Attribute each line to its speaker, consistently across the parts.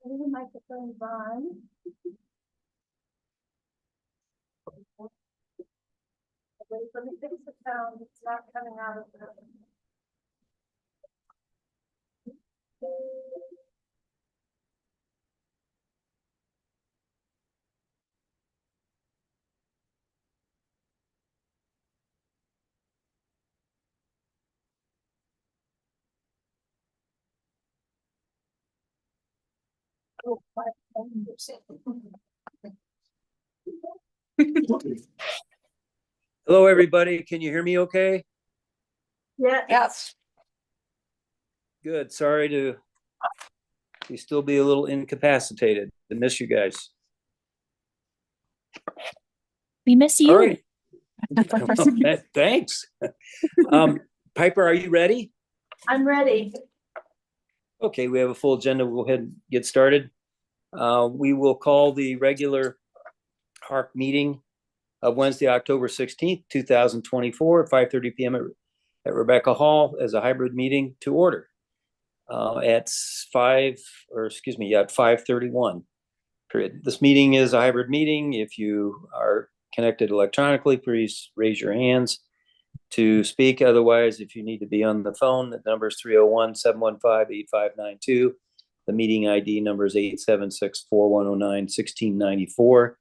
Speaker 1: The microphone's on. Wait, let me fix the sound. It's not coming out of the. Oh, my phone is
Speaker 2: Hello, everybody. Can you hear me okay?
Speaker 1: Yeah.
Speaker 3: Yes.
Speaker 2: Good. Sorry to still be a little incapacitated. I miss you guys.
Speaker 3: We miss you.
Speaker 2: All right. Thanks. Piper, are you ready?
Speaker 1: I'm ready.
Speaker 2: Okay, we have a full agenda. We'll go ahead and get started. We will call the regular HARC meeting of Wednesday, October 16th, 2024, 5:30 p.m. at Rebecca Hall as a hybrid meeting to order at 5:31. Period. This meeting is a hybrid meeting. If you are connected electronically, please raise your hands to speak. Otherwise, if you need to be on the phone, the number is 301-715-8592. The meeting ID number is 876-4109-1694.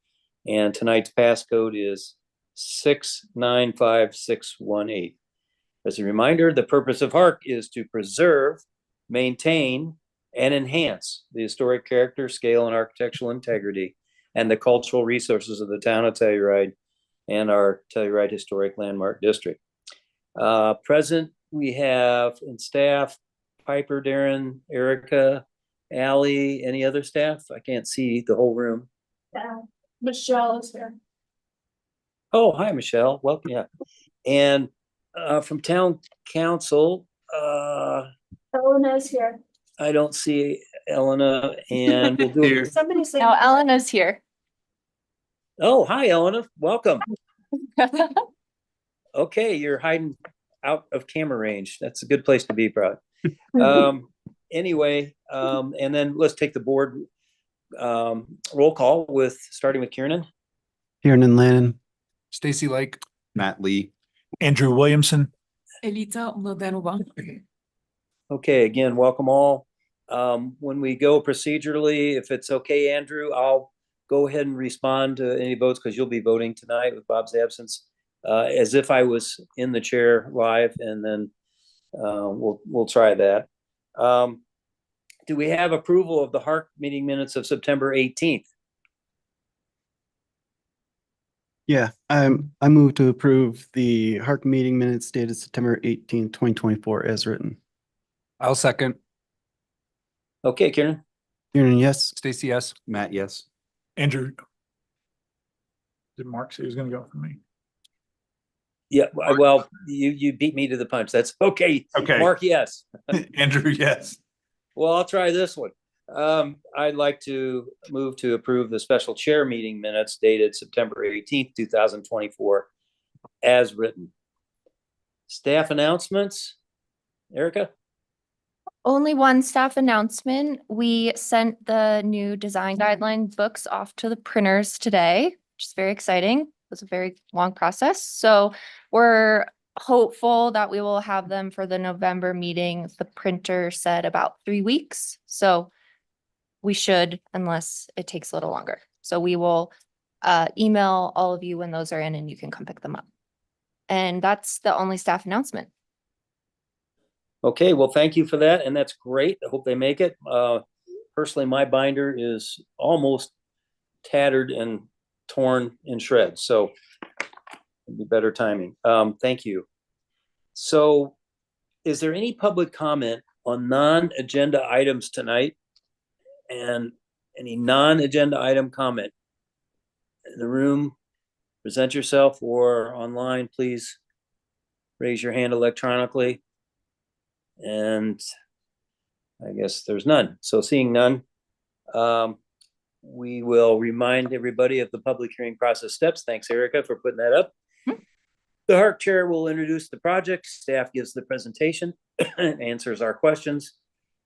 Speaker 2: And tonight's passcode is 695618. As a reminder, the purpose of HARC is to preserve, maintain, and enhance the historic character, scale, and architectural integrity and the cultural resources of the town of Telluride and our Telluride Historic Landmark District. Present, we have in staff, Piper, Darren, Erica, Allie, any other staff? I can't see the whole room.
Speaker 1: Yeah. Michelle is here.
Speaker 2: Oh, hi, Michelle. Welcome. Yeah. And from town council,
Speaker 1: Elena's here.
Speaker 2: I don't see Elena, and we'll do it.
Speaker 1: Somebody say.
Speaker 3: No, Elena's here.
Speaker 2: Oh, hi, Elena. Welcome. Okay, you're hiding out of camera range. That's a good place to be, Proud. Anyway, and then let's take the board roll call with starting with Kiernan.
Speaker 4: Kiernan Lannon.
Speaker 5: Stacy Lake,
Speaker 4: Matt Lee.
Speaker 5: Andrew Williamson.
Speaker 6: Elita Mlodenova.
Speaker 2: Okay, again, welcome all. When we go procedurally, if it's okay, Andrew, I'll go ahead and respond to any votes because you'll be voting tonight with Bob's absence, as if I was in the chair live, and then we'll try that. Do we have approval of the HARC meeting minutes of September 18th?
Speaker 4: Yeah, I move to approve the HARC meeting minutes dated September 18th, 2024 as written.
Speaker 5: I'll second.
Speaker 2: Okay, Kieran.
Speaker 4: Kiernan, yes.
Speaker 5: Stacy, yes.
Speaker 4: Matt, yes.
Speaker 5: Andrew. Did Mark say he was gonna go for me?
Speaker 2: Yeah, well, you beat me to the punch. That's okay.
Speaker 5: Okay.
Speaker 2: Mark, yes.
Speaker 5: Andrew, yes.
Speaker 2: Well, I'll try this one. I'd like to move to approve the special chair meeting minutes dated September 18th, 2024 as written. Staff announcements. Erica?
Speaker 3: Only one staff announcement. We sent the new design guideline books off to the printers today, which is very exciting. It was a very long process. So we're hopeful that we will have them for the November meeting. The printer said about 3 weeks. So we should, unless it takes a little longer. So we will email all of you when those are in and you can come pick them up. And that's the only staff announcement.
Speaker 2: Okay, well, thank you for that. And that's great. I hope they make it. Personally, my binder is almost tattered and torn in shreds. So it'd be better timing. Thank you. So is there any public comment on non-agenda items tonight? And any non-agenda item comment in the room? Present yourself, or online, please raise your hand electronically. And I guess there's none. So seeing none, we will remind everybody of the public hearing process steps. Thanks, Erica, for putting that up. The HARC chair will introduce the project. Staff gives the presentation and answers our questions.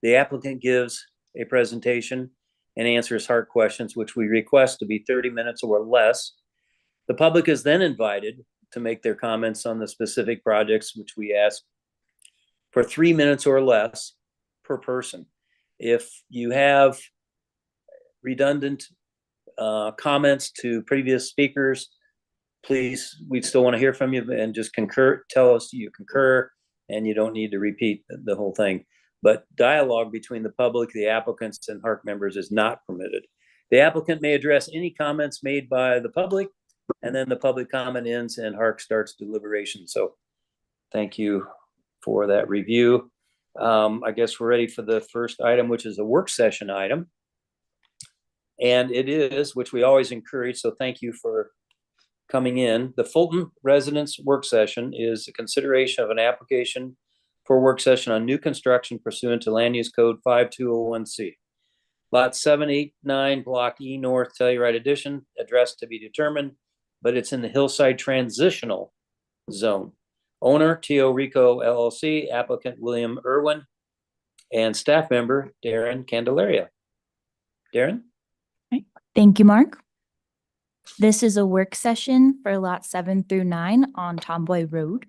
Speaker 2: The applicant gives a presentation, and answers HARC questions, which we request to be 30 minutes or less. The public is then invited to make their comments on the specific projects, which we ask for 3 minutes or less per person. If you have redundant comments to previous speakers, please, we still want to hear from you and just concur, tell us you concur, and you don't need to repeat the whole thing. But dialogue between the public, the applicants, and HARC members is not permitted. The applicant may address any comments made by the public, and then the public comment ends and HARC starts deliberation. So thank you for that review. I guess we're ready for the first item, which is a work session item. And it is, which we always encourage, so thank you for coming in. The Fulton Residence Work Session is a consideration of an application for a work session on new construction pursuant to Land Use Code 5201C. Lot 789, Block E North, Telluride Edition, address to be determined, but it's in the Hillside Transitional Zone. Owner, T.O. Rico LLC, applicant William Irwin, and staff member Darren Candelaria. Darren?
Speaker 7: Thank you, Mark. This is a work session for lot 7 through 9 on Tomboy Road.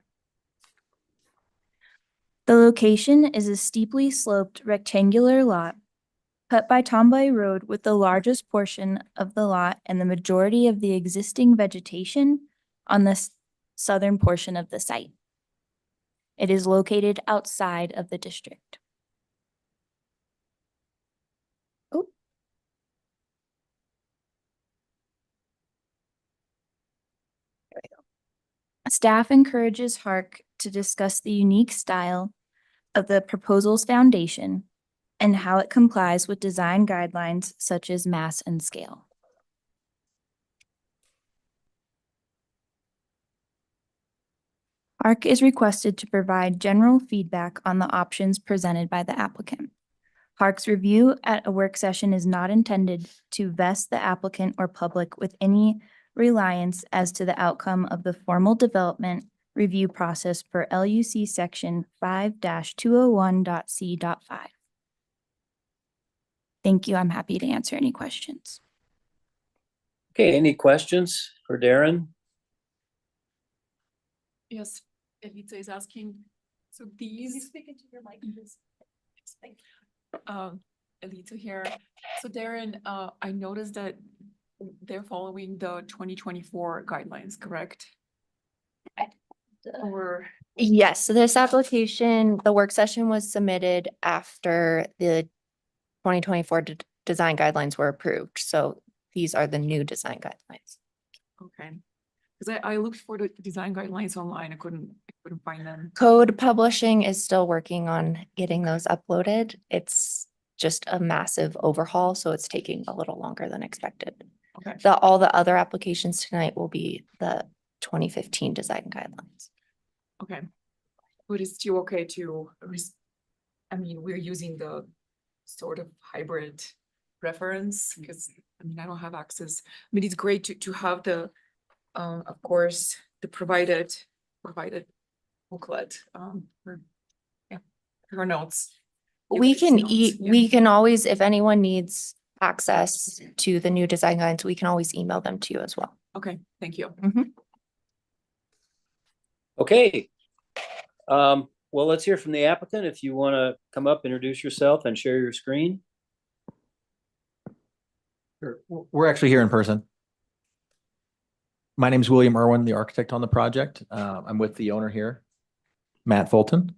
Speaker 7: The location is a steeply sloped rectangular lot cut by Tomboy Road with the largest portion of the lot and the majority of the existing vegetation on the southern portion of the site. It is located outside of the district. Staff encourages HARC to discuss the unique style of the proposal's foundation and how it complies with design guidelines such as mass and scale. HARC is requested to provide general feedback on the options presented by the applicant. HARC's review at a work session is not intended to vest the applicant or public with any reliance as to the outcome of the formal development review process per LUC section 5-201.c.5. Thank you. I'm happy to answer any questions.
Speaker 2: Okay, any questions for Darren?
Speaker 6: Yes, Elita is asking, so these,
Speaker 1: Speak into your mic, please.
Speaker 6: Elita here. So Darren, I noticed that they're following the 2024 guidelines, correct? Or,
Speaker 3: Yes, so this application, the work session was submitted after the 2024 design guidelines were approved. So these are the new design guidelines.
Speaker 6: okay. Because I looked for the design guidelines online. I couldn't find them.
Speaker 3: Code Publishing is still working on getting those uploaded. It's just a massive overhaul, so it's taking a little longer than expected.
Speaker 6: Okay.
Speaker 3: All the other applications tonight will be the 2015 design guidelines.
Speaker 6: Okay. But it's still okay to, I mean, we're using the sort of hybrid reference because, I mean, I don't have access. I mean, it's great to have the, of course, the provided booklet, for notes.
Speaker 3: We can
Speaker 6: Notes, yeah.
Speaker 3: we can always, if anyone needs access to the new design guidelines, we can always email them to you as well.
Speaker 6: Okay, thank you.
Speaker 2: Okay. Well, let's hear from the applicant. If you want to come up, introduce yourself and share your screen.
Speaker 8: Sure. We're actually here in person. My name is William Irwin, the architect on the project. I'm with the owner here, Matt Fulton.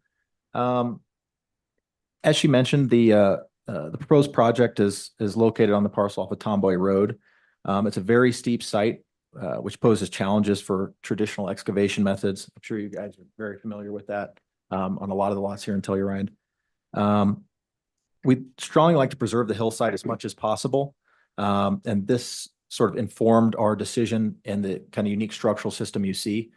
Speaker 8: As she mentioned, the proposed project is located on the parcel off of Tomboy Road. It's a very steep site, which poses challenges for traditional excavation methods. I'm sure you guys are very familiar with that on a lot of the lots here in Telluride. We strongly like to preserve the hillside as much as possible. And this sort of informed our decision and the kind of unique structural system you see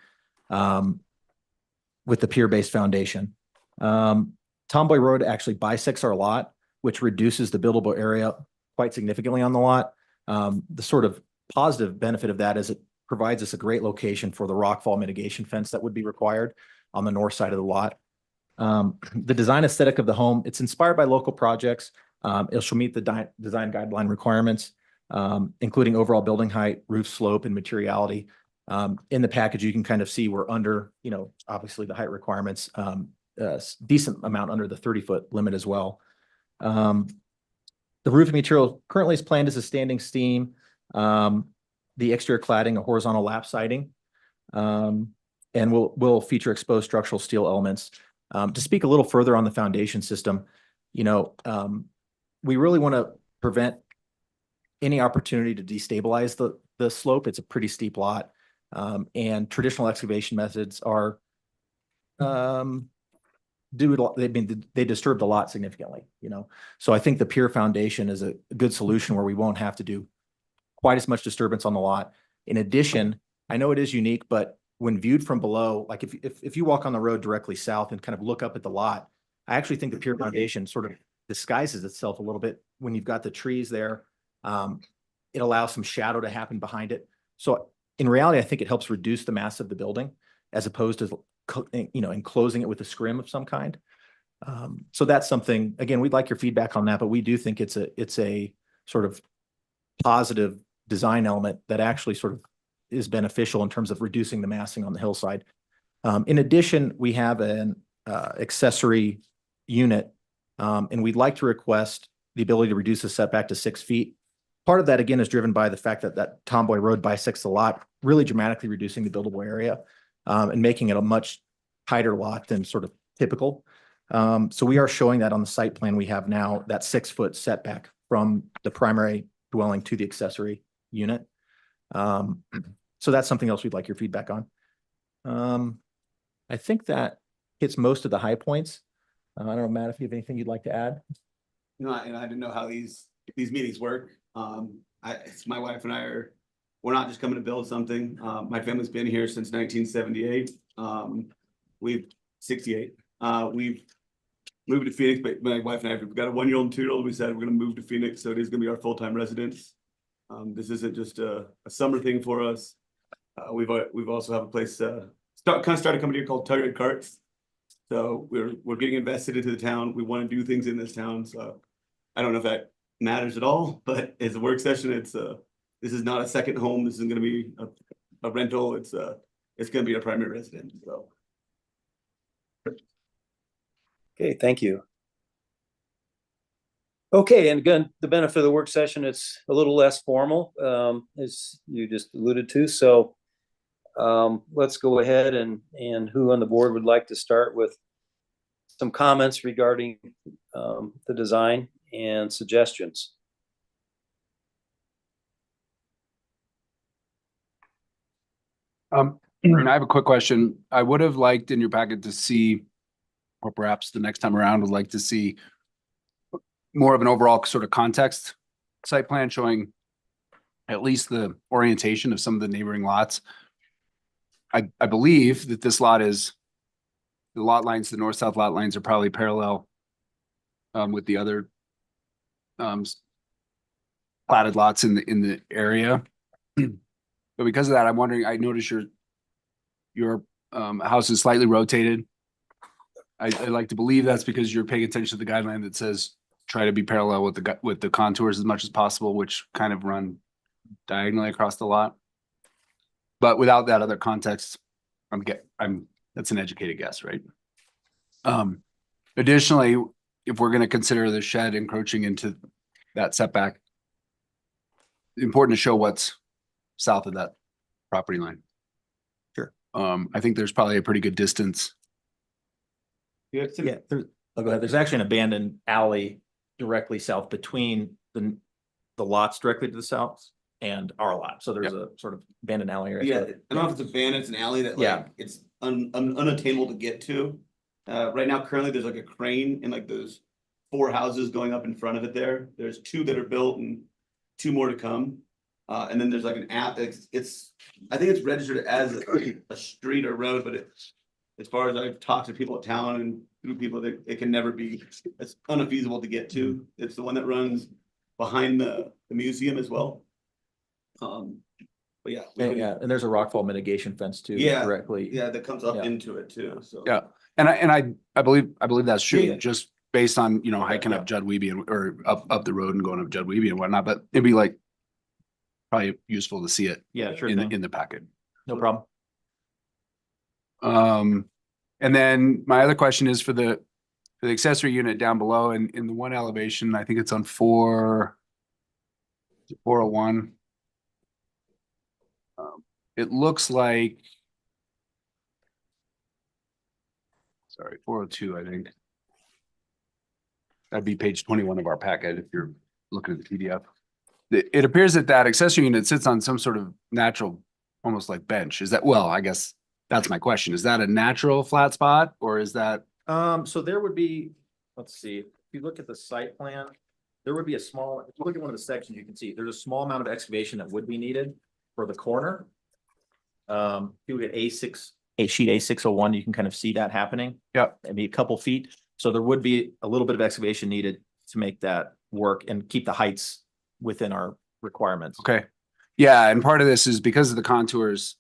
Speaker 8: with the pier-based foundation. Tomboy Road actually bisects our lot, which reduces the buildable area quite significantly on the lot. The sort of positive benefit of that is it provides us a great location for the rockfall mitigation fence that would be required on the north side of the lot. The design aesthetic of the home, it's inspired by local projects, It shall meet the design guideline requirements, including overall building height, roof slope, and materiality. In the package, you can kind of see we're under, obviously the height requirements, decent amount under the 30-foot limit as well. The roofing material currently is planned as a standing seam. The exterior cladding, a horizontal lap siding, and will feature exposed structural steel elements. To speak a little further on the foundation system, we really want to prevent any opportunity to destabilize the slope. It's a pretty steep lot, and traditional excavation methods are they disturb the lot significantly. So I think the pier foundation is a good solution where we won't have to do quite as much disturbance on the lot. In addition, I know it is unique, but when viewed from below, like if you walk on the road directly south and kind of look up at the lot, I actually think the pier foundation sort of disguises itself a little bit when you've got the trees there. It allows some shadow to happen behind it. So in reality, I think it helps reduce the mass of the building as opposed to, enclosing it with a scrim of some kind. So that's something, again, we'd like your feedback on that, but we do think it's a sort of positive design element that actually sort of is beneficial in terms of reducing the massing on the hillside. In addition, we have an accessory unit, and we'd like to request the ability to reduce the setback to 6 feet. Part of that, again, is driven by the fact that Tomboy Road bisects the lot, really dramatically reducing the buildable area, and making it a much tighter lot than sort of typical. So we are showing that on the site plan we have now, that 6-foot setback from the primary dwelling to the accessory unit. So that's something else we'd like your feedback on. I think that hits most of the high points. I don't know, Matt, if you have anything you'd like to add.
Speaker 9: No, and I didn't know how these meetings work. My wife and we're not just coming to build something. My family's been here since 1978. We've 68. We've moved to Phoenix, but my wife and I have got a 1-year-old and 2-year-old. We said we're going to move to Phoenix, so it is going to be our full-time residence. This isn't just a summer thing for us. We've also have a place started a company here called Target Carts. So we're getting invested into the town. We want to do things in this town. So I don't know if that matters at all, but as a work session, this is not a second home. This isn't going to be a rental. It's going to be a primary residence. So.
Speaker 2: Okay, thank you. Okay, and again, the benefit of the work session, it's a little less formal, as you just alluded to. So let's go ahead and who on the board would like to start with some comments regarding the design and suggestions.
Speaker 10: I have a quick question. I would have liked in your packet to see, or perhaps the next time around would like to see more of an overall sort of context site plan showing at least the orientation of some of the neighboring lots. I believe that this lot is, the lot lines, the north-south lot lines are probably parallel with the other platted lots in the area. But because of that, I'm wondering, I noticed your house is slightly rotated. I like to believe that's because you're paying attention to the guideline that says try to be parallel with the contours as much as possible, which kind of run diagonally across the lot. But without that other context, that's an educated guess, right? Additionally, if we're going to consider the shed encroaching into that setback, important to show what's south of that property line.
Speaker 8: Sure.
Speaker 10: I think there's probably a pretty good distance.
Speaker 8: Yeah, go ahead. There's actually an abandoned alley directly south between the lots directly to the south and our lot. So there's a sort of abandoned alley area.
Speaker 9: Yeah, I don't know if it's abandoned, it's an alley that it's unattainable to get to. Right now, currently there's like a crane and like those 4 houses going up in front of it there. There's 2 that are built and 2 more to come. And then there's like an app. I think it's registered as a street or road, but as far as I've talked to people at town and through people, it can never be, it's unfeasible to get to. It's the one that runs behind the museum as well. But yeah.
Speaker 8: And there's a rockfall mitigation fence too.
Speaker 9: Yeah,
Speaker 8: directly.
Speaker 9: Yeah, that comes up into it too. So
Speaker 10: Yeah, and I believe that's true.
Speaker 9: Yeah.
Speaker 10: Just based on, hiking up Judd Weeby or up the road and going up Judd Weeby and whatnot, but it'd be like probably useful to see it
Speaker 8: Yeah, sure
Speaker 10: in,
Speaker 8: thing.
Speaker 10: in the packet.
Speaker 8: No problem.
Speaker 10: And then my other question is for the accessory unit down below in the one elevation, I think it's on 401. It looks like, sorry, 402, I think. That'd be page 21 of our packet if you're looking at the PDF. It appears that accessory unit sits on some sort of natural, almost like bench. Is that, well, I guess that's my question. Is that a natural flat spot or is that?
Speaker 8: So there would be, let's see, if you look at the site plan, there would be a small, if you look at one of the sections, you can see there's a small amount of excavation that would be needed for the corner. If you look at sheet A601, you can kind of see that happening.
Speaker 10: Yep.
Speaker 8: Maybe a couple feet. So there would be a little bit of excavation needed to make that work and keep the heights within our requirements.
Speaker 10: Okay. Yeah, and part of this is because of the contours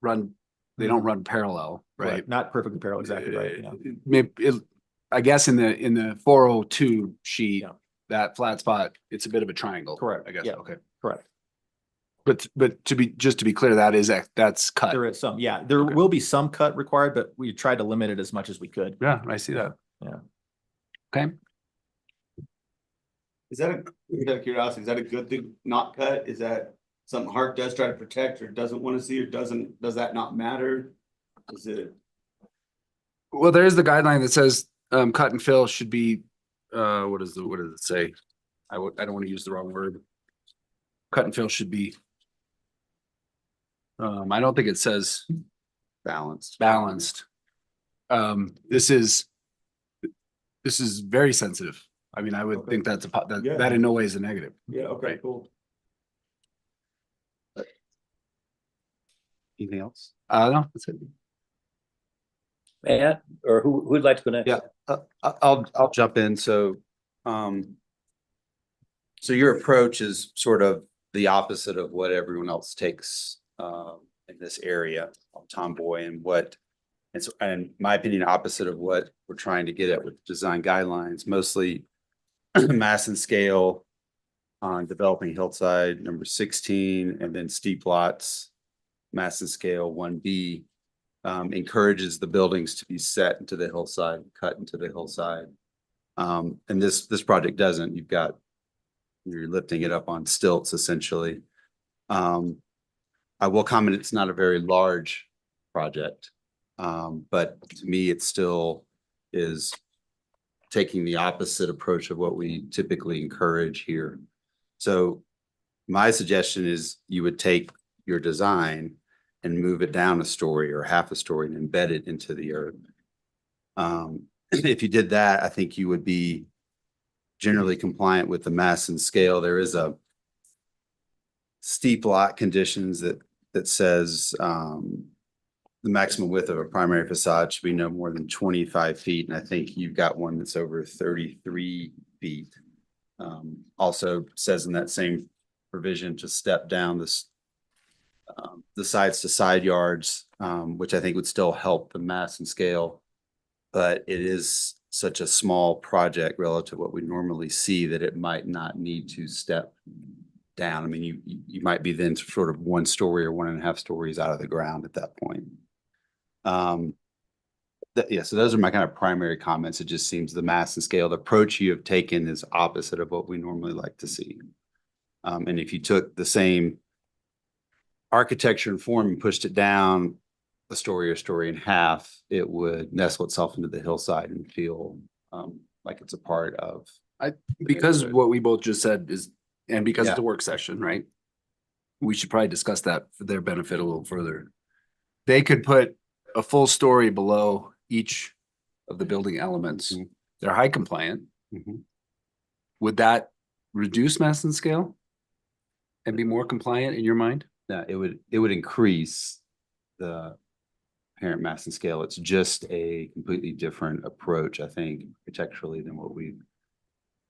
Speaker 10: they don't run parallel, right?
Speaker 8: Not perfectly parallel, exactly right. Yeah.
Speaker 10: Maybe I guess in the 402 sheet,
Speaker 8: Yeah.
Speaker 10: that flat spot, it's a bit of a triangle.
Speaker 8: Correct.
Speaker 10: I guess.
Speaker 8: Yeah.
Speaker 10: Okay.
Speaker 8: Correct.
Speaker 10: But just to be clear, that's cut.
Speaker 8: There is some, yeah, there
Speaker 10: Okay.
Speaker 8: will be some cut required, but we tried to limit it as much as we could.
Speaker 10: Yeah, I see that.
Speaker 8: Yeah.
Speaker 10: Okay.
Speaker 9: Is that out of curiosity, is that a good thing, not cut? Is that something HARC does try to protect or doesn't want to see, or does that not matter? Is it?
Speaker 10: Well, there is the guideline that says cut and fill should be what does it say? I don't want to use the wrong word. Cut and fill should be I don't think it says
Speaker 9: Balanced.
Speaker 10: This is very sensitive. I mean, I would
Speaker 9: Okay.
Speaker 10: think that's
Speaker 9: Yeah.
Speaker 10: that in no way is a negative.
Speaker 9: Yeah, okay,
Speaker 10: Right.
Speaker 9: cool. Anything else?
Speaker 10: No, that's it.
Speaker 2: Matt, or who'd like to go next?
Speaker 11: Yeah. I'll jump in. So your approach is sort of the opposite of what everyone else takes in this area on Tomboy and in my opinion, opposite of what we're trying to get at with design guidelines, mostly mass and scale on developing hillside number 16, and then steep lots, mass and scale 1B. Encourages the buildings to be set into the hillside, cut into the hillside. And this project doesn't. You're lifting it up on stilts essentially. I will comment it's not a very large project, but to me it still is taking the opposite approach of what we typically encourage here. So my suggestion is you would take your design and move it down a story or half a story and embed it into the earth. If you did that, I think you would be generally compliant with the mass and scale. There is a steep lot conditions that says the maximum width of a primary facade should be no more than 25 feet. And I think you've got one that's over 33 feet. Also says in that same provision to step down this the sides to side yards, which I think would still help the mass and scale, but it is such a small project relative to what we normally see that it might not need to step down. I mean, you might be then sort of 1 story or 1.5 stories out of the ground at that point. Yeah, so those are my kind of primary comments. It just seems the mass and scale, the approach you have taken is opposite of what we normally like to see. And if you took the same architecture and form and pushed it down a story or story and a half, it would nestle itself into the hillside and feel like it's a part of.
Speaker 10: Because what we both just said is, and because
Speaker 11: Yeah.
Speaker 10: it's a work session, right? We should probably discuss that for their benefit a little further. They could put a full story below each of the building elements.
Speaker 11: Mhm.
Speaker 10: They're height compliant.
Speaker 11: Mhm.
Speaker 10: Would that reduce mass and scale? And be more compliant in your mind?
Speaker 11: No, it would increase the parent mass and scale. It's just a completely different approach, I think, architecturally than what we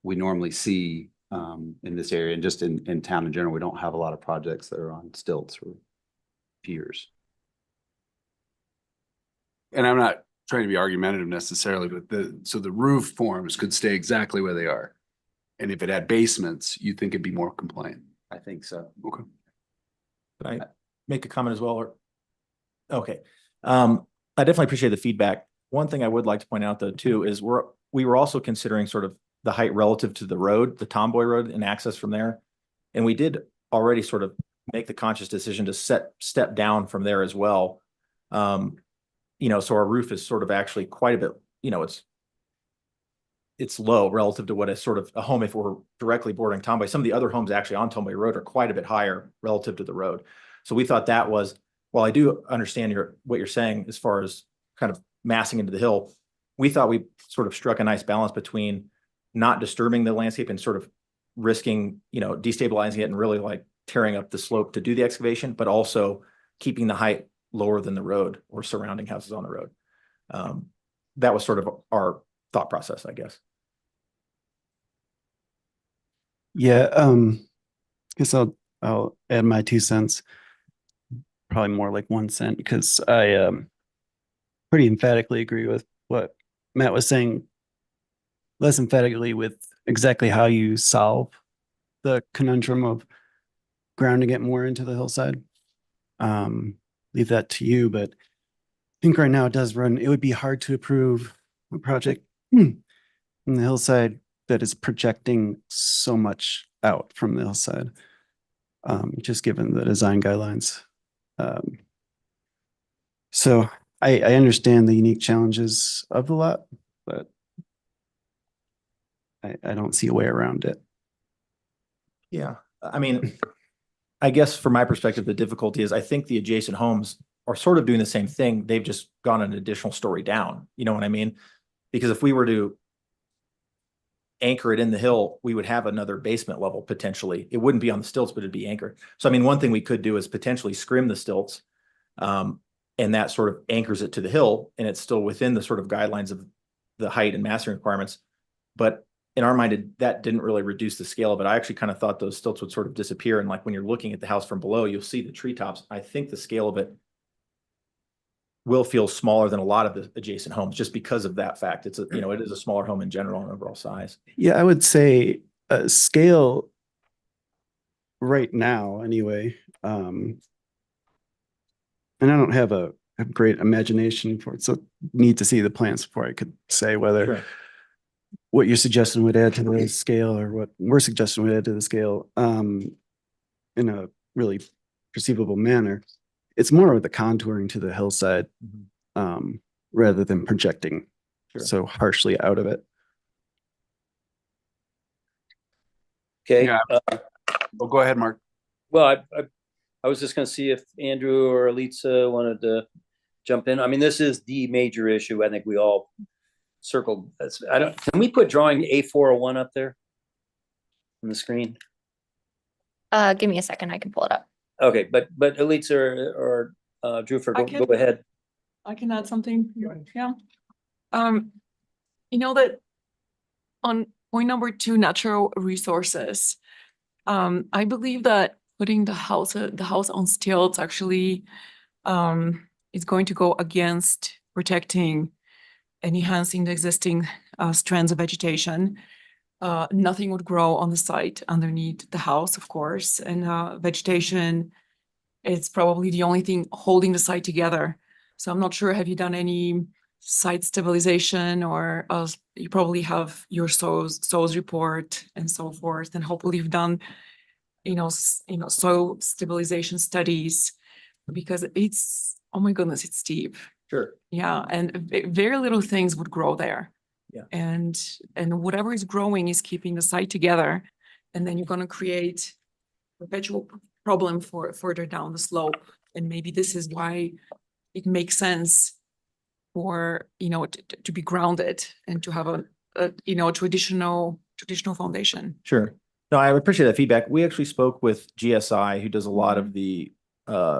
Speaker 11: normally see in this area and just in town in general. We don't have a lot of projects that are on stilts or piers.
Speaker 10: And I'm not trying to be argumentative necessarily, but so the roof forms could stay exactly where they are. And if it had basements, you think it'd be more compliant?
Speaker 8: I think so.
Speaker 10: Okay.
Speaker 8: Could I make a comment as well, or? Okay, I definitely appreciate the feedback. One thing I would like to point out though too is we were also considering sort of the height relative to the road, the Tomboy Road, and access from there. And we did already sort of make the conscious decision to step down from there as well. You know, so our roof is sort of actually quite a bit, you know, it's low relative to what is sort of a home if we're directly bordering Tomboy. Some of the other homes actually on Tomboy Road are quite a bit higher relative to the road. So we thought that was, while I do understand what you're saying as far as kind of massing into the hill, we thought we sort of struck a nice balance between not disturbing the landscape and sort of risking, you know, destabilizing it and really like tearing up the slope to do the excavation, but also keeping the height lower than the road or surrounding houses on the road. That was sort of our thought process, I guess.
Speaker 4: Yeah, guess I'll add my 2 cents. Probably more like 1 cent, because I pretty emphatically agree with what Matt was saying. Less emphatically with exactly how you solve the conundrum of grounding it more into the hillside. Leave that to you, but I think right now it would be hard to approve a project in the hillside that is projecting so much out from the hillside, just given the design guidelines. So I understand the unique challenges of the lot, but I don't see a way around it.
Speaker 8: Yeah, I mean, I guess from my perspective, the difficulty is I think the adjacent homes are sort of doing the same thing. They've just gone an additional story down. You know what I mean? Because if we were to anchor it in the hill, we would have another basement level potentially. It wouldn't be on the stilts, but it'd be anchored. So I mean, one thing we could do is potentially scrim the stilts, and that sort of anchors it to the hill, and it's still within the sort of guidelines of the height and massing requirements. But in our mind, that didn't really reduce the scale of it. I actually kind of thought those stilts would sort of disappear. And like when you're looking at the house from below, you'll see the treetops. I think the scale of it will feel smaller than a lot of the adjacent homes just because of that fact. It's it is a smaller home in general in overall size.
Speaker 4: Yeah, I would say scale right now anyway. And I don't have a great imagination for it, so need to see the plans before I could say whether
Speaker 8: Sure.
Speaker 4: what your suggestion would add to the scale or what we're suggesting would add to the scale in a really perceivable manner. It's more of the contouring to the hillside rather than projecting so harshly out of it.
Speaker 2: Okay.
Speaker 10: Yeah. Well, go ahead, Mark.
Speaker 2: Well, I was just going to see if Andrew or Elitsa wanted to jump in. I mean, this is the major issue. I think we all circled. Can we put drawing A401 up there on the screen?
Speaker 3: Give me a second, I can pull it up.
Speaker 2: Okay, but Elitsa or Drew, go ahead.
Speaker 6: I can add something. Yeah. You know that on point number 2, natural resources, I believe that putting the house on stilts actually is going to go against protecting and enhancing the existing strands of vegetation. Nothing would grow on the site underneath the house, of course, and vegetation is probably the only thing holding the site together. So I'm not sure, have you done any site stabilization, or you probably have your SOS report and so forth, and hopefully you've done soil stabilization studies, because it's, oh my goodness, it's steep.
Speaker 8: Sure.
Speaker 6: Yeah, and very little things would grow there.
Speaker 8: Yeah.
Speaker 6: And whatever is growing is keeping the site together, and then you're going to create perpetual problem for further down the slope. And maybe this is why it makes sense for to be grounded and to have a traditional foundation.
Speaker 8: Sure. No, I appreciate that feedback. We actually spoke with GSI, who does a lot of the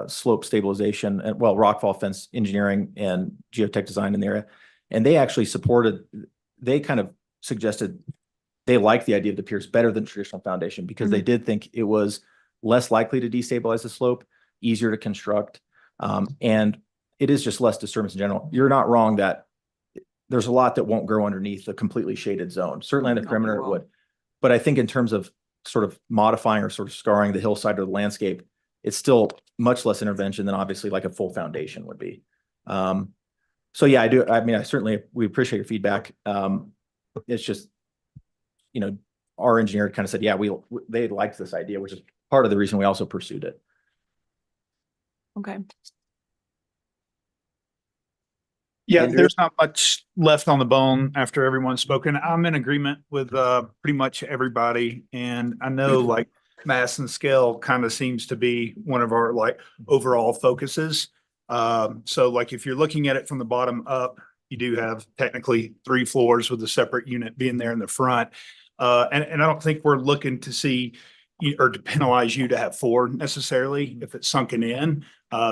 Speaker 8: slope stabilization and rockfall fence engineering and geotech design in the area. And they actually they kind of suggested they liked the idea of the piers better than traditional foundation, because they did think it was less likely to destabilize the slope, easier to construct. And it is just less disturbance in general. You're not wrong that there's a lot that won't grow underneath a completely shaded zone. Certainly on the
Speaker 6: Not
Speaker 8: perimeter it
Speaker 6: well.
Speaker 8: would. But I think in terms of sort of modifying or sort of scarring the hillside or the landscape, it's still much less intervention than obviously like a full foundation would be. So yeah, I do. I mean, we appreciate your feedback. It's just, you know, our engineer kind of said, yeah, they liked this idea, which is part of the reason we also pursued it.
Speaker 6: Okay.
Speaker 5: Yeah,
Speaker 2: Andrew?
Speaker 5: there's not much left on the bone after everyone's spoken. I'm in agreement with pretty much everybody. And I know like mass and scale kind of seems to be one of our like overall focuses. So like if you're looking at it from the bottom up, you do have technically 3 floors with a separate unit being there in the front. And I don't think we're looking to see or to penalize you to have 4 necessarily if it's sunken in.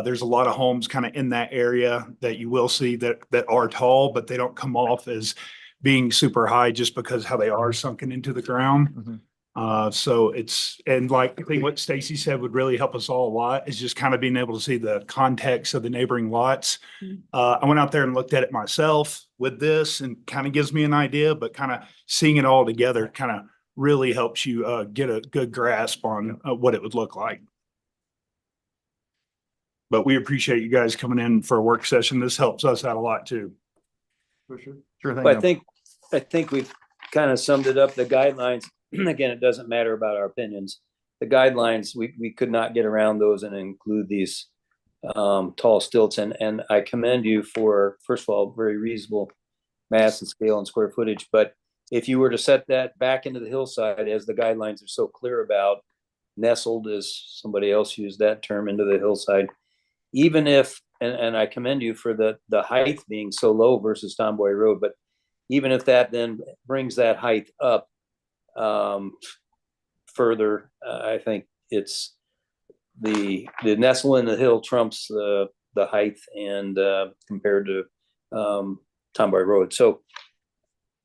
Speaker 5: There's a lot of homes kind of in that area that you will see that are tall, but they don't come off as being super high just because how they are sunken into the ground. So and like I think what Stacy said would really help us all a lot is just kind of being able to see the context of the neighboring lots. I went out there and looked at it myself with this and kind of gives me an idea, but kind of seeing it all together kind of really helps you get a good grasp on what it would look like. But we appreciate you guys coming in for a work session. This helps us out a lot too.
Speaker 8: For sure. Sure thing.
Speaker 2: But I think we've kind of summed it up. The guidelines, again, it doesn't matter about our opinions. The guidelines, we could not get around those and include these tall stilts. And I commend you for, first of all, very reasonable mass and scale and square footage. But if you were to set that back into the hillside, as the guidelines are so clear about, nestled, as somebody else used that term, into the hillside, even if, and I commend you for the height being so low versus Tomboy Road, but even if that then brings that height up further, I think it's the nestle in the hill trumps the height and compared to Tomboy Road. So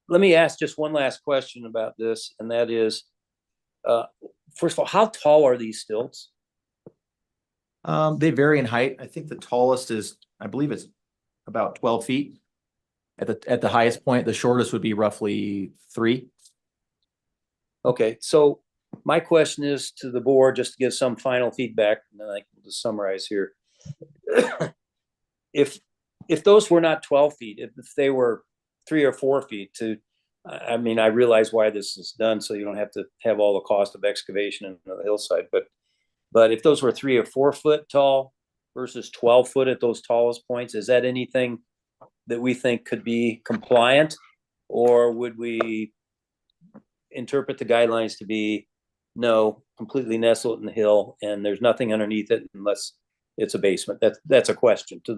Speaker 2: let me ask just one last question about this, and that is, first of all, how tall are these stilts?
Speaker 8: They vary in height. I think the tallest is, I believe it's about 12 feet. At the highest point, the shortest would be roughly 3.
Speaker 2: Okay, so my question is to the board, just to give some final feedback, and then I can just summarize here. If those were not 12 feet, if they were 3 or 4 feet to, I mean, I realize why this is done, so you don't have to have all the cost of excavation in the hillside, but if those were 3 or 4 foot tall versus 12 foot at those tallest points, is that anything that we think could be compliant? Or would we interpret the guidelines to be, no, completely nestled in the hill and there's nothing underneath it unless it's a basement? That's a question to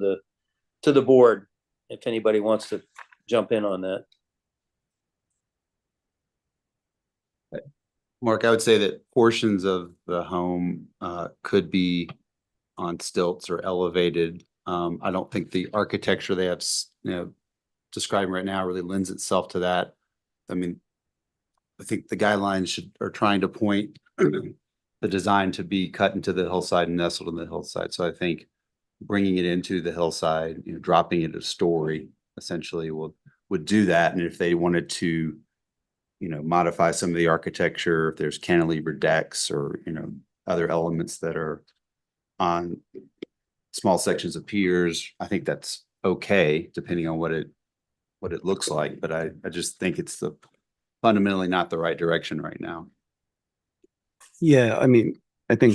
Speaker 2: the board, if anybody wants to jump in on that.
Speaker 11: Mark, I would say that portions of the home could be on stilts or elevated. I don't think the architecture they have, describing right now really lends itself to that. I mean, I think the guidelines are trying to point the design to be cut into the hillside and nestled in the hillside. So I think bringing it into the hillside, dropping it a story essentially would do that. And if they wanted to, modify some of the architecture, if there's cantilever decks or, other elements that are on small sections of piers, I think that's okay, depending on what it looks like. But I just think it's fundamentally not the right direction right now.
Speaker 4: Yeah, I mean, I think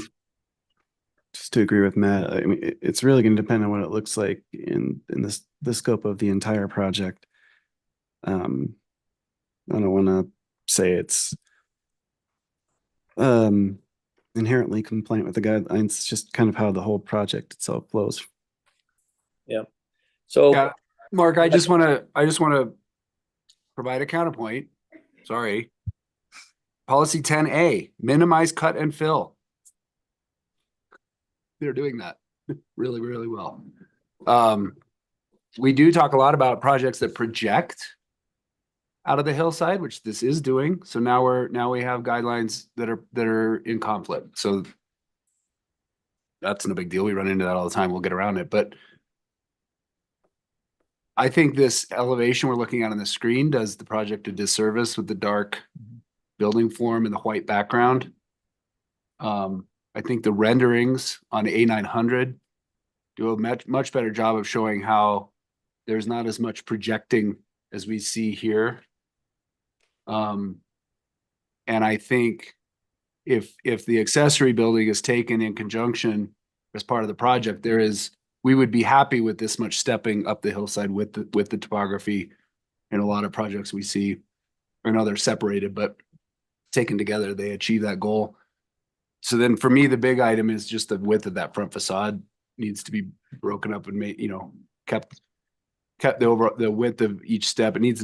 Speaker 4: just to agree with Matt, I mean, it's really going to depend on what it looks like in the scope of the entire project. I don't want to say it's inherently compliant with the guidelines. It's just kind of how the whole project itself flows.
Speaker 2: Yeah. So
Speaker 10: Yeah, Mark, I just want to provide a counterpoint. Sorry. Policy 10A, minimize, cut, and fill. They're doing that really, really well. We do talk a lot about projects that project out of the hillside, which this is doing. So now we have guidelines that are in conflict. So that's no big deal. We run into that all the time. We'll get around it. But I think this elevation we're looking at on the screen does the project a disservice with the dark building form and the white background. I think the renderings on A900 do a much better job of showing how there's not as much projecting as we see here. And I think if the accessory building is taken in conjunction as part of the project, we would be happy with this much stepping up the hillside with the topography in a lot of projects we see. I know they're separated, but taken together, they achieve that goal. So then for me, the big item is just the width of that front facade needs to be broken up and made, kept the width of each step. It needs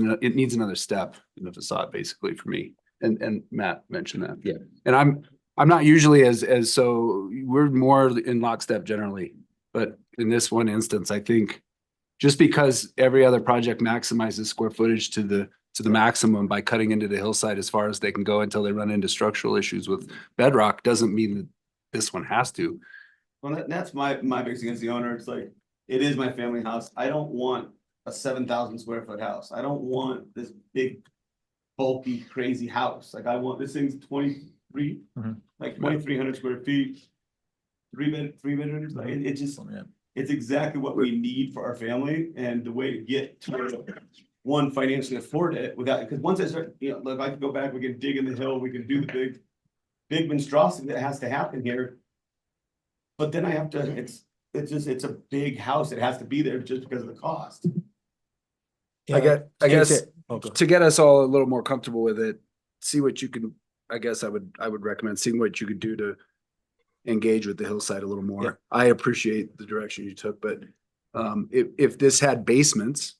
Speaker 10: another step in the facade, basically, for me. And Matt mentioned that.
Speaker 8: Yeah.
Speaker 10: And I'm not usually as so we're more in lockstep generally, but in this one instance, I think just because every other project maximizes square footage to the maximum by cutting into the hillside as far as they can go until they run into structural issues with bedrock doesn't mean that this one has to.
Speaker 9: Well, that's my biggest thing as the owner. It's like, it is my family house. I don't want a 7,000 square foot house. I don't want this big bulky, crazy house. Like, I want, this thing's 23, like 2,300 square feet. Three bedrooms, like it just, it's exactly what we need for our family, and the way to get to one, financially afford it without, because once I start, if I can go back, we can dig in the hill, we can do the big monstrosity that has to happen here. But then I have to, it's a big house. It has to be there just because of the cost.
Speaker 10: I guess to get us all a little more comfortable with it, see what you can, I guess I would recommend seeing what you could do to engage with the hillside a little more.
Speaker 8: Yeah.
Speaker 10: I appreciate the direction you took, but if this had basements,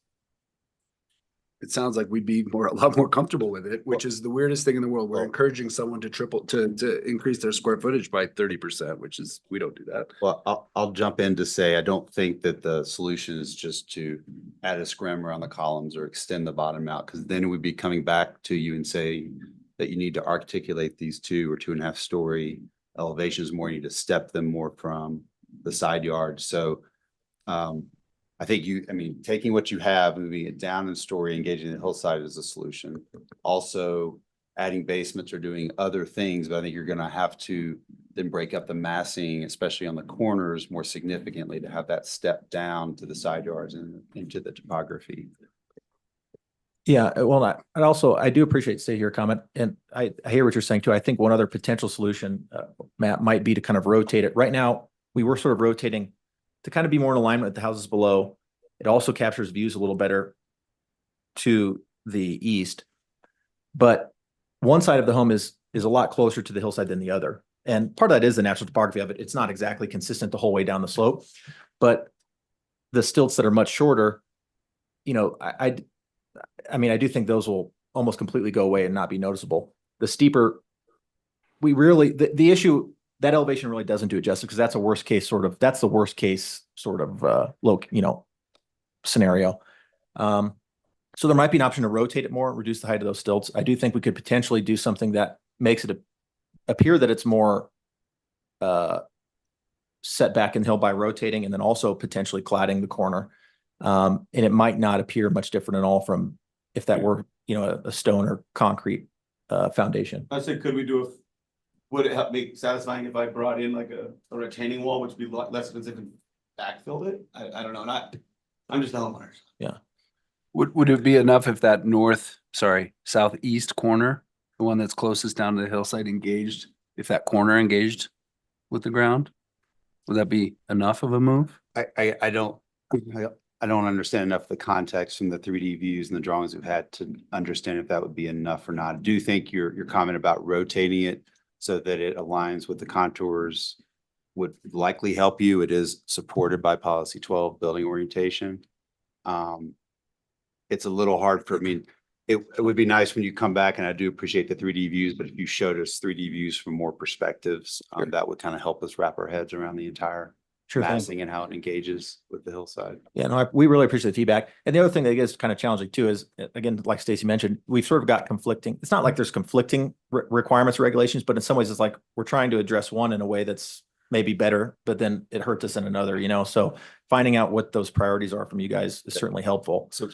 Speaker 10: it sounds like we'd be a lot more comfortable with it, which is the weirdest thing in the world. We're encouraging someone to increase their square footage by 30%, which is, we don't do that.
Speaker 11: Well, I'll jump in to say, I don't think that the solution is just to add a scrim around the columns or extend the bottom out, because then we'd be coming back to you and say that you need to articulate these 2 or 2.5 story elevations more. You need to step them more from the side yard. So, I think taking what you have, moving it down in story, engaging the hillside is a solution. Also adding basements or doing other things, but I think you're gonna have to then break up the massing, especially on the corners, more significantly to have that step down to the side yards and into the topography.
Speaker 8: Yeah, well, I do appreciate your comment, and I hear what you're saying too. I think one other potential solution, Matt, might be to kind of rotate it. Right now, we were sort of rotating to kind of be more in alignment with the houses below. It also captures views a little better to the east, but one side of the home is a lot closer to the hillside than the other. And part of that is the natural topography of it. It's not exactly consistent the whole way down the slope, but the stilts that are much shorter, I do think those will almost completely go away and not be noticeable. The steeper, the issue, that elevation really doesn't do it justice, because that's the worst case sort of scenario. So there might be an option to rotate it more, reduce the height of those stilts. I do think we could potentially do something that makes it appear that it's more set back in the hill by rotating, and then also potentially cladding the corner. And it might not appear much different at all from if that were, a stone or concrete foundation.
Speaker 9: I said, would it help make satisfying if I brought in like a retaining wall, which would be a lot less expensive and backfilled it? I don't know. I'm just a homeowner.
Speaker 8: Yeah.
Speaker 10: Would it be enough if that southeast corner, the one that's closest down to the hillside, engaged, if that corner engaged with the ground? Would that be enough of a move?
Speaker 11: I don't understand enough of the context from the 3D views and the drawings we've had to understand if that would be enough or not. I do think your comment about rotating it so that it aligns with the contours would likely help you. It is supported by policy 12 building orientation. It's a little hard it would be nice when you come back, and I do appreciate the 3D views, but if you showed us 3D views from more perspectives, that would kind of help us wrap our heads around the entire massing and how it engages with the hillside.
Speaker 8: Yeah, no, we really appreciate the feedback. And the other thing that is kind of challenging too is, again, like Stacy mentioned, we've sort of got conflicting. It's not like there's conflicting requirements or regulations, but in some ways it's like we're trying to address one in a way that's may be better, but then it hurts us in another, you know, so finding out what those priorities are from you guys is certainly helpful.
Speaker 11: So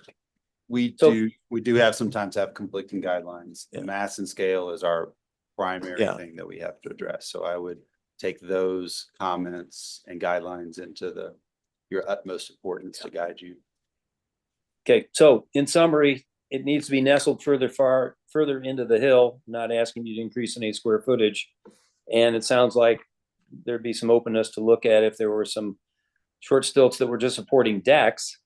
Speaker 2: So-
Speaker 11: we do have sometimes have conflicting guidelines. The
Speaker 8: Yeah.
Speaker 11: mass and scale is our primary
Speaker 8: Yeah.
Speaker 11: thing that we have to address. So I would take those comments and guidelines into your utmost importance to guide you.
Speaker 2: Okay, so in summary, it needs to be nestled further into the hill, not asking you to increase any square footage. And it sounds like there'd be some openness to look at if there were some short stilts that were just supporting decks.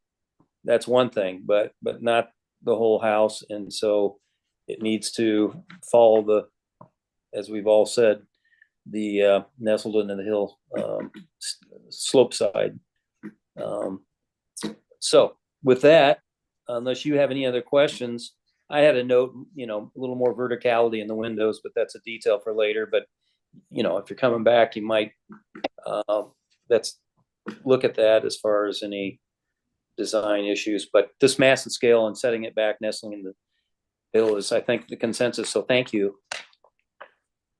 Speaker 2: That's one thing, but not the whole house. And so it needs to follow as we've all said, the nestled into the hill slope side. So with that, unless you have any other questions, I had a note, a little more verticality in the windows, but that's a detail for later. But, if you're coming back, you might, let's look at that as far as any design issues. But this mass and scale and setting it back, nestling in the hill is, I think, the consensus. So thank you.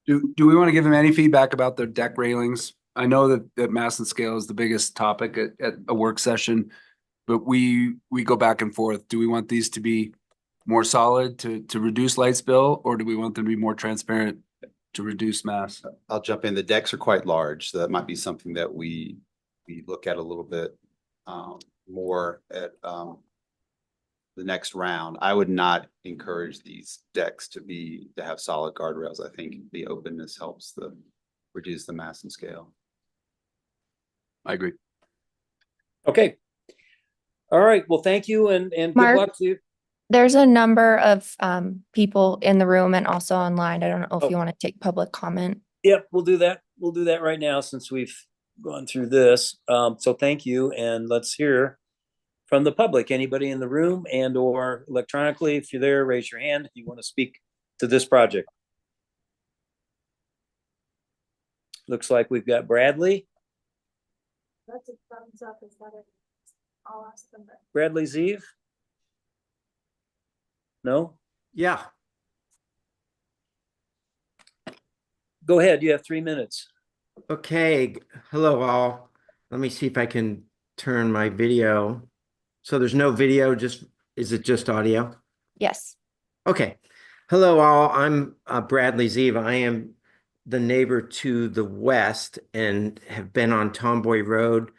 Speaker 10: Do we want to give them any feedback about their deck railings? I know that mass and scale is the biggest topic at a work session, but we go back and forth. Do we want these to be more solid to reduce light spill, or do we want them to be more transparent to reduce mass?
Speaker 11: I'll jump in. The decks are quite large, so that might be something that we look at a little bit more at the next round. I would not encourage these decks to have solid guardrails. I think the openness helps reduce the mass and scale.
Speaker 10: I agree.
Speaker 2: Okay. All right. Well, thank you and good
Speaker 3: Mark?
Speaker 2: luck to you.
Speaker 3: There's a number of people in the room and also online. I don't know if you want to take public comment.
Speaker 2: Yep, we'll do that. We'll do that right now since we've gone through this. So thank you. And let's hear from the public. Anybody in the room and or electronically, if you're there, raise your hand if you want to speak to this project. Looks like we've got Bradley.
Speaker 1: That's a thumbs up, is that it? I'll ask them.
Speaker 2: Bradley Zeev? No?
Speaker 12: Yeah,
Speaker 2: Go ahead. You have 3 minutes.
Speaker 12: okay. Hello all. Let me see if I can turn my video. So there's no video, is it just audio?
Speaker 3: Yes.
Speaker 12: Okay. Hello all. I'm Bradley Zeev. I am the neighbor to the west and have been on Tomboy Road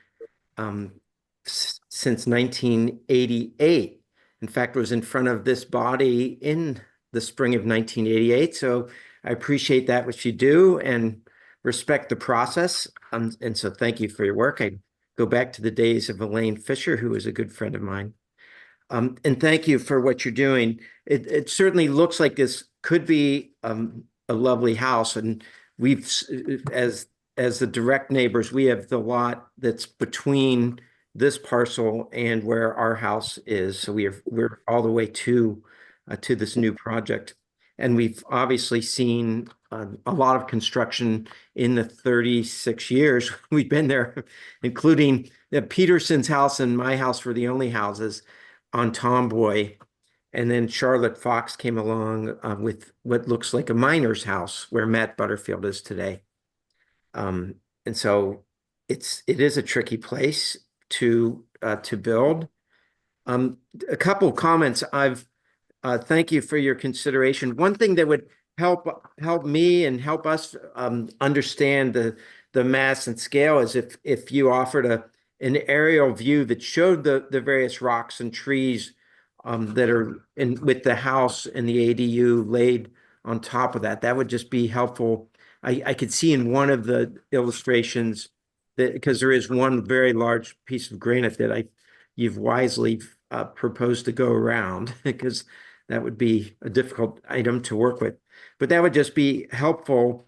Speaker 12: since 1988. In fact, was in front of this body in the spring of 1988. So I appreciate that, what you do, and respect the process. And so thank you for your work. I go back to the days of Elaine Fisher, who was a good friend of mine. And thank you for what you're doing. It certainly looks like this could be a lovely house. And we've, as the direct neighbors, we have the lot that's between this parcel and where our house is. So we're all the way to this new project. And we've obviously seen a lot of construction in the 36 years we've been there, including Peterson's house and my house were the only houses on Tomboy. And then Charlotte Fox came along with what looks like a miner's house where Matt Butterfield is today. And so it is a tricky place to build. A couple of comments. Thank you for your consideration. One thing that would help me and help us understand the mass and scale is if you offered an aerial view that showed the various rocks and trees that are with the house and the ADU laid on top of that. That would just be helpful. I could see in one of the illustrations that, because there is one very large piece of granite that you've wisely proposed to go around, because that would be a difficult item to work with. But that would just be helpful.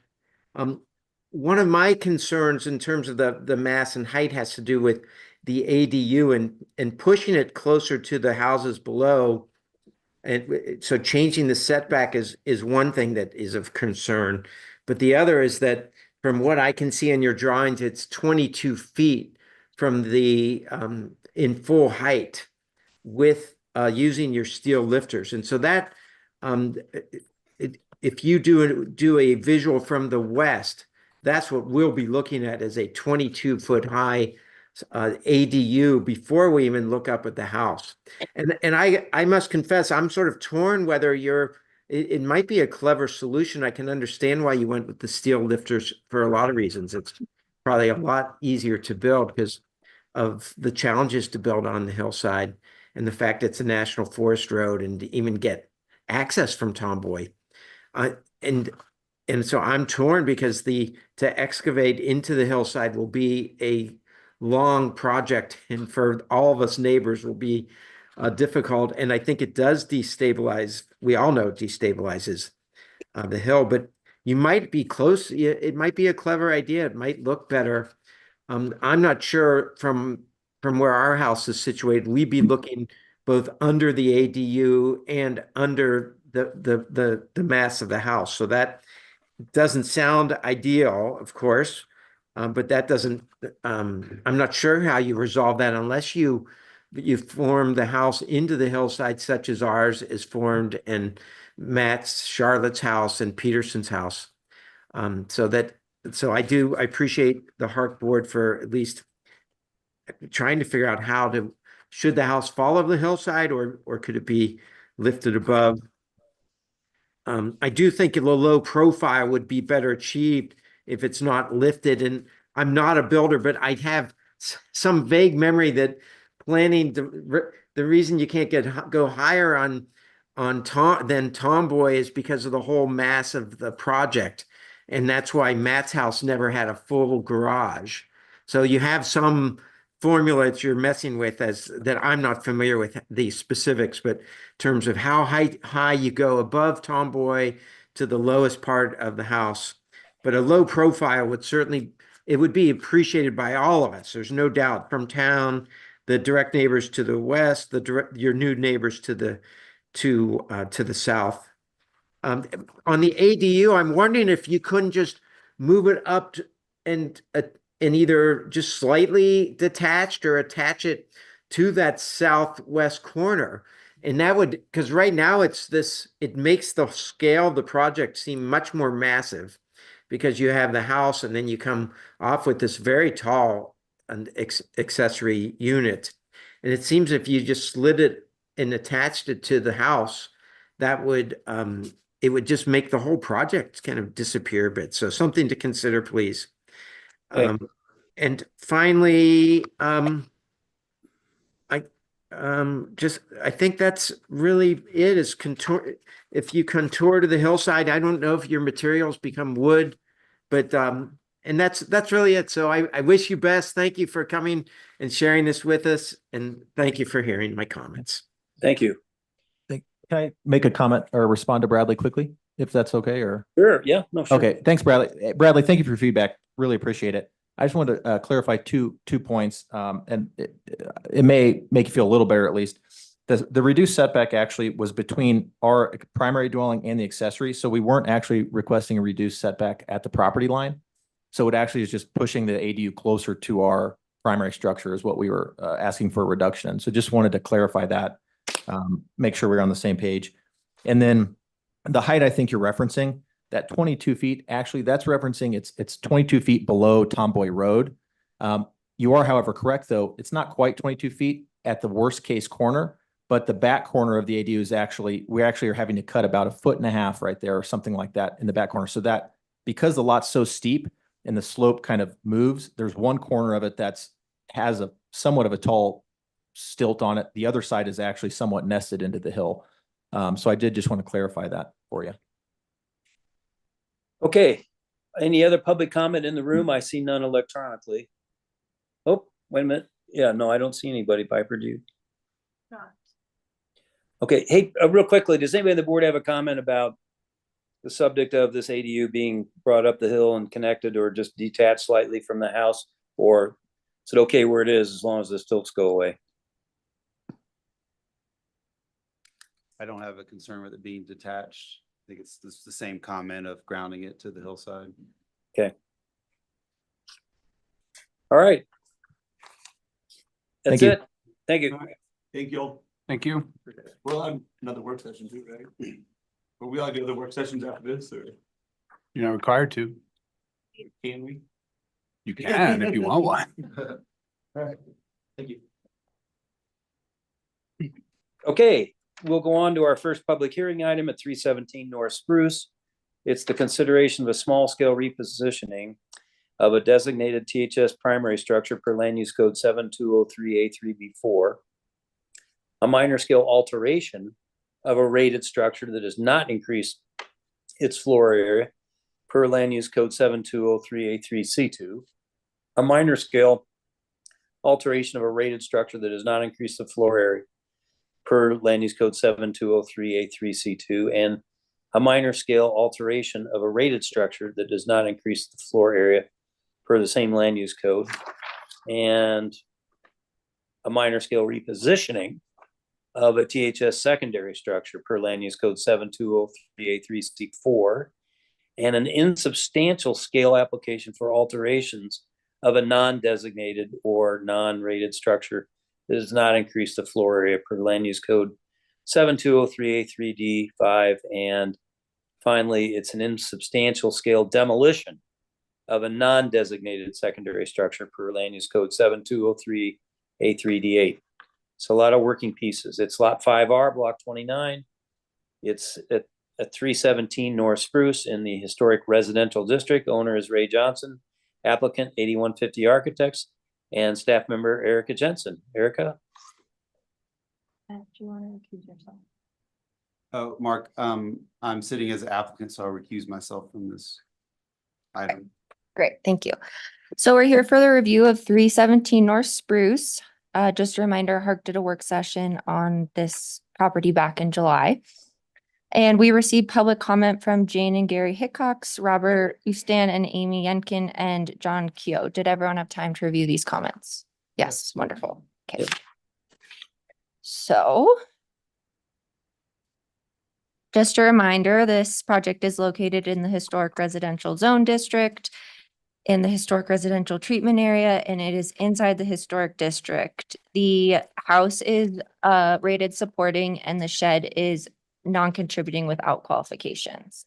Speaker 12: One of my concerns in terms of the mass and height has to do with the ADU and pushing it closer to the houses below. And so changing the setback is one thing that is of concern. But the other is that from what I can see in your drawings, it's 22 feet from the in full height with using your steel lifters. And so that if you do a visual from the west, that's what we'll be looking at, is a 22-foot high ADU before we even look up at the house. And I must confess, I'm sort of torn whether it might be a clever solution. I can understand why you went with the steel lifters for a lot of reasons. It's probably a lot easier to build because of the challenges to build on the hillside and the fact it's a national forest road and to even get access from Tomboy. And so I'm torn because to excavate into the hillside will be a long project, and for all of us neighbors will be difficult. And I think it does destabilize. We all know it destabilizes the hill, but you might be close. It might be a clever idea. It might look better. I'm not sure from where our house is situated. We'd be looking both under the ADU and under the mass of the house. So that doesn't sound ideal, of course, but that doesn't, I'm not sure how you resolve that unless you form the house into the hillside such as ours is formed in Matt's, Charlotte's house and Peterson's house. So I appreciate the HARC board for at least trying to figure out should the house follow the hillside or could it be lifted above? I do think a low profile would be better achieved if it's not lifted. And I'm not a builder, but I have some vague memory that planning the reason you can't go higher than Tomboy is because of the whole mass of the project. And that's why Matt's house never had a full garage. So you have some formula that you're messing with that I'm not familiar with the specifics, but in terms of how high you go above Tomboy to the lowest part of the house. But a low profile it would be appreciated by all of us. There's no doubt, from town, the direct neighbors to the west, your new neighbors to the south. On the ADU, I'm wondering if you couldn't just move it up and either just slightly detached or attach it to that southwest corner. And that would, because right now it makes the scale of the project seem much more massive because you have the house and then you come off with this very tall accessory unit. And it seems if you just slid it and attached it to the house, that would, it would just make the whole project kind of disappear a bit. So something to consider, please. And finally, I think that's really it, is contour. If you contour to the hillside, I don't know if your materials become wood, but and that's really it. So I wish you best. Thank you for coming and sharing this with us, and thank you for hearing my comments.
Speaker 2: Thank you.
Speaker 8: Can I make a comment or respond to Bradley quickly, if that's okay? Or
Speaker 2: Sure. Yeah. No, sure.
Speaker 8: okay. Thanks, Bradley. Bradley, thank you for your feedback. Really appreciate it. I just wanted to clarify two points, and it may make you feel a little better at least. The reduced setback actually was between our primary dwelling and the accessory, so we weren't actually requesting a reduced setback at the property line. So it actually is just pushing the ADU closer to our primary structure is what we were asking for a reduction. So just wanted to clarify that, make sure we're on the same page. And then the height I think you're referencing, that 22 feet, actually that's referencing it's 22 feet below Tomboy Road. You are, however, correct though. It's not quite 22 feet at the worst case corner, but the back corner of the ADU is we actually are having to cut about 1.5 feet right there or something like that in the back corner. So that because the lot's so steep and the slope kind of moves, there's one corner of it has a somewhat of a tall stilt on it. The other side is actually somewhat nested into the hill. So I did just want to clarify that for you.
Speaker 2: Okay. Any other public comment in the room? I see none electronically. Oh, wait a minute. Yeah, no, I don't see anybody. Piper, do you?
Speaker 1: Not.
Speaker 2: Okay. Hey, real quickly, does anybody on the board have a comment about the subject of this ADU being brought up the hill and connected or just detached slightly from the house? Or is it okay where it is as long as the stilts go away?
Speaker 11: I don't have a concern with it being detached. I think it's the same comment of grounding it to the hillside.
Speaker 2: Okay. All right. That's it. Thank you.
Speaker 9: Thank you all.
Speaker 10: Thank you.
Speaker 9: We'll have another work session too, right? Will we all do other work sessions after this, or?
Speaker 10: You're not required to.
Speaker 9: Can we?
Speaker 10: You can if you want one.
Speaker 9: All right, thank you.
Speaker 2: Okay, we'll go on to our first public hearing item at 317 North Spruce. It's the consideration of a small scale repositioning of a designated THS primary structure per land use code 7203A3B4. A minor scale alteration of a rated structure that does not increase its floor area per land use code 7203A3C2. A minor scale alteration of a rated structure that does not increase the floor area per land use code 7203A3C2, and a minor scale alteration of a rated structure that does not increase the floor area per the same land use code, and a minor scale repositioning of a THS secondary structure per land use code 7203A3C4, and an insubstantial scale application for alterations of a non-designated or non-rated structure that does not increase the floor area per land use code 7203A3D5. And finally, it's an insubstantial scale demolition of a non-designated secondary structure per land use code 7203A3D8. So a lot of working pieces. It's lot 5R, block 29. It's at 317 North Spruce in the historic residential district. Owner is Ray Johnson, applicant 8150 Architects, and staff member Erica Jensen. Erica?
Speaker 3: Do you want to recuse yourself?
Speaker 11: Oh, Mark, I'm sitting as an applicant, so I'll recuse myself from this item.
Speaker 3: Great, thank you. So we're here for the review of 317 North Spruce. Just a reminder, HARC did a work session on this property back in July. And we received public comment from Jane and Gary Hickox, Robert Ustan and Amy Yenkin, and John Keogh. Did everyone have time to review these comments? Yes, wonderful. Okay. So just a reminder, this project is located in the historic residential zone district, in the historic residential treatment area, and it is inside the historic district. The house is rated supporting and the shed is non-contributing without qualifications.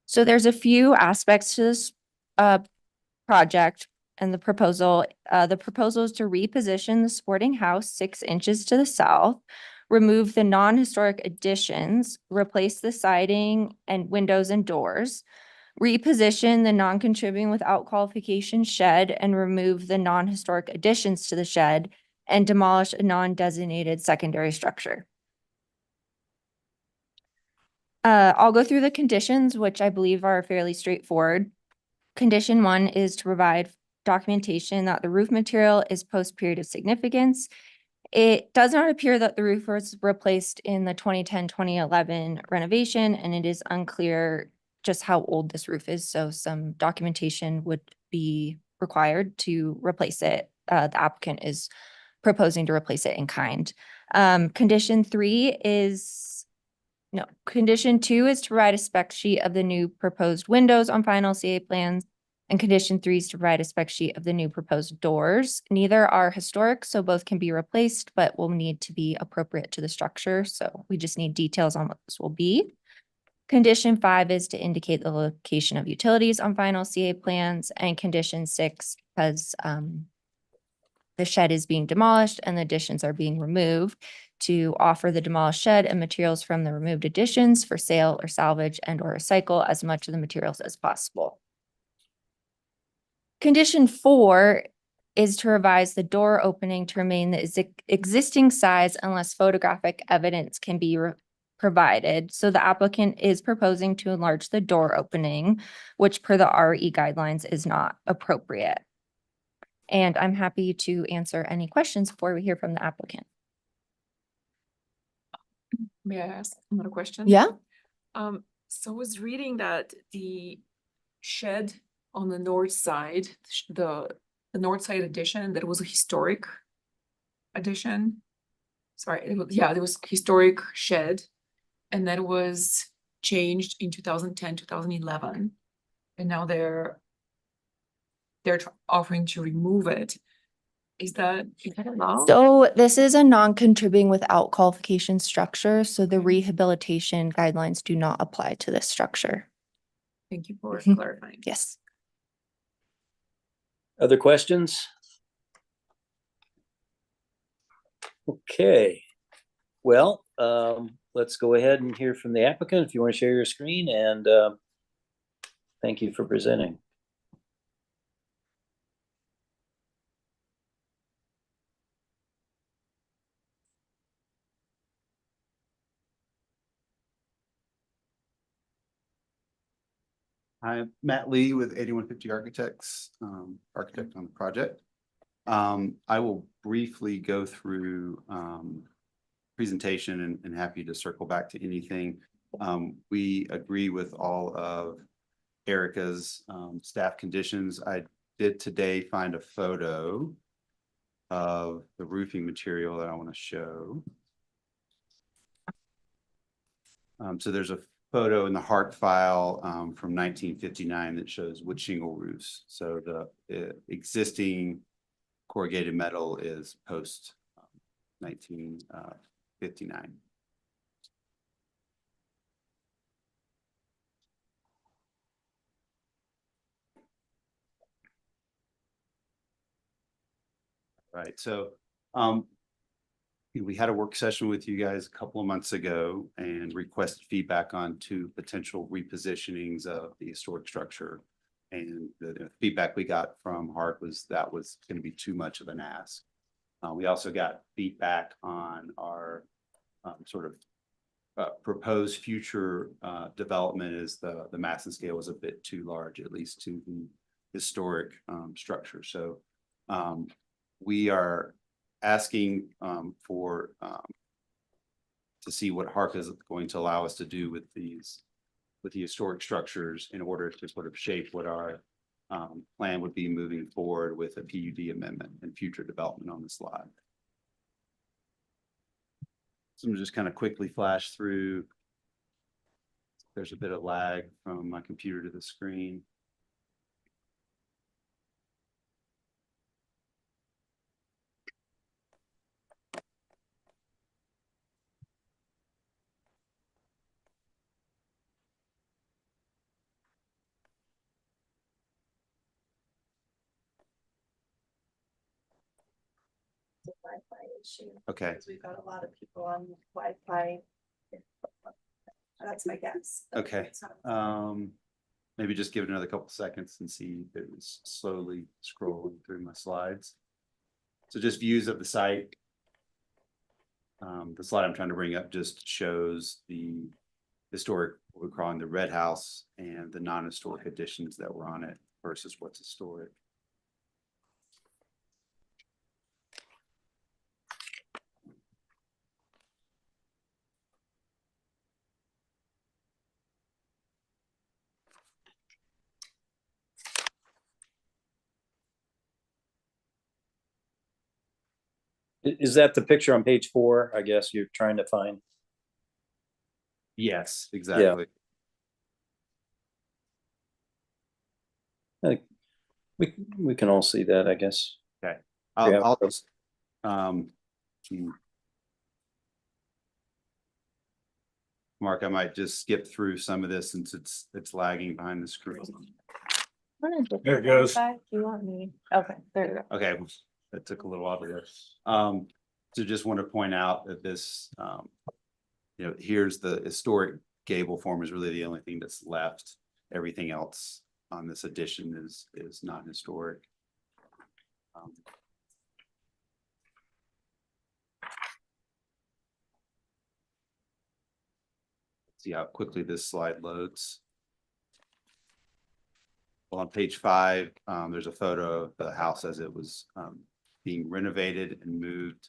Speaker 3: So there's a few aspects to this project and the proposal. The proposal is to reposition the supporting house 6 inches to the south, remove the non-historic additions, replace the siding and windows and doors, reposition the non-contributing without qualification shed and remove the non-historic additions to the shed, and demolish a non-designated secondary structure. I'll go through the conditions, which I believe are fairly straightforward. Condition 1 is to provide documentation that the roof material is post-period of significance. It does not appear that the roof was replaced in the 2010-2011 renovation, and it is unclear just how old this roof is, so some documentation would be required to replace it. The applicant is proposing to replace it in kind. Condition 2 is to provide a spec sheet of the new proposed windows on final CA plans, and condition 3 is to provide a spec sheet of the new proposed doors. Neither are historic, so both can be replaced, but will need to be appropriate to the structure, so we just need details on what this will be. Condition 5 is to indicate the location of utilities on final CA plans, and condition 6, because the shed is being demolished and the additions are being removed, to offer the demolished shed and materials from the removed additions for sale or salvage and or recycle as much of the materials as possible. Condition 4 is to revise the door opening to remain the existing size unless photographic evidence can be provided. So the applicant is proposing to enlarge the door opening, which per the RE guidelines is not appropriate. And I'm happy to answer any questions before we hear from the applicant.
Speaker 6: May I ask another question?
Speaker 3: Yeah.
Speaker 6: So I was reading that the shed on the north side, the north side addition, that was a historic addition. Sorry, there was historic shed, and that was changed in 2010, 2011. And now they're offering to remove it. Is that allowed?
Speaker 3: So this is a non-contributing without qualification structure, so the rehabilitation guidelines do not apply to this structure.
Speaker 6: Thank you for clarifying.
Speaker 3: Yes.
Speaker 2: Other questions? Okay, well, let's go ahead and hear from the applicant if you want to share your screen, and thank you for presenting.
Speaker 11: I'm Matt Lee with 8150 Architects, architect on the project. I will briefly go through presentation and happy to circle back to anything. We agree with all of Erica's staff conditions. I did today find a photo of the roofing material that I want to show. So there's a photo in the HARC file from 1959 that shows wood shingle roofs. So the existing corrugated metal is post 1959. Right, so we had a work session with you guys a couple of months ago and requested feedback on 2 potential repositionings of the historic structure. And the feedback we got from HARC was that was going to be too much of an ask. We also got feedback on our sort of proposed future development is the mass and scale was a bit too large, at least to the historic structure. So we are asking for to see what HARC is going to allow us to do with the historic structures in order to sort of shape what our plan would be moving forward with a PUD amendment and future development on this lot. So I'm just kind of quickly flash through. There's a bit of lag from my computer to the screen.
Speaker 1: It's a Wi-Fi issue.
Speaker 11: Okay.
Speaker 1: Because we've got a lot of people on Wi-Fi. That's my guess.
Speaker 11: Okay. Maybe just give it another couple seconds and see if it was slowly scrolling through my slides. So just views of the site. The slide I'm trying to bring up just shows the historic, what we're calling the red house, and the non-historic additions that were on it versus what's historic.
Speaker 2: Is that the picture on page 4? I guess you're trying to find.
Speaker 11: Yes, exactly.
Speaker 2: We can all see that, I guess.
Speaker 11: Okay.
Speaker 2: Yeah.
Speaker 11: I'll just, Mark, I might just skip through some of this since it's lagging behind the screen.
Speaker 5: There it goes.
Speaker 3: Do you want me? Okay, there you go.
Speaker 11: Okay, that took a little while to do. So just want to point out that this, here's the historic gable form is really the only thing that's left. Everything else on this addition is not historic. See how quickly this slide loads. Well, on page 5, there's a photo of the house as it was being renovated and moved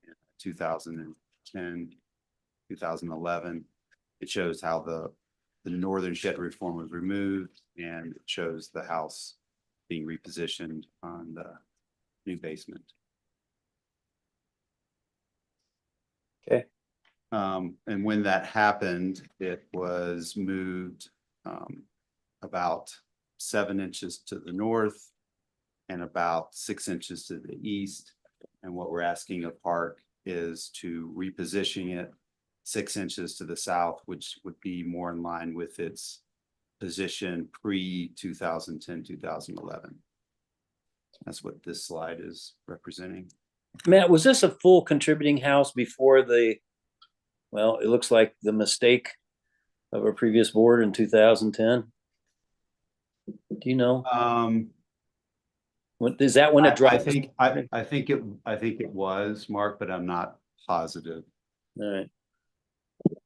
Speaker 11: in 2010, 2011. It shows how the northern shed roof form was removed, and it shows the house being repositioned on the new basement.
Speaker 2: Okay.
Speaker 11: And when that happened, it was moved about 7 inches to the north and about 6 inches to the east. And what we're asking of HARC is to reposition it 6 inches to the south, which would be more in line with its position pre 2010, 2011. That's what this slide is representing.
Speaker 2: Matt, was this a full contributing house before well, it looks like the mistake of a previous board in 2010? Do you know? Is that when it dropped?
Speaker 11: I think it was, Mark, but I'm not positive.
Speaker 2: All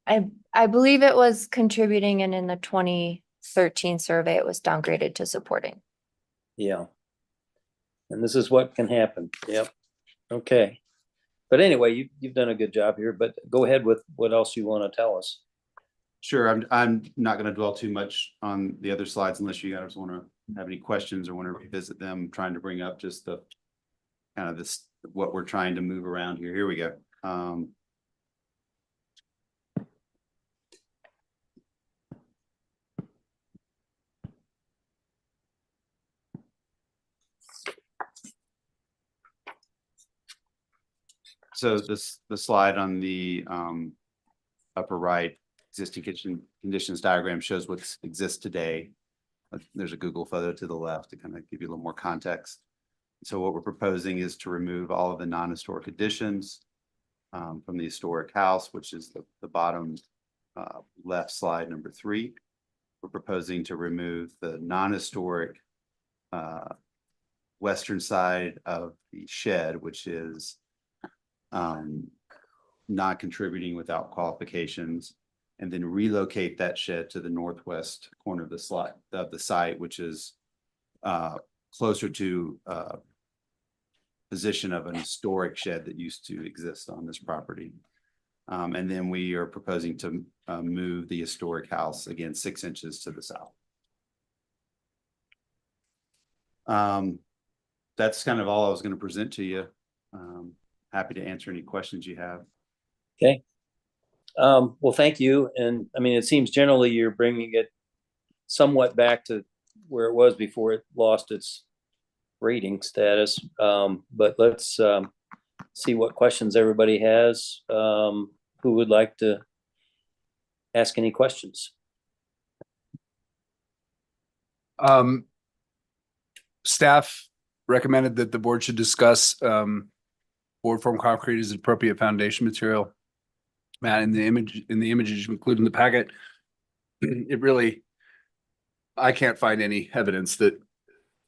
Speaker 2: right.
Speaker 3: I believe it was contributing, and in the 2013 survey, it was downgraded to supporting.
Speaker 2: Yeah. And this is what can happen. Yep. Okay. But anyway, you've done a good job here, but go ahead with what else you want to tell us.
Speaker 11: Sure, I'm not going to dwell too much on the other slides unless you guys want to have any questions or want to revisit them. I'm trying to bring up just the kind of this, what we're trying to move around here. Here we go. So the slide on the upper right, existing kitchen conditions diagram shows what exists today. There's a Google photo to the left to kind of give you a little more context. So what we're proposing is to remove all of the non-historic additions from the historic house, which is the bottom left slide, number 3. We're proposing to remove the non-historic western side of the shed, which is not contributing without qualifications, and then relocate that shed to the northwest corner of the site, which is closer to position of an historic shed that used to exist on this property. And then we are proposing to move the historic house again 6 inches to the south. That's kind of all I was going to present to you. Happy to answer any questions you have.
Speaker 2: Okay. Well, thank you. And I mean, it seems generally you're bringing it somewhat back to where it was before it lost its rating status. But let's see what questions everybody has. Who would like to ask any questions?
Speaker 10: Staff recommended that the board should discuss board form concrete as appropriate foundation material. Matt, in the images you include in the packet, it really, I can't find any evidence that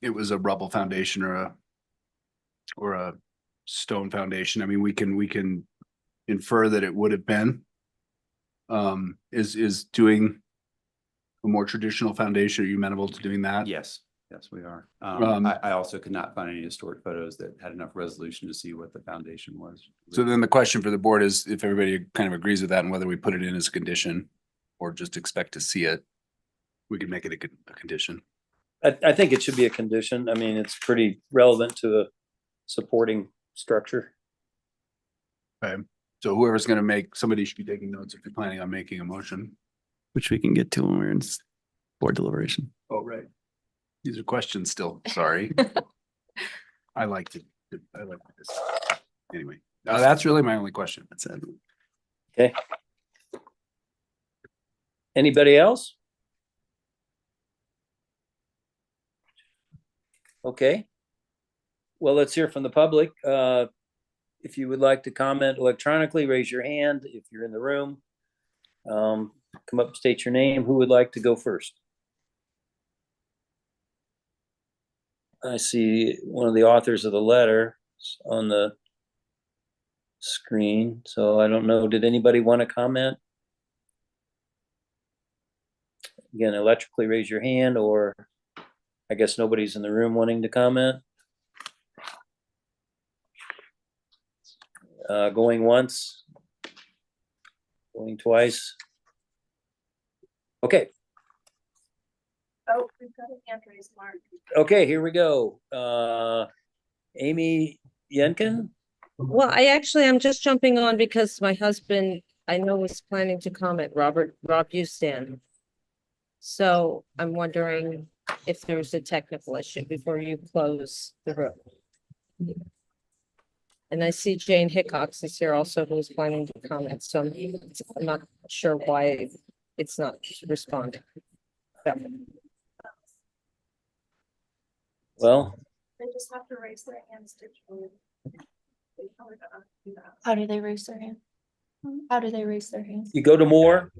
Speaker 10: it was a rubble foundation or a stone foundation. I mean, we can infer that it would have been. Is doing a more traditional foundation, are you amenable to doing that?
Speaker 11: Yes, we are. I also could not find any historic photos that had enough resolution to see what the foundation was.
Speaker 10: So then the question for the board is if everybody kind of agrees with that and whether we put it in as a condition or just expect to see it, we could make it a condition.
Speaker 2: I think it should be a condition. I mean, it's pretty relevant to a supporting structure.
Speaker 10: Okay. So whoever's going to make, somebody should be taking notes if you're planning on making a motion.
Speaker 4: Which we can get to when we're in board deliberation.
Speaker 10: Oh, right. These are questions still. Sorry. I like this. Anyway, that's really my only question. That's it.
Speaker 2: Okay. Anybody else? Okay. Well, let's hear from the public. If you would like to comment electronically, raise your hand. If you're in the room, come up, state your name. Who would like to go first? I see one of the authors of the letter on the screen, so I don't know. Did anybody want to comment? Again, electrically raise your hand, or I guess nobody's in the room wanting to comment. Going once, going twice. Okay.
Speaker 1: Oh, we've got an hand raised, Mark.
Speaker 2: Okay, here we go. Amy Yenkin?
Speaker 13: Well, I'm just jumping on because my husband, I know, was planning to comment, Rob Houston. So I'm wondering if there's a technical issue before you close the room. And I see Jane Hickox is here also, who's planning to comment, so I'm not sure why it's not responding.
Speaker 2: Well,
Speaker 1: They just have to raise their hands digitally. They probably don't do that.
Speaker 3: How do they raise their hand? How do they raise their hand?
Speaker 2: you go to more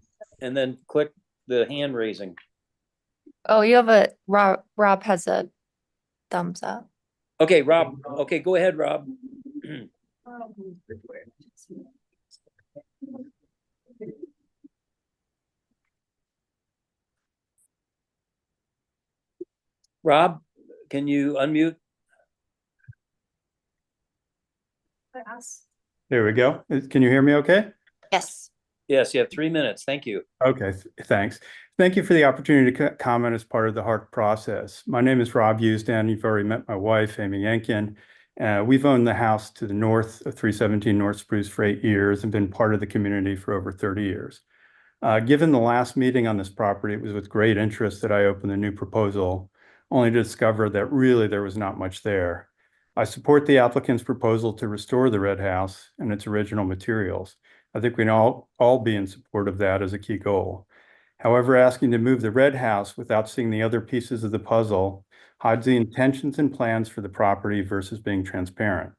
Speaker 2: and then click the hand raising.
Speaker 3: Oh, you have a, Rob has a thumbs up.
Speaker 2: Okay, Rob. Okay, go ahead, Rob. Rob, can you unmute?
Speaker 1: Pass.
Speaker 14: There we go. Can you hear me okay?
Speaker 3: Yes.
Speaker 2: Yes, you have 3 minutes. Thank you.
Speaker 14: Okay, thanks. Thank you for the opportunity to comment as part of the HARC process. My name is Rob Usdan. You've already met my wife, Amy Yankin. We've owned the house to the north of 317 North Spruce for 8 years and been part of the community for over 30 years. Given the last meeting on this property, it was with great interest that I opened the new proposal, only to discover that really there was not much there. I support the applicant's proposal to restore the red house and its original materials. I think we can all be in support of that as a key goal. However, asking to move the red house without seeing the other pieces of the puzzle hides the intentions and plans for the property versus being transparent.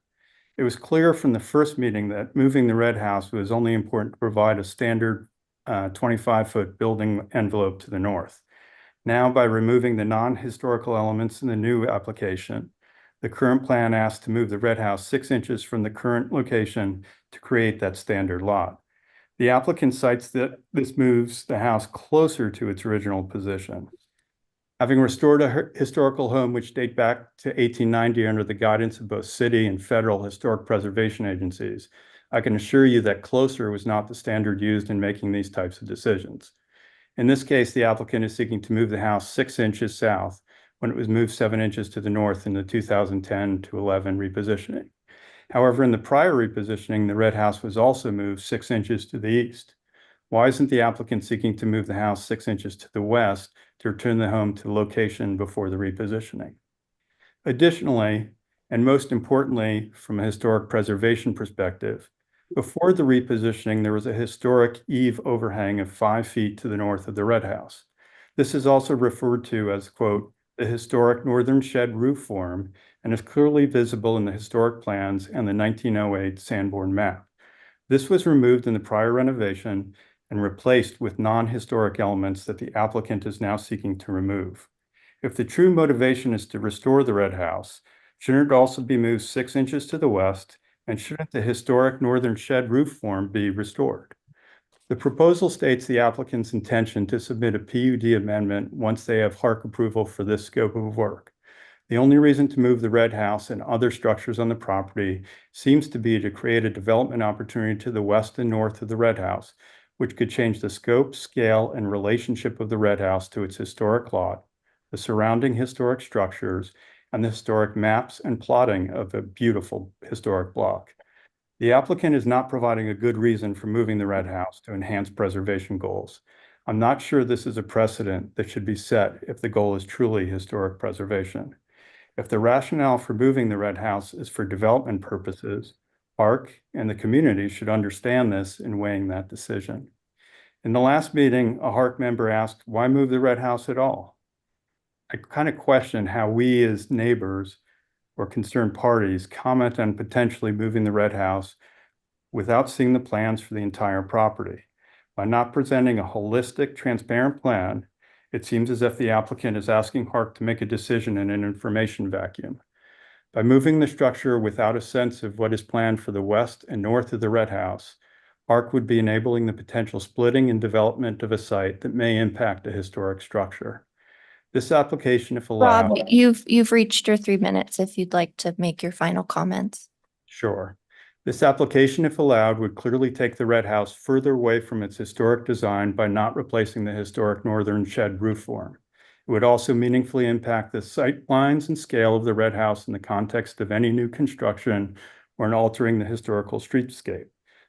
Speaker 14: It was clear from the first meeting that moving the red house was only important to provide a standard 25-foot building envelope to the north. Now, by removing the non-historical elements in the new application, the current plan asks to move the red house 6 inches from the current location to create that standard lot. The applicant cites that this moves the house closer to its original position. Having restored a historical home which date back to 1890 under the guidance of both city and federal historic preservation agencies, I can assure you that closer was not the standard used in making these types of decisions. In this case, the applicant is seeking to move the house 6 inches south when it was moved 7 inches to the north in the 2010 to 11 repositioning. However, in the prior repositioning, the red house was also moved 6 inches to the east. Why isn't the applicant seeking to move the house 6 inches to the west to return the home to location before the repositioning? Additionally, and most importantly, from a historic preservation perspective, before the repositioning, there was a historic eave overhang of 5 feet to the north of the red house. This is also referred to as, quote, the historic northern shed roof form and is clearly visible in the historic plans and the 1908 Sanborn map. This was removed in the prior renovation and replaced with non-historic elements that the applicant is now seeking to remove. If the true motivation is to restore the red house, shouldn't it also be moved 6 inches to the west, and shouldn't the historic northern shed roof form be restored? The proposal states the applicant's intention to submit a PUD amendment once they have HARC approval for this scope of work. The only reason to move the red house and other structures on the property seems to be to create a development opportunity to the west and north of the red house, which could change the scope, scale, and relationship of the red house to its historic lot, the surrounding historic structures, and the historic maps and plotting of a beautiful historic block. The applicant is not providing a good reason for moving the red house to enhance preservation goals. I'm not sure this is a precedent that should be set if the goal is truly historic preservation. If the rationale for moving the red house is for development purposes, HARC and the community should understand this in weighing that decision. In the last meeting, a HARC member asked, why move the red house at all? I kind of question how we as neighbors or concerned parties comment on potentially moving the red house without seeing the plans for the entire property. By not presenting a holistic, transparent plan, it seems as if the applicant is asking HARC to make a decision in an information vacuum. By moving the structure without a sense of what is planned for the west and north of the red house, HARC would be enabling the potential splitting and development of a site that may impact a historic structure. This application, if allowed.
Speaker 3: Rob, you've reached your 3 minutes if you'd like to make your final comments.
Speaker 14: Sure. This application, if allowed, would clearly take the red house further away from its historic design by not replacing the historic northern shed roof form. It would also meaningfully impact the sight lines and scale of the red house in the context of any new construction or in altering the historical streetscape.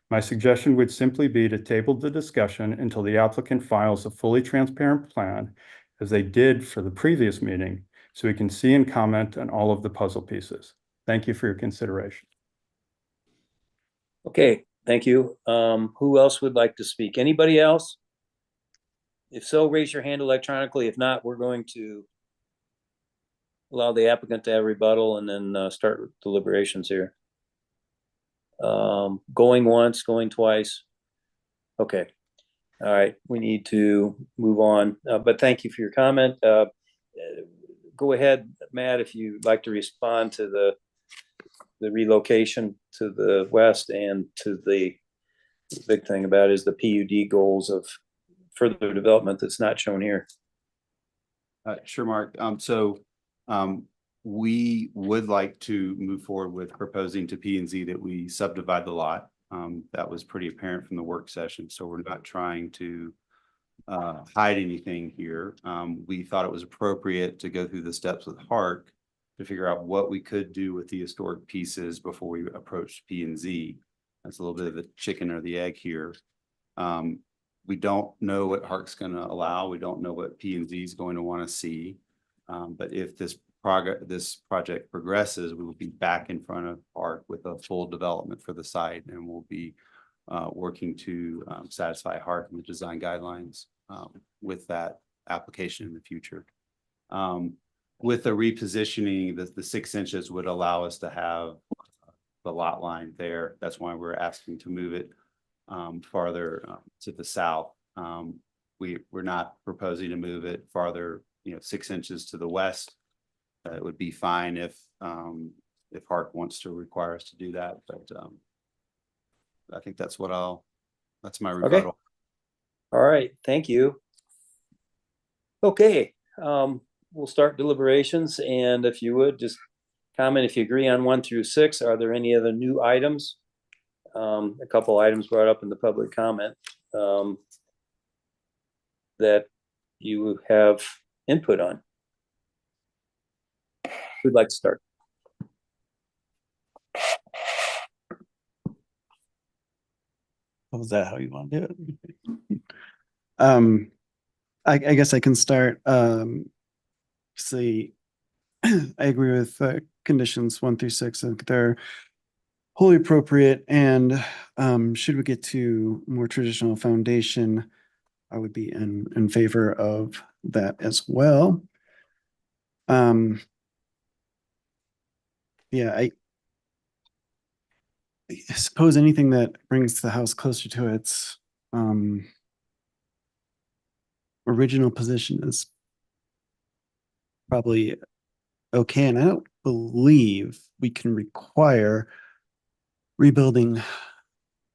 Speaker 14: My suggestion would simply be to table the discussion until the applicant files a fully transparent plan, as they did for the previous meeting, so we can see and comment on all of the puzzle pieces. Thank you for your consideration.
Speaker 2: Okay, thank you. Who else would like to speak? Anybody else? If so, raise your hand electronically. If not, we're going to allow the applicant to have rebuttal and then start deliberations here. Going once, going twice. Okay. All right, we need to move on, but thank you for your comment. Go ahead, Matt, if you'd like to respond to the relocation to the west and to the big thing about is the PUD goals of further development that's not shown here.
Speaker 11: Sure, Mark. We would like to move forward with proposing to P and Z that we subdivide the lot. That was pretty apparent from the work session, so we're not trying to hide anything here. We thought it was appropriate to go through the steps with HARC to figure out what we could do with the historic pieces before we approach P and Z. That's a little bit of the chicken or the egg here. We don't know what HARC's going to allow. We don't know what P and Z is going to want to see. But if this project progresses, we will be back in front of HARC with a full development for the site, and we'll be working to satisfy HARC and the design guidelines with that application in the future. With the repositioning, the 6 inches would allow us to have the lot line there. That's why we're asking to move it farther to the south. We're not proposing to move it farther, 6 inches to the west. It would be fine if HARC wants to require us to do that, but I think that's that's my rebuttal.
Speaker 2: Okay. All right, thank you. Okay, we'll start deliberations, and if you would just comment if you agree on 1 through 6. Are there any other new items? A couple items brought up in the public comment that you have input on. Who'd like to start?
Speaker 4: Was that how you want to do it? I guess I can start. See, I agree with conditions 1 through 6. I think they're wholly appropriate. And should we get to more traditional foundation, I would be in favor of that as well. Yeah, I suppose anything that brings the house closer to its original position is probably okay. And I don't believe we can require rebuilding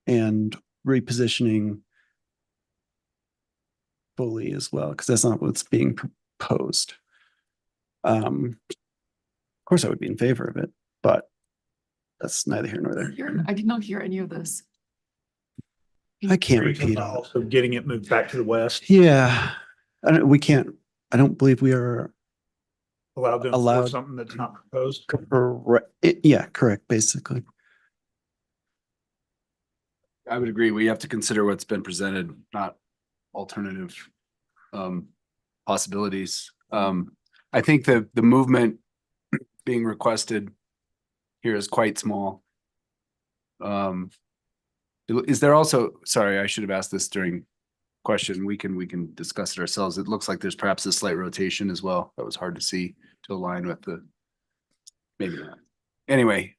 Speaker 4: and repositioning fully as well, because that's not what's being proposed. Of course, I would be in favor of it, but that's neither here nor there.
Speaker 6: I did not hear any of this.
Speaker 4: I can't repeat all.
Speaker 5: Also getting it moved back to the west.
Speaker 4: Yeah, we can't. I don't believe we are
Speaker 5: Allowed to enforce something that's not proposed.
Speaker 4: Correct. Yeah, correct. Basically,
Speaker 10: I would agree. We have to consider what's been presented, not alternative possibilities. I think that the movement being requested here is quite small. Is there also, sorry, I should have asked this during question. We can discuss it ourselves. It looks like there's perhaps a slight rotation as well. That was hard to see to align with maybe not. Anyway,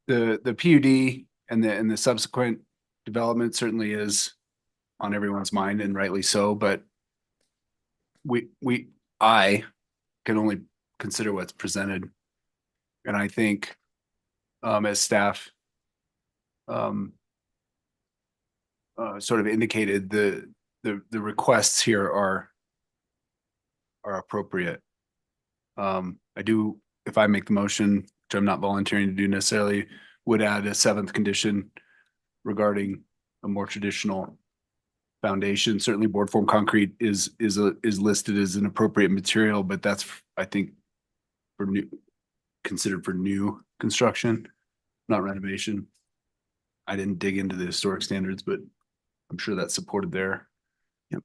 Speaker 10: the PUD and the subsequent development certainly is on everyone's mind, and rightly so, but I can only consider what's presented. And I think as staff sort of indicated, the requests here are appropriate. I do, if I make the motion, which I'm not volunteering to do necessarily, would add a 7th condition regarding a more traditional foundation. Certainly board form concrete is listed as an appropriate material, but that's, I think, considered for new construction, not renovation. I didn't dig into the historic standards, but I'm sure that's supported there.
Speaker 4: Yep.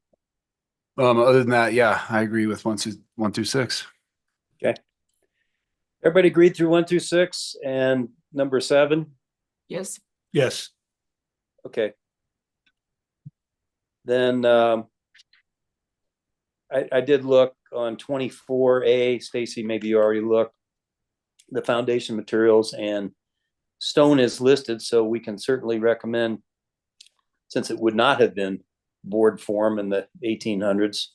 Speaker 10: Other than that, yeah, I agree with 1 through 6.
Speaker 2: Okay. Everybody agreed through 1 through 6 and number 7?
Speaker 6: Yes.
Speaker 5: Yes.
Speaker 2: Okay. Then I did look on 24A, Stacy, maybe you already looked, the foundation materials, and stone is listed, so we can certainly recommend, since it would not have been board form in the 1800s,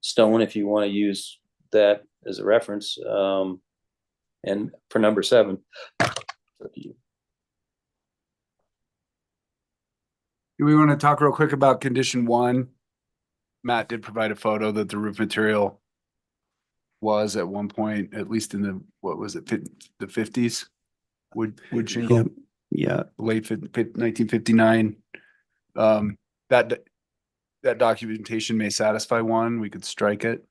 Speaker 2: stone, if you want to use that as a reference. And for number 7,
Speaker 10: Do we want to talk real quick about condition 1? Matt did provide a photo that the roof material was at one point, at least in the, what was it, the 50s? Wood shingle,
Speaker 4: Yeah.
Speaker 10: late 1959. That documentation may satisfy one. We could strike it.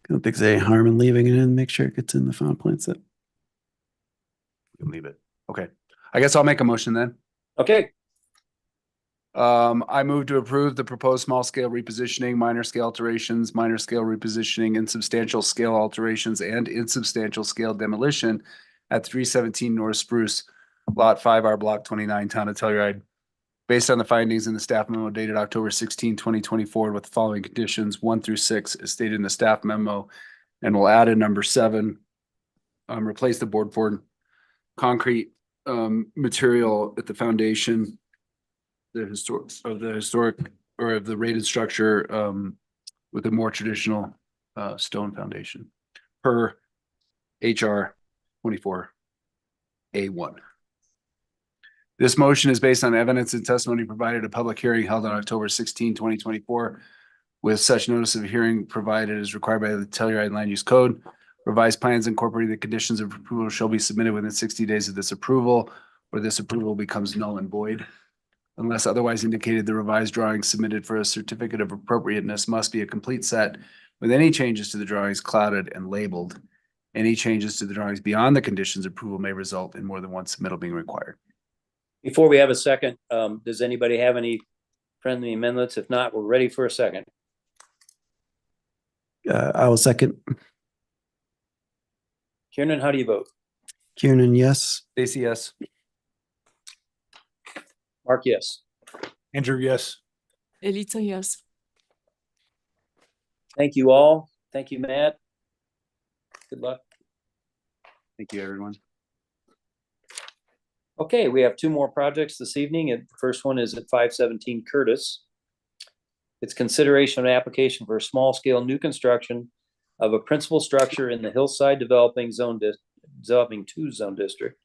Speaker 4: I don't think there's any harm in leaving it in, make sure it gets in the final plan set.
Speaker 10: We can leave it. Okay. I guess I'll make a motion then.
Speaker 2: Okay,
Speaker 10: I move to approve the proposed small scale repositioning, minor scale alterations, minor scale repositioning, insubstantial scale alterations, and insubstantial scale demolition at 317 North Spruce, Lot 5R, Block 29, Town of Telluride, based on the findings in the staff memo dated October 16, 2024, with the following conditions 1 through 6 as stated in the staff memo, and we'll add a number 7, replace the board for concrete material at the foundation, the historic or of the rated structure with a more traditional stone foundation per HR 24A1. This motion is based on evidence and testimony provided at a public hearing held on October 16, 2024, with such notice of hearing provided as required by the Telluride Land Use Code. Revised plans incorporating the conditions of approval shall be submitted within 60 days of this approval, or this approval becomes null and void. Unless otherwise indicated, the revised drawings submitted for a certificate of appropriateness must be a complete set with any changes to the drawings clouded and labeled. Any changes to the drawings beyond the conditions of approval may result in more than one submittal being required.
Speaker 2: before we have a second, does anybody have any friendly amendments? If not, we're ready for a second.
Speaker 4: I will second.
Speaker 2: Kieran, how do you vote?
Speaker 4: Kieran, yes.
Speaker 10: Stacy, yes.
Speaker 2: Mark, yes.
Speaker 5: Andrew, yes.
Speaker 6: Elita, yes.
Speaker 2: Thank you all. Thank you, Matt. Good luck.
Speaker 10: Thank you, everyone.
Speaker 2: Okay, we have 2 more projects this evening, and the first one is at 517 Curtis. It's consideration of an application for a small-scale new construction of a principal structure in the Hillside Developing 2 Zone District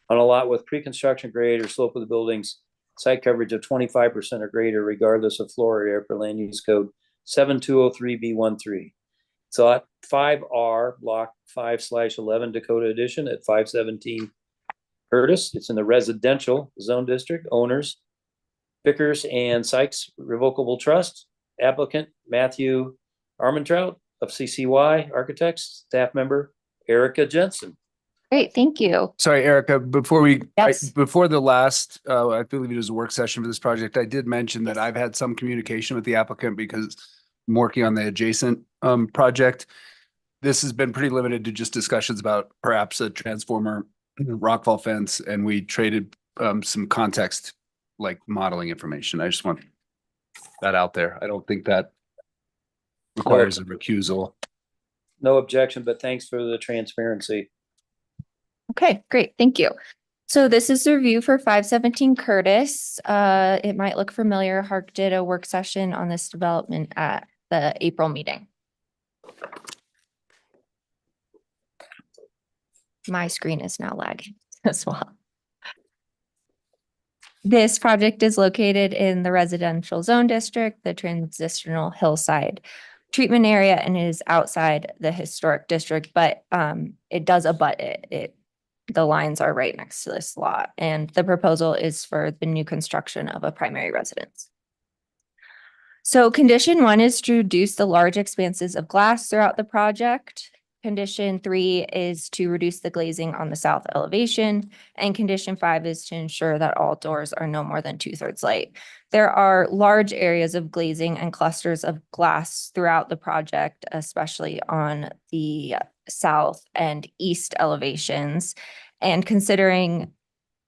Speaker 2: on a lot with pre-construction grade or slope of the buildings, site coverage of 25% or greater, regardless of floor area per land use code 7203B13. It's lot 5R, block 5/11 Dakota Edition at 517 Curtis. It's in the residential zone district. Owners Vickers and Sykes Revocable Trust. Applicant Matthew Armentrout of CCY Architects. Staff member Erica Jensen.
Speaker 3: Great, thank you.
Speaker 10: Sorry, Erica, before we,
Speaker 3: Yes.
Speaker 10: before the last, I believe it was a work session for this project, I did mention that I've had some communication with the applicant because I'm working on the adjacent project. This has been pretty limited to just discussions about perhaps a transformer rockfall fence, and we traded some context, like modeling information. I just want that out there. I don't think that requires a recusal.
Speaker 2: No objection, but thanks for the transparency.
Speaker 3: Okay, great, thank you. So this is the review for 517 Curtis. It might look familiar. HARC did a work session on this development at the April meeting. My screen is now lagging as well. This project is located in the residential zone district, the transitional hillside treatment area, and is outside the historic district, but it does abut it. The lines are right next to this lot, and the proposal is for the new construction of a primary residence. So condition 1 is to reduce the large expanses of glass throughout the project. Condition 3 is to reduce the glazing on the south elevation, and condition 5 is to ensure that all doors are no more than 2/3 light. There are large areas of glazing and clusters of glass throughout the project, especially on the south and east elevations. And considering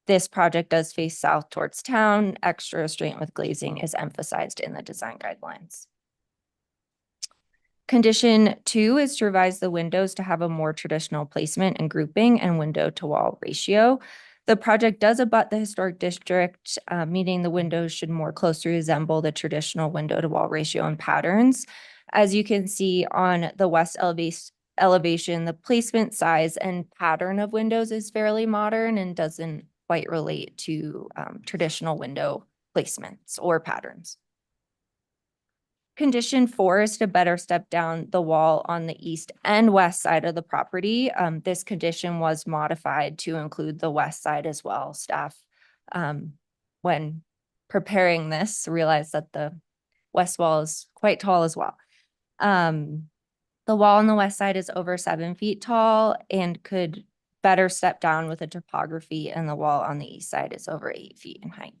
Speaker 3: this project does face south towards town. Extra restraint with glazing is emphasized in the design guidelines. Condition 2 is to revise the windows to have a more traditional placement and grouping and window to wall ratio. The project does abut the historic district, meaning the windows should more closely resemble the traditional window to wall ratio and patterns. As you can see on the west elevation, the placement, size, and pattern of windows is fairly modern and doesn't quite relate to traditional window placements or patterns. Condition 4 is to better step down the wall on the east and west side of the property. This condition was modified to include the west side as well. Staff, when preparing this, realized that the west wall is quite tall as well. The wall on the west side is over 7 feet tall and could better step down with the topography, and the wall on the east side is over 8 feet in height.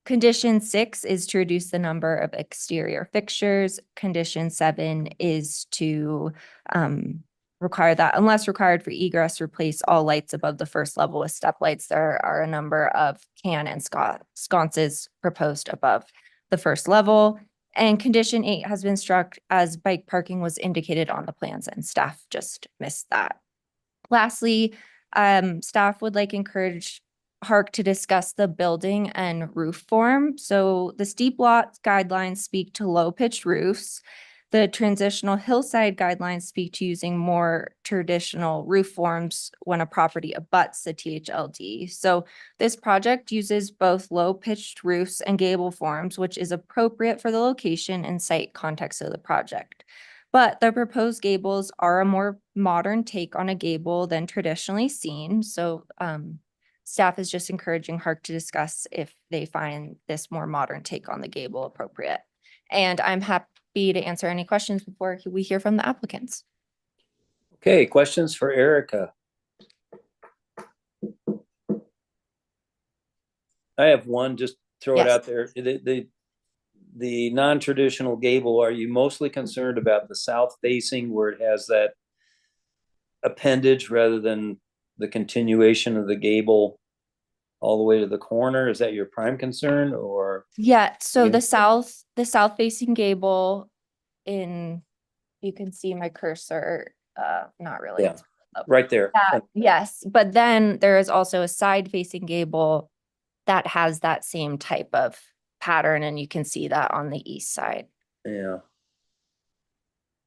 Speaker 3: Condition 6 is to reduce the number of exterior fixtures. Condition 7 is to require that unless required for egress, replace all lights above the first level with step lights. There are a number of can and sconces proposed above the first level. And condition 8 has been struck as bike parking was indicated on the plans, and staff just missed that. Lastly, staff would like encourage HARC to discuss the building and roof form. So the steep lot guidelines speak to low pitched roofs. The transitional hillside guidelines speak to using more traditional roof forms when a property abuts the THLD. So this project uses both low pitched roofs and gable forms, which is appropriate for the location and site context of the project. But the proposed gables are a more modern take on a gable than traditionally seen. So staff is just encouraging HARC to discuss if they find this more modern take on the gable appropriate. And I'm happy to answer any questions before we hear from the applicants.
Speaker 2: Okay, questions for Erica? I have one, just throw it
Speaker 3: Yes.
Speaker 2: out there. The non-traditional gable, are you mostly concerned about the south facing where it has that appendage rather than the continuation of the gable all the way to the corner? Is that your prime concern, or?
Speaker 3: Yeah, so
Speaker 2: Yeah.
Speaker 3: the south facing gable you can see my cursor, not really.
Speaker 2: Yeah, right there.
Speaker 3: Yes, but then there is also a side facing gable that has that same type of pattern, and you can see that on the east side.
Speaker 2: Yeah,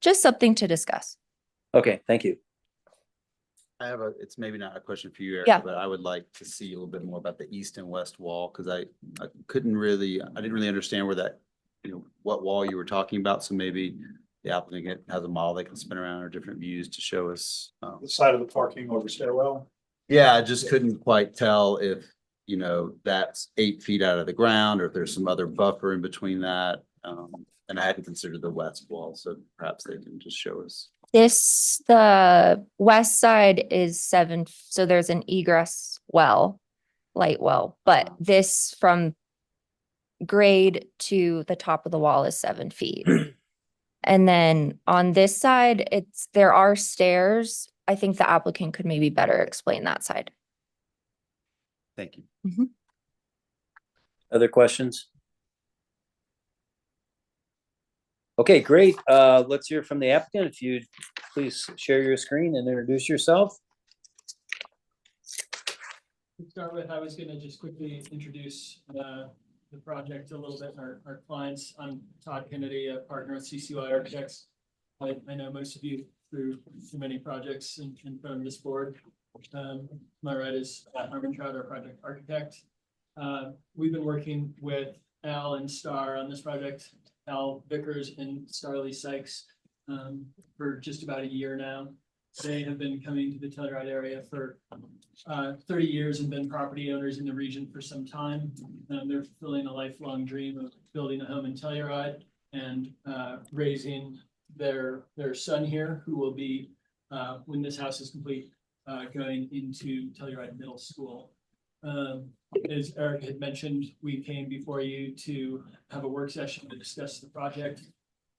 Speaker 3: Just something to discuss.
Speaker 2: okay, thank you.
Speaker 11: It's maybe not a question for you,
Speaker 3: Yeah.
Speaker 11: Erica, but I would like to see a little bit more about the east and west wall, because I didn't really understand where that, what wall you were talking about. So maybe the applicant has a model they can spin around or different views to show us.
Speaker 5: The side of the parking over stairwell.
Speaker 11: Yeah, I just couldn't quite tell if, that's 8 feet out of the ground or if there's some other buffer in between that. And I hadn't considered the west wall, so perhaps they can just show us.
Speaker 3: The west side is 7, so there's an egress well, light well, but this from grade to the top of the wall is 7 feet. And then on this side, there are stairs. I think the applicant could maybe better explain that side.
Speaker 11: Thank you.
Speaker 2: Other questions? Okay, great. Let's hear from the applicant. If you please share your screen and introduce yourself.
Speaker 15: To start with, I was going to just quickly introduce the project a little bit and our clients. I'm Todd Kennedy, a partner at CCY Architects. I know most of you through many projects in front of this board. My right is Matt Armentrout, our project architect. We've been working with Al and Star on this project, Al Vickers and Starlee Sykes, for just about a year now. They have been coming to the Telluride area for 30 years and been property owners in the region for some time. They're fulfilling a lifelong dream of building a home in Telluride and raising their son here, who will be, when this house is complete, going into Telluride Middle School. As Eric had mentioned, we came before you to have a work session to discuss the project.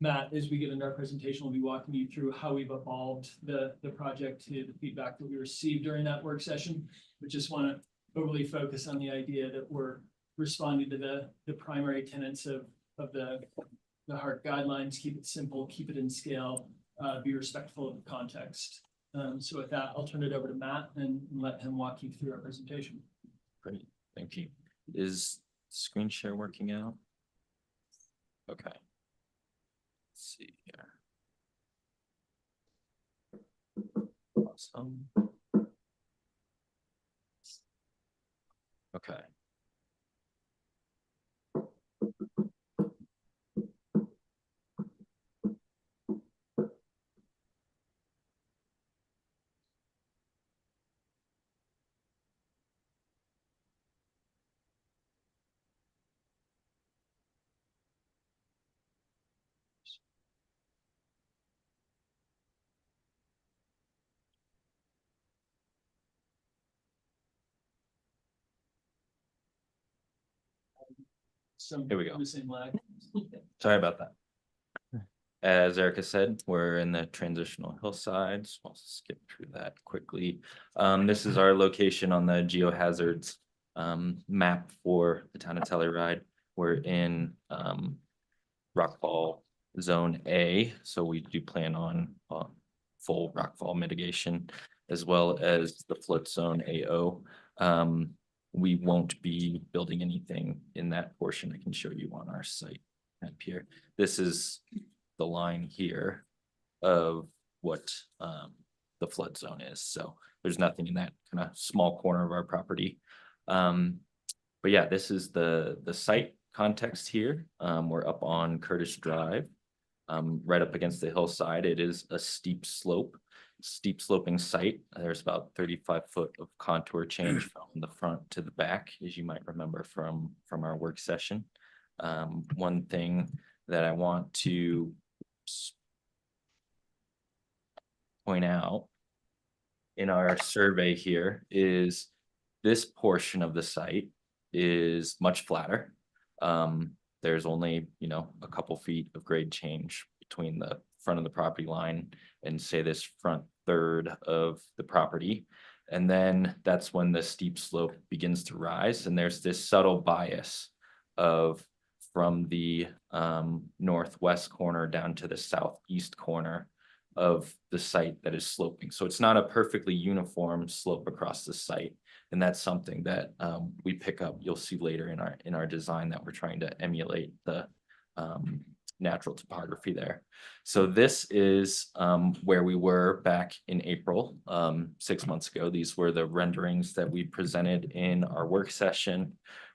Speaker 15: Matt, as we get into our presentation, will be walking you through how we've evolved the project to the feedback that we received during that work session. We just want to overly focus on the idea that we're responding to the primary tenets of the HARC guidelines, keep it simple, keep it in scale, be respectful of the context. So with that, I'll turn it over to Matt and let him walk you through our presentation.
Speaker 16: Great, thank you. Is screen share working out? Okay. Let's see here. Awesome. Okay. Here we go.
Speaker 15: The same lag.
Speaker 16: Sorry about that. As Erica said, we're in the transitional hillsides. I'll skip through that quickly. This is our location on the geohazards map for the town of Telluride. We're in rockfall zone A, so we do plan on full rockfall mitigation as well as the flood zone AO. We won't be building anything in that portion. I can show you on our site up here. This is the line here of what the flood zone is. So there's nothing in that kind of small corner of our property. But yeah, this is the site context here. We're up on Curtis Drive, right up against the hillside. It is a steep sloping site. There's about 35 foot of contour change from the front to the back, as you might remember from our work session. One thing that I want to point out in our survey here is this portion of the site is much flatter. There's only, a couple feet of grade change between the front of the property line and say this front third of the property. And then that's when the steep slope begins to rise. And there's this subtle bias of from the northwest corner down to the southeast corner of the site that is sloping. So it's not a perfectly uniform slope across the site. And that's something that we pick up. You'll see later in our design that we're trying to emulate the natural topography there. So this is where we were back in April, 6 months ago. These were the renderings that we presented in our work session.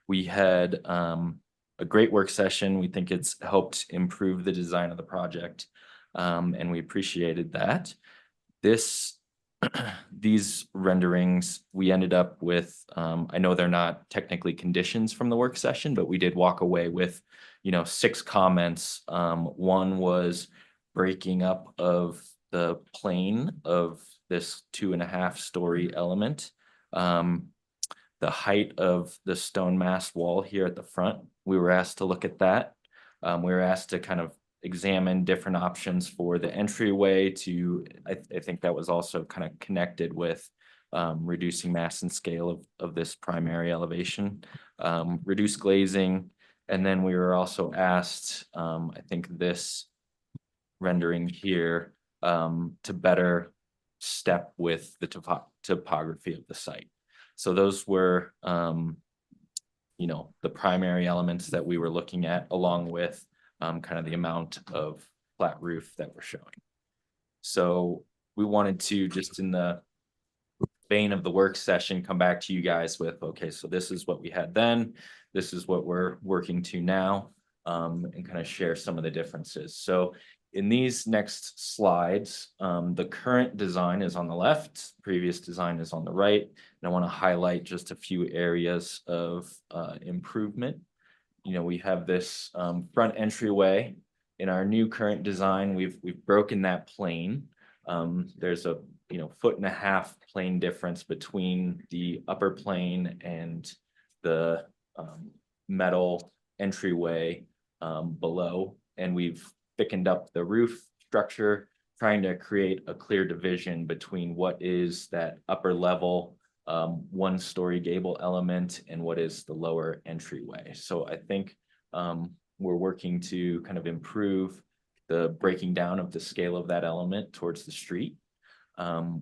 Speaker 16: We had a great work session. We think it's helped improve the design of the project, and we appreciated that. These renderings, we ended up with, I know they're not technically conditions from the work session, but we did walk away with, 6 comments. One was breaking up of the plane of this 2.5 story element. The height of the stone mass wall here at the front, we were asked to look at that. We were asked to kind of examine different options for the entryway to, I think that was also kind of connected with reducing mass and scale of this primary elevation, reduce glazing. And then we were also asked, I think this rendering here, to better step with the topography of the site. So those were, the primary elements that we were looking at, along with kind of the amount of flat roof that we're showing. So we wanted to, just in the vein of the work session, come back to you guys with, okay, so this is what we had then, this is what we're working to now, and kind of share some of the differences. So in these next slides, the current design is on the left, previous design is on the right, and I want to highlight just a few areas of improvement. We have this front entryway. In our new current design, we've broken that plane. There's a 1.5 foot plane difference between the upper plane and the metal entryway below, and we've thickened up the roof structure, trying to create a clear division between what is that upper level one-story gable element and what is the lower entryway. So I think we're working to kind of improve the breaking down of the scale of that element towards the street.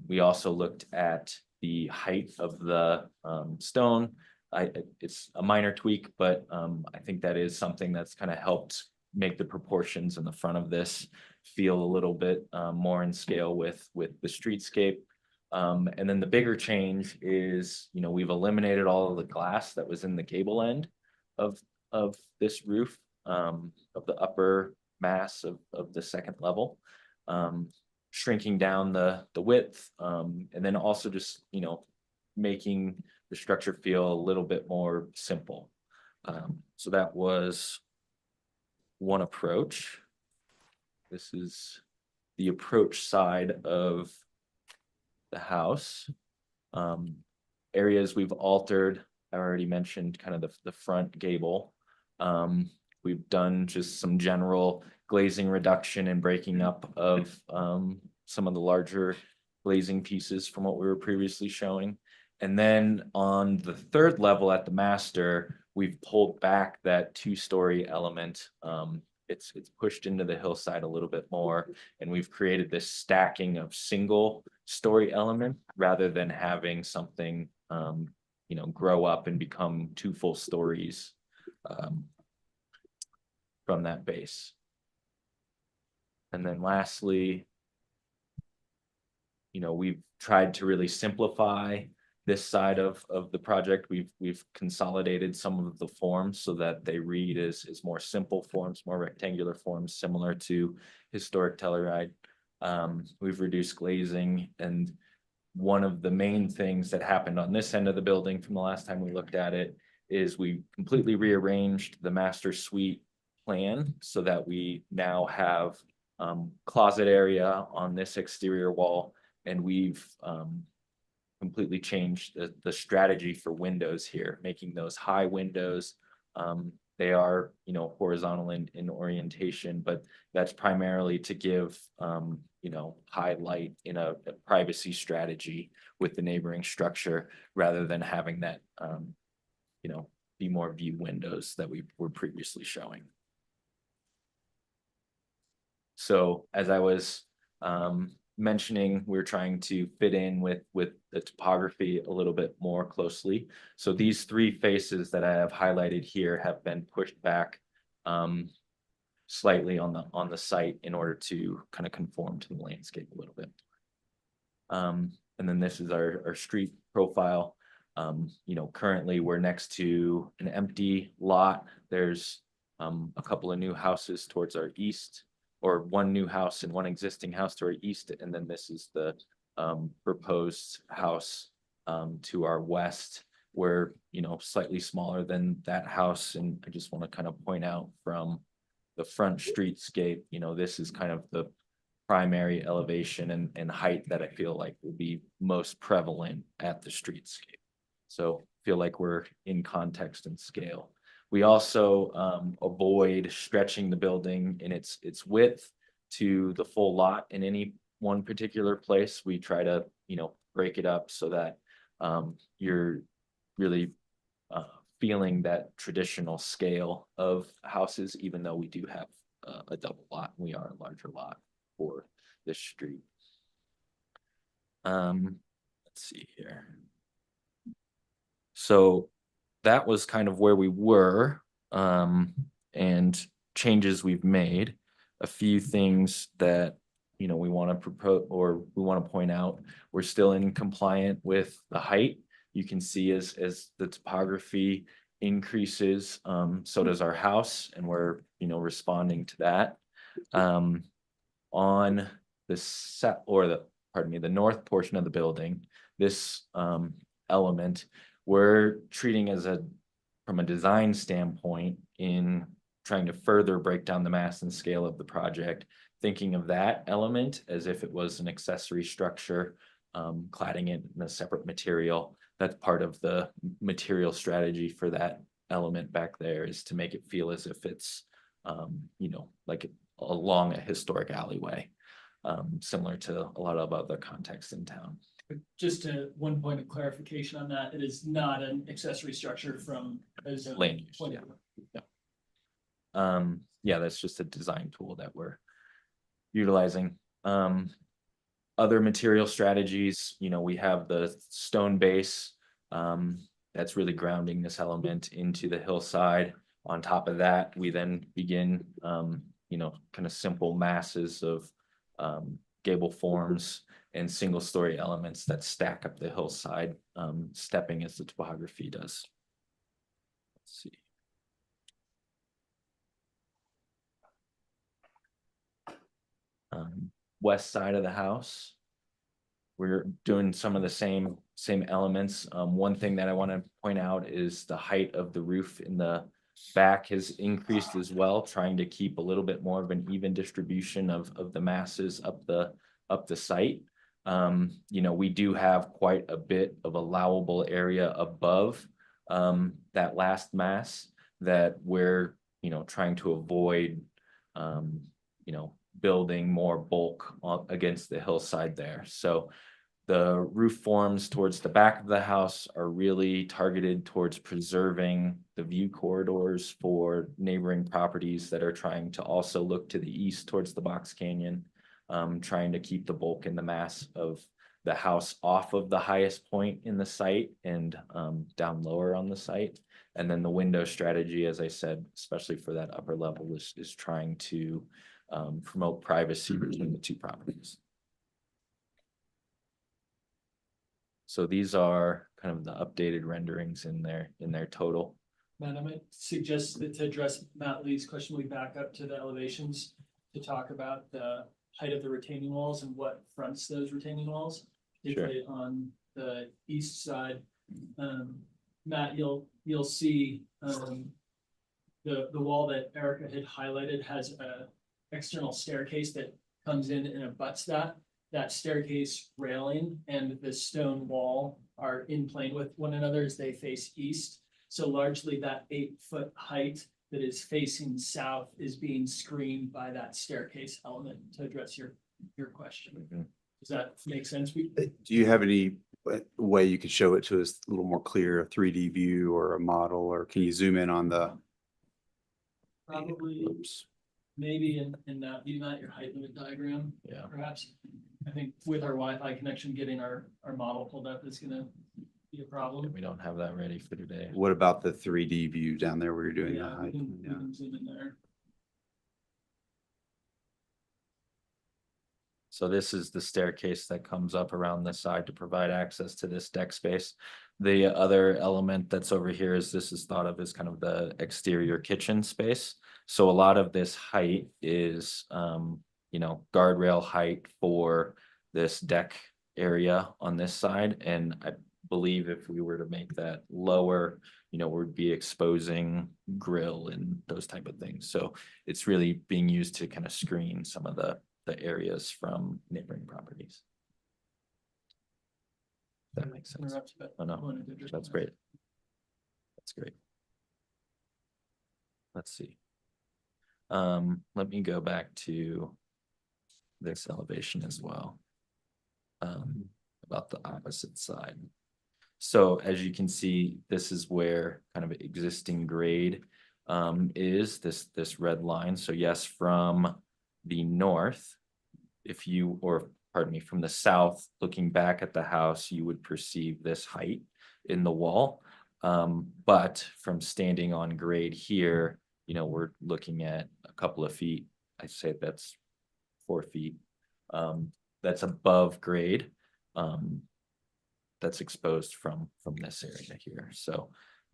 Speaker 16: We also looked at the height of the stone. It's a minor tweak, but I think that is something that's kind of helped make the proportions in the front of this feel a little bit more in scale with the streetscape. And then the bigger change is, you know, we've eliminated all of the glass that was in the gable end of this roof, of the upper mass of the second level, shrinking down the width, and then also just, you know, making the structure feel a little bit more simple. So that was one approach. This is the approach side of the house. Areas we've altered, I already mentioned kind of the front gable. We've done just some general glazing reduction and breaking up of some of the larger glazing pieces from what we were previously showing. And then on the third level at the master, we've pulled back that two-story element. It's pushed into the hillside a little bit more, and we've created this stacking of single story element rather than having something you know, grow up and become two full stories from that base. And then lastly, you know, we've tried to really simplify this side of the project. We've consolidated some of the forms so that they read as more simple forms, more rectangular forms, similar to historic Telluride. We've reduced glazing, and one of the main things that happened on this end of the building from the last time we looked at it is we completely rearranged the master suite plan so that we now have closet area on this exterior wall, and we've completely changed the strategy for windows here, making those high windows. They are, you know, horizontal in orientation, but that's primarily to give, you know, high light in a privacy strategy with the neighboring structure, rather than having that, you know, be more view windows that we were previously showing. So as I was mentioning, we're trying to fit in with the topography a little bit more closely. So these three faces that I have highlighted here have been pushed back slightly on the site in order to kind of conform to the landscape a little bit. And then this is our street profile. You know, currently we're next to an empty lot. There's a couple of new houses towards our east, or one new house and one existing house to our east. And then this is the proposed house to our west. We're, you know, slightly smaller than that house. And I just want to kind of point out from the front streetscape, you know, this is kind of the primary elevation and height that I feel like will be most prevalent at the streetscape. So feel like we're in context and scale. We also avoid stretching the building in its width to the full lot in any one particular place. We try to, you know, break it up so that you're really feeling that traditional scale of houses, even though we do have a double lot. We are a larger lot for this street. Let's see here. So that was kind of where we were, and changes we've made. A few things that, you know, we want to propose or we want to point out. We're still in compliant with the height. You can see as the topography increases, so does our house, and we're, you know, responding to that. On the north portion of the building, this element we're treating as from a design standpoint in trying to further break down the mass and scale of the project, thinking of that element as if it was an accessory structure, cladding it in a separate material. That's part of the material strategy for that element back there, is to make it feel as if it's, you know, like along a historic alleyway, similar to a lot of other contexts in town.
Speaker 15: Just one point of clarification on that, it is not an accessory structure from a zoning
Speaker 16: Land use,
Speaker 15: point of
Speaker 16: yeah.
Speaker 15: view.
Speaker 16: Yeah, that's just a design tool that we're utilizing. Other material strategies, you know, we have the stone base, that's really grounding this element into the hillside. On top of that, we then begin, you know, kind of simple masses of gable forms and single story elements that stack up the hillside, stepping as the topography does. Let's see. West side of the house, we're doing some of the same elements. One thing that I want to point out is the height of the roof in the back has increased as well, trying to keep a little bit more of an even distribution of the masses up the site. You know, we do have quite a bit of allowable area above that last mass that we're, you know, trying to avoid, you know, building more bulk against the hillside there. So the roof forms towards the back of the house are really targeted towards preserving the view corridors for neighboring properties that are trying to also look to the east towards the Box Canyon, trying to keep the bulk and the mass of the house off of the highest point in the site and down lower on the site. And then the window strategy, as I said, especially for that upper level, is trying to promote privacy between the two properties. So these are kind of the updated renderings in their total.
Speaker 15: Matt, I might suggest that to address Matt Lee's question, we back up to the elevations to talk about the height of the retaining walls and what fronts those retaining walls. Particularly on the east side. Matt, you'll see the wall that Erica had highlighted has a external staircase that comes in and abuts that staircase railing and the stone wall are in plane with one another as they face east. So largely that 8-foot height that is facing south is being screened by that staircase element to address your question.
Speaker 16: Mm-hmm.
Speaker 15: Does that make sense?
Speaker 11: Do you have any way you could show it to us a little more clear, a 3D view or a model, or can you zoom in on the?
Speaker 15: Probably, maybe in that view, Matt, your height limit diagram.
Speaker 16: Yeah.
Speaker 15: Perhaps. I think with our Wi-Fi connection, getting our model pulled up is gonna be a problem.
Speaker 16: We don't have that ready for today.
Speaker 11: What about the 3D view down there where you're doing the
Speaker 15: Yeah, we
Speaker 11: height?
Speaker 15: can, we can zoom in there.
Speaker 16: So this is the staircase that comes up around the side to provide access to this deck space. The other element that's over here is this is thought of as kind of the exterior kitchen space. So a lot of this height is, you know, guardrail height for this deck area on this side. And I believe if we were to make that lower, you know, we'd be exposing grill and those type of things. So it's really being used to kind of screen some of the areas from neighboring properties. That makes sense. Oh no, that's great. That's great. Let's see. Let me go back to this elevation as well. About the opposite side. So as you can see, this is where kind of existing grade is this red line. So yes, from the north, if you, or pardon me, from the south, looking back at the house, you would perceive this height in the wall. But from standing on grade here, you know, we're looking at a couple of feet. I'd say that's 4 feet. That's above grade. That's exposed from this area here. So,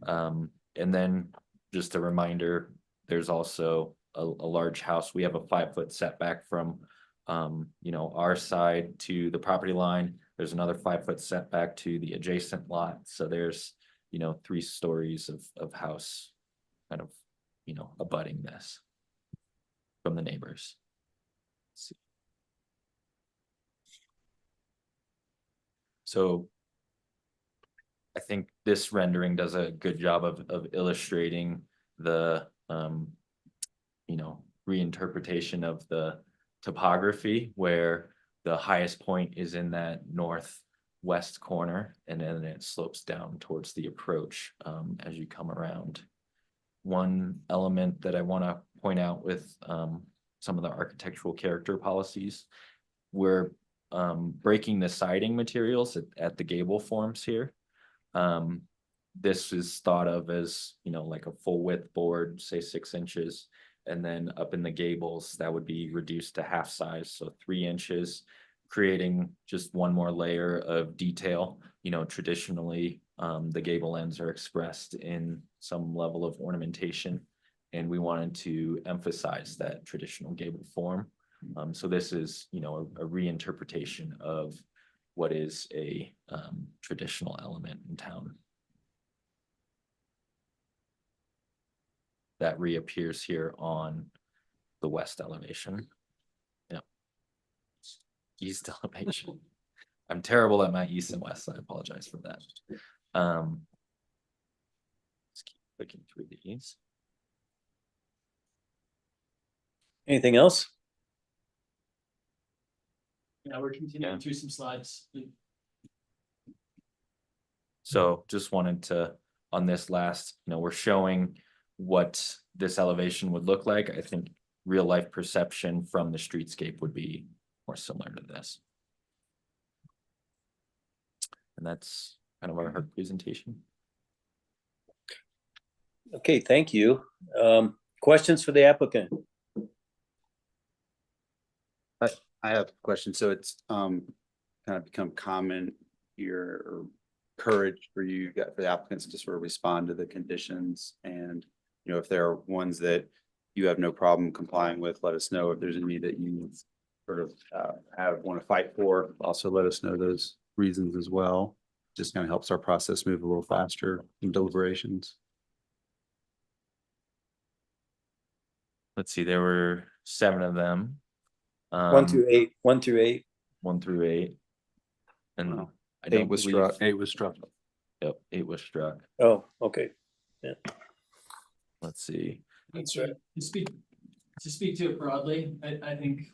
Speaker 16: and then just a reminder, there's also a large house. We have a 5-foot setback from, you know, our side to the property line. There's another 5-foot setback to the adjacent lot. So there's, you know, 3 stories of house kind of, you know, abutting this from the neighbors. Let's see. So I think this rendering does a good job of illustrating the, you know, reinterpretation of the topography where the highest point is in that northwest corner, and then it slopes down towards the approach as you come around. One element that I want to point out with some of the architectural character policies, we're breaking the siding materials at the gable forms here. This is thought of as, you know, like a full width board, say 6 inches, and then up in the gables, that would be reduced to half size, so 3 inches, creating just one more layer of detail. You know, traditionally, the gable ends are expressed in some level of ornamentation, and we wanted to emphasize that traditional gable form. So this is, you know, a reinterpretation of what is a traditional element in town. That reappears here on the west elevation. Yeah. East elevation. I'm terrible at my east and west. I apologize for that. Let's keep clicking through these.
Speaker 2: Anything else?
Speaker 15: Yeah, we're continuing through some slides.
Speaker 16: So just wanted to, on this last, you know, we're showing what this elevation would look like. I think real life perception from the streetscape would be more similar to this. And that's kind of our HARC presentation.
Speaker 2: Okay, thank you. Questions for the applicant?
Speaker 11: I have a question. So it's kind of become common here, or courage for for the applicants to sort of respond to the conditions, and you know, if there are ones that you have no problem complying with, let us know. If there's any that you sort of want to fight for, also let us know those reasons as well. Just kind of helps our process move a little faster in deliberations.
Speaker 16: Let's see, there were 7 of them.
Speaker 2: 1 through 8. 1 through 8.
Speaker 16: 1 through 8. And
Speaker 11: Wow.
Speaker 16: I don't
Speaker 11: 8 was
Speaker 16: believe-
Speaker 11: struck.
Speaker 10: 8 was struck.
Speaker 16: Yep, 8 was struck.
Speaker 2: Oh, okay. Yeah.
Speaker 16: Let's see.
Speaker 2: That's right.
Speaker 15: To speak to it broadly, I think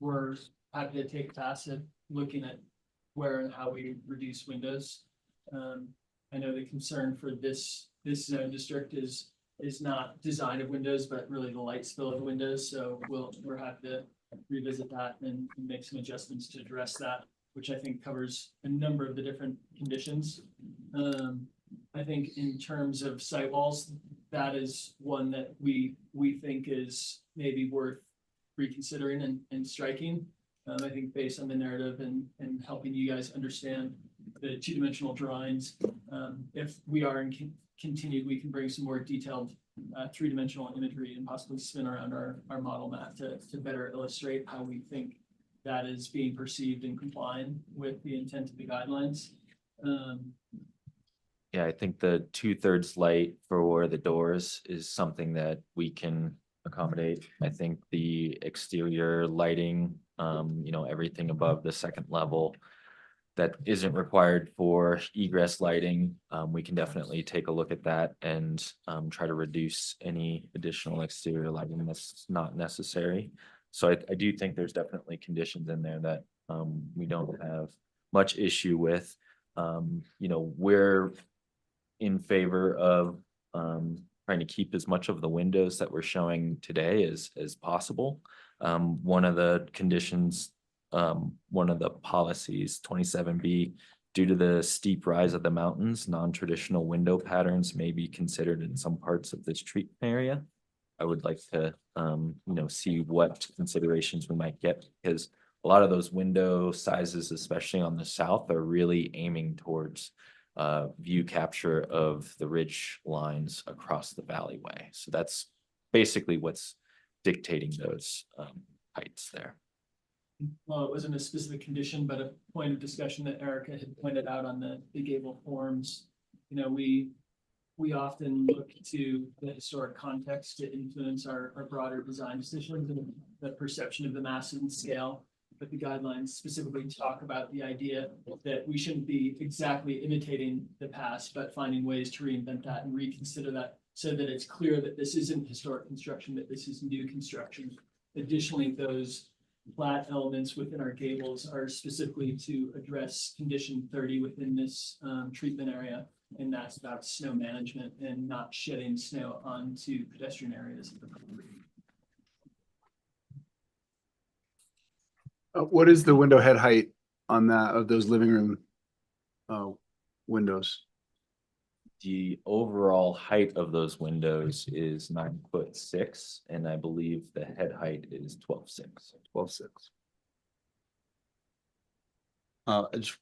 Speaker 15: we're happy to take tasks at looking at where and how we reduce windows. I know the concern for this zone district is not design of windows, but really the light spill of windows. So we're happy to revisit that and make some adjustments to address that, which I think covers a number of the different conditions. I think in terms of site walls, that is one that we think is maybe worth reconsidering and striking. I think based on the narrative and helping you guys understand the 2-dimensional drawings, if we are continued, we can bring some more detailed 3-dimensional imagery and possibly spin around our model map to better illustrate how we think that is being perceived and complying with the intent of the guidelines.
Speaker 16: Yeah, I think the 2/3 light for the doors is something that we can accommodate. I think the exterior lighting, you know, everything above the 2nd level that isn't required for egress lighting, we can definitely take a look at that and try to reduce any additional exterior lighting that's not necessary. So I do think there's definitely conditions in there that we don't have much issue with. You know, we're in favor of trying to keep as much of the windows that we're showing today as possible. One of the conditions, one of the policies, 27B, due to the steep rise of the mountains, non-traditional window patterns may be considered in some parts of this treatment area. I would like to, you know, see what considerations we might get, because a lot of those window sizes, especially on the south, are really aiming towards view capture of the ridge lines across the valleyway. So that's basically what's dictating those heights there.
Speaker 15: Well, it wasn't a specific condition, but a point of discussion that Erica had pointed out on the gable forms. You know, we often look to the historic context to influence our broader design decisions and the perception of the mass and scale. But the guidelines specifically talk about the idea that we shouldn't be exactly imitating the past, but finding ways to reinvent that and reconsider that so that it's clear that this isn't historic construction, that this is new construction. Additionally, those flat elements within our gables are specifically to address condition 30 within this treatment area. And that's about snow management and not shedding snow onto pedestrian areas of the property.
Speaker 10: What is the window head height on that, of those living room windows?
Speaker 16: The overall height of those windows is 9'6", and I believe the head height is 12'6".
Speaker 10: 12.6.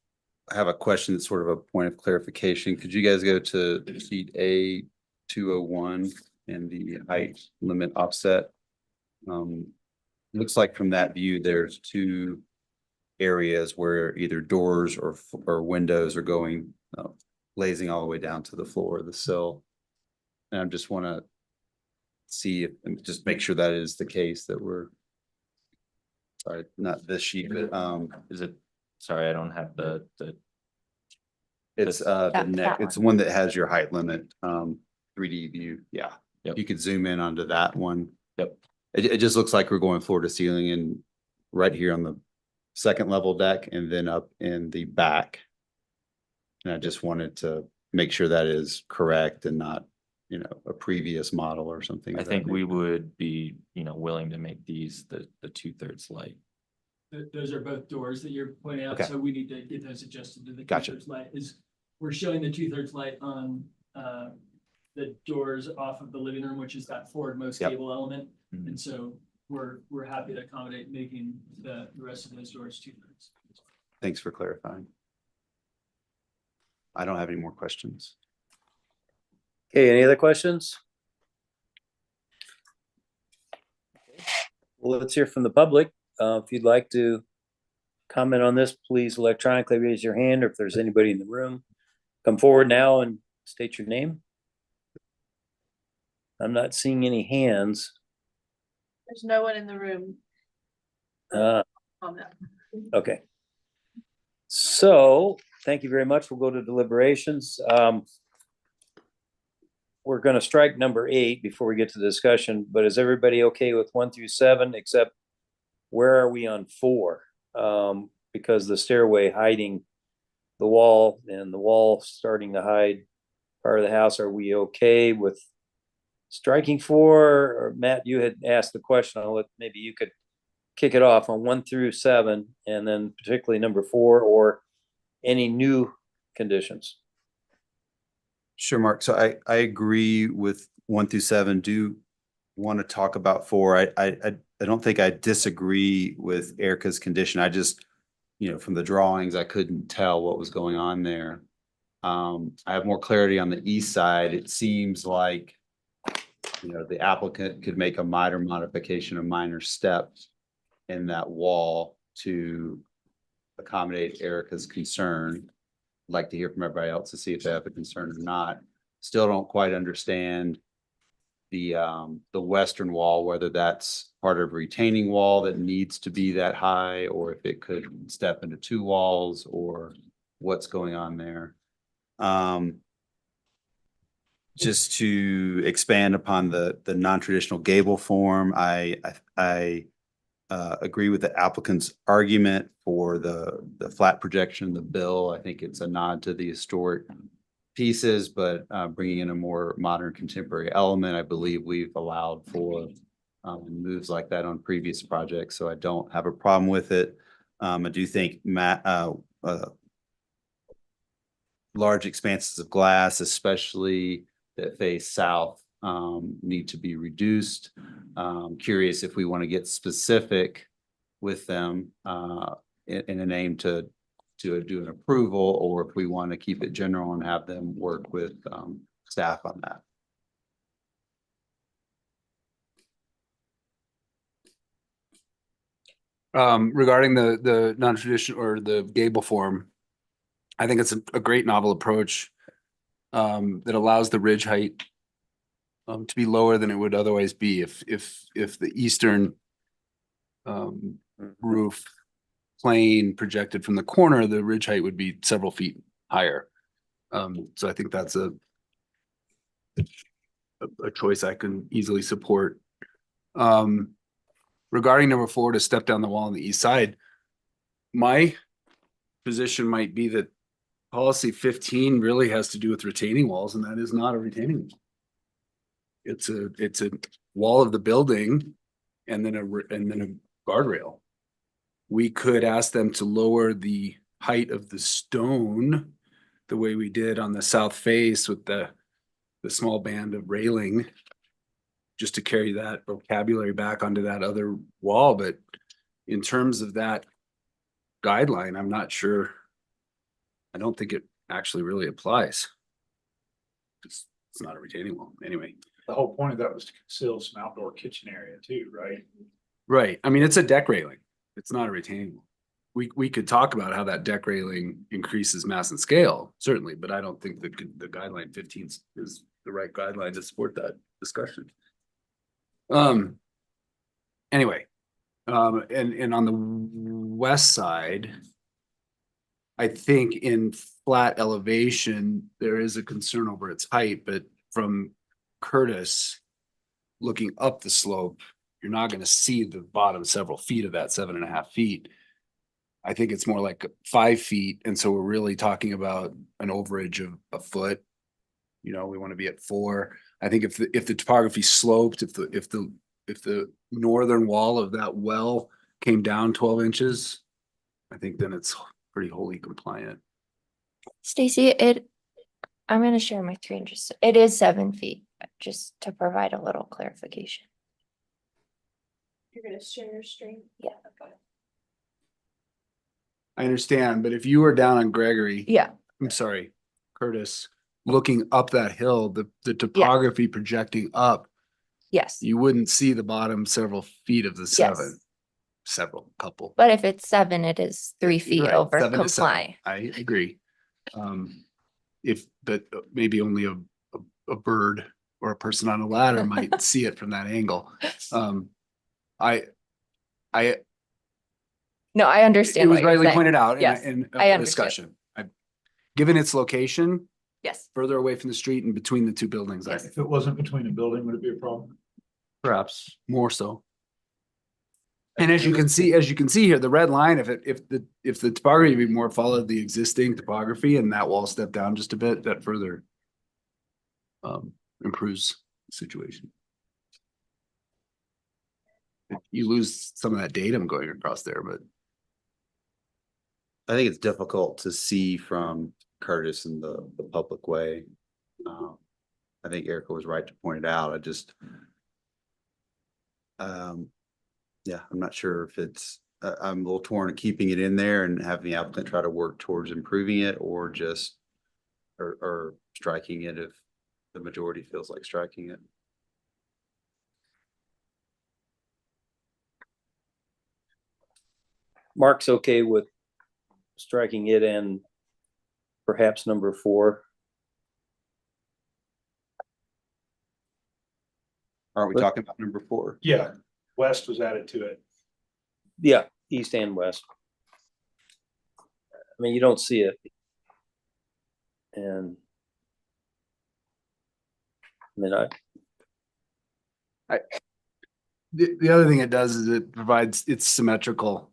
Speaker 11: I have a question that's sort of a point of clarification. Could you guys go to sheet A201 and the height limit offset? Looks like from that view, there's two areas where either doors or windows are going blazing all the way down to the floor of the sill. And I just want to see if, and just make sure that is the case, that we're, sorry, not this sheet, but
Speaker 16: Is it, sorry, I don't have the
Speaker 11: it's the neck, it's the one that has your height limit 3D view. Yeah.
Speaker 16: Yep.
Speaker 11: You could zoom in onto that one.
Speaker 16: Yep.
Speaker 11: It just looks like we're going floor to ceiling and right here on the second level deck and then up in the back. And I just wanted to make sure that is correct and not, you know, a previous model or something.
Speaker 16: I
Speaker 11: of that
Speaker 16: think we
Speaker 11: nature.
Speaker 16: would be, you know, willing to make these the 2/3 light.
Speaker 15: Those are both doors that you're pointing out,
Speaker 11: Okay.
Speaker 15: so we need to get those adjusted to the
Speaker 11: Gotcha.
Speaker 15: 2/3 light. We're showing the 2/3 light on the doors off of the living room, which is that forwardmost
Speaker 11: Yep.
Speaker 15: gable element.
Speaker 16: Mhm.
Speaker 15: And so we're happy to accommodate making the rest of those doors 2/3.
Speaker 11: Thanks for clarifying. I don't have any more questions.
Speaker 2: Okay, any other questions? Well, let's hear from the public. If you'd like to comment on this, please electronically raise your hand, or if there's anybody in the room, come forward now and state your name. I'm not seeing any hands.
Speaker 1: There's no one in the room
Speaker 2: Uh,
Speaker 1: on that.
Speaker 2: okay. So, thank you very much. We'll go to deliberations. We're gonna strike number 8 before we get to the discussion, but is everybody okay with 1 through 7, except where are we on 4? Because the stairway hiding the wall and the wall starting to hide part of the house, are we okay with striking 4? Or Matt, you had asked the question, maybe you could kick it off on 1 through 7, and then particularly number 4, or any new conditions.
Speaker 11: Sure, Mark. So I agree with 1 through 7. Do want to talk about 4. I don't think I disagree with Erica's condition. I just, you know, from the drawings, I couldn't tell what was going on there. I have more clarity on the east side. It seems like, you know, the applicant could make a minor modification, a minor step in that wall to accommodate Erica's concern. I'd like to hear from everybody else to see if they have a concern or not. Still don't quite understand the western wall, whether that's part of a retaining wall that needs to be that high, or if it could step into 2 walls, or what's going on there. Just to expand upon the non-traditional gable form, I agree with the applicant's argument for the flat projection in the bill. I think it's a nod to the historic pieces, but bringing in a more modern contemporary element. I believe we've allowed for moves like that on previous projects, so I don't have a problem with it. I do think large expanses of glass, especially that face south, need to be reduced. Curious if we want to get specific with them in an aim to do an approval, or if we want to keep it general and have them work with staff on that.
Speaker 10: Regarding the non-traditional or the gable form, I think it's a great novel approach that allows the ridge height to be lower than it would otherwise be if the eastern roof plane projected from the corner, the ridge height would be several feet higher. So I think that's a a choice I can easily support. Regarding number 4, to step down the wall on the east side, my position might be that policy 15 really has to do with retaining walls, and that is not a retaining wall. It's a wall of the building and then a guardrail. We could ask them to lower the height of the stone the way we did on the south face with the small band of railing, just to carry that vocabulary back onto that other wall. But in terms of that guideline, I'm not sure. I don't think it actually really applies. It's not a retaining wall anyway.
Speaker 5: The whole point of that was to conceal some outdoor kitchen area too, right?
Speaker 10: Right. I mean, it's a deck railing. It's not a retaining wall. We could talk about how that deck railing increases mass and scale, certainly, but I don't think the guideline 15 is the right guideline to support that discussion. Anyway, and on the west side, I think in flat elevation, there is a concern over its height, but from Curtis, looking up the slope, you're not going to see the bottom several feet of that 7.5 feet. I think it's more like 5 feet. And so we're really talking about an overage of a foot. You know, we want to be at 4. I think if the topography sloped, if the northern wall of that well came down 12 inches, I think then it's pretty wholly compliant.
Speaker 3: Stacy, I'm gonna share my screen, just, it is 7 feet, just to provide a little clarification.
Speaker 1: You're gonna share your screen?
Speaker 3: Yeah.
Speaker 1: Okay.
Speaker 10: I understand, but if you were down on Gregory,
Speaker 3: Yeah.
Speaker 10: I'm sorry, Curtis, looking up that hill, the topography projecting up,
Speaker 3: Yes,
Speaker 10: you wouldn't see the bottom several feet of the 7. Several, couple.
Speaker 3: but if it's 7, it is 3 feet
Speaker 10: Right,
Speaker 3: over
Speaker 10: 7 to 7.
Speaker 3: comply.
Speaker 10: I agree. But maybe only a bird or a person on a ladder might see it from that angle.
Speaker 3: No, I understand
Speaker 10: It was
Speaker 3: what you're
Speaker 10: rightly
Speaker 3: saying.
Speaker 10: pointed out
Speaker 3: Yes,
Speaker 10: in
Speaker 3: I
Speaker 10: a
Speaker 3: understand.
Speaker 10: discussion. Given its location,
Speaker 3: Yes.
Speaker 10: further away from the street and between the 2 buildings, I
Speaker 3: Yes.
Speaker 5: If it wasn't between a building, would it be a problem?
Speaker 10: perhaps more so. And as you can see here, the red line, if the topography more followed the existing topography and that wall stepped down just a bit, that further improves the situation. You lose some of that datum going across there, but
Speaker 11: I think it's difficult to see from Curtis in the public way. I think Erica was right to point it out. I just, yeah, I'm not sure if it's, I'm a little torn at keeping it in there and having the applicant try to work towards improving it, or just, or striking it if the majority feels like striking it.
Speaker 2: Mark's okay with striking it and perhaps number 4.
Speaker 11: Aren't we talking about number 4?
Speaker 5: Yeah, west was added to it.
Speaker 2: Yeah, east and west. I mean, you don't see it. And I mean,
Speaker 10: the other thing it does is it provides, it's symmetrical.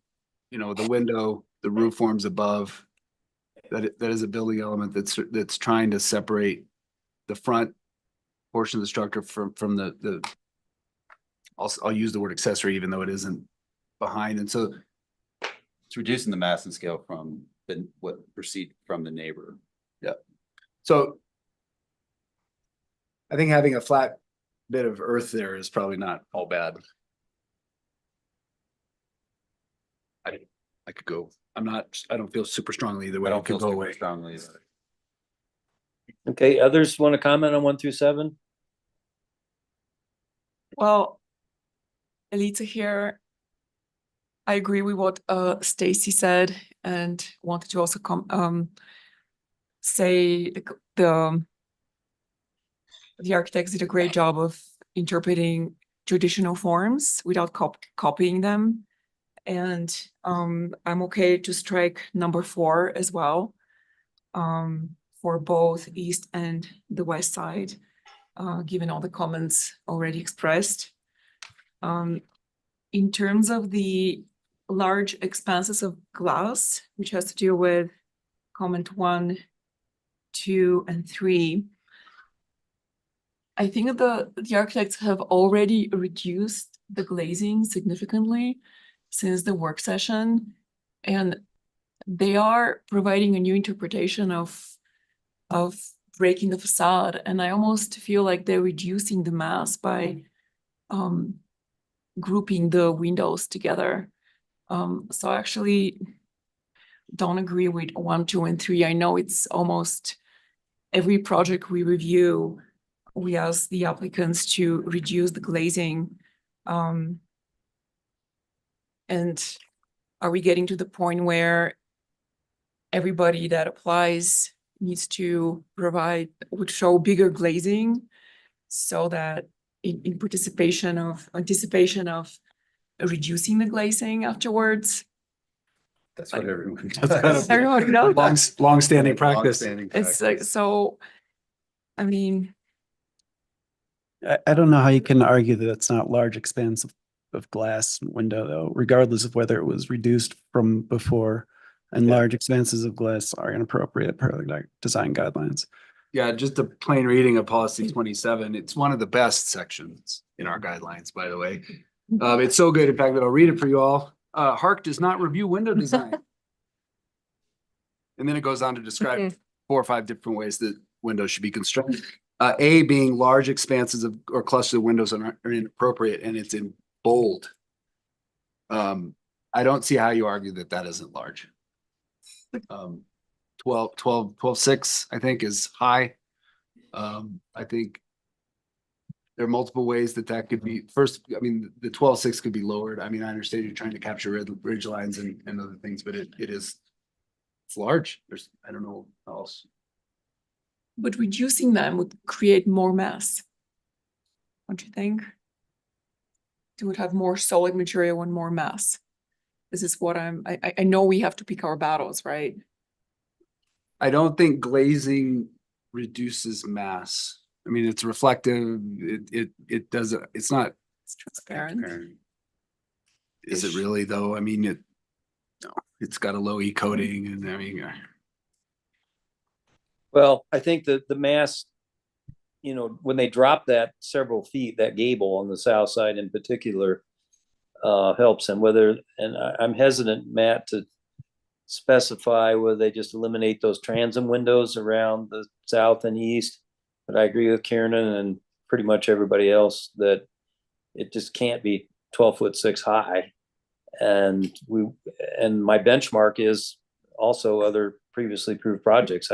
Speaker 10: You know, the window, the roof forms above, that is a building element that's trying to separate the front portion of the structure from the I'll use the word accessory even though it isn't behind. And so
Speaker 11: it's reducing the mass and scale from what proceed from the neighbor.
Speaker 10: Yeah. So I think having a flat bit of earth there is probably not all bad. I could go. I don't feel super strongly either way.
Speaker 11: I don't feel
Speaker 10: go
Speaker 11: super
Speaker 10: away.
Speaker 11: strongly either.
Speaker 2: okay, others want to comment on 1 through 7?
Speaker 6: Well, Elita here, I agree with what Stacy said, and wanted to also say the architects did a great job of interpreting traditional forms without copying them. And I'm okay to strike number 4 as well, for both east and the west side. given all the comments already expressed. In terms of the large expanses of glass, which has to do with comment 1, 2, and 3, I think that the architects have already reduced the glazing significantly since the work session, and they are providing a new interpretation of breaking the facade. And I almost feel like they're reducing the mass by grouping the windows together. So I actually don't agree with 1, 2, and 3. I know it's almost every project we review, we ask the applicants to reduce the glazing. And are we getting to the point where everybody that applies needs to would show bigger glazing so that in anticipation of reducing the glazing afterwards?
Speaker 11: That's what everyone
Speaker 5: That's kind
Speaker 11: does.
Speaker 5: of
Speaker 6: Everyone knows that.
Speaker 5: long-standing practice.
Speaker 6: It's like, so, I mean,
Speaker 4: I don't know how you can argue that it's not large expanse of glass window though, regardless of whether it was reduced from before. And large expanses of glass are inappropriate per the design guidelines.
Speaker 10: Yeah, just a plain reading of policy 27. It's one of the best sections in our guidelines, by the way. It's so good, in fact, that I'll read it for you all. HARC does not review window design. And then it goes on to describe 4 or 5 different ways that windows should be constructed. A being large expanses of or clusters of windows are inappropriate, and it's in bold. I don't see how you argue that that isn't large. 12.6, I think, is high. I think there are multiple ways that could be. First, I mean, the 12.6 could be lowered. I mean, I understand you're trying to capture ridge lines and other things, but it's large. I don't know how else.
Speaker 6: but reducing them would create more mass, don't you think? It would have more solid material and more mass. This is what I know we have to pick our battles, right?
Speaker 10: I don't think glazing reduces mass. I mean, it's reflective. It does. It's not.
Speaker 6: It's transparent.
Speaker 10: Is it really though? I mean, no, it's got a low E coating, and I mean.
Speaker 2: Well, I think that the mass, when they drop that several feet, that gable on the south side in particular, helps them. I'm hesitant, Matt, to specify whether they just eliminate those transom windows around the south and east. But I agree with Kieran and pretty much everybody else that it just can't be 12'6" high. And my benchmark is also other previously approved projects.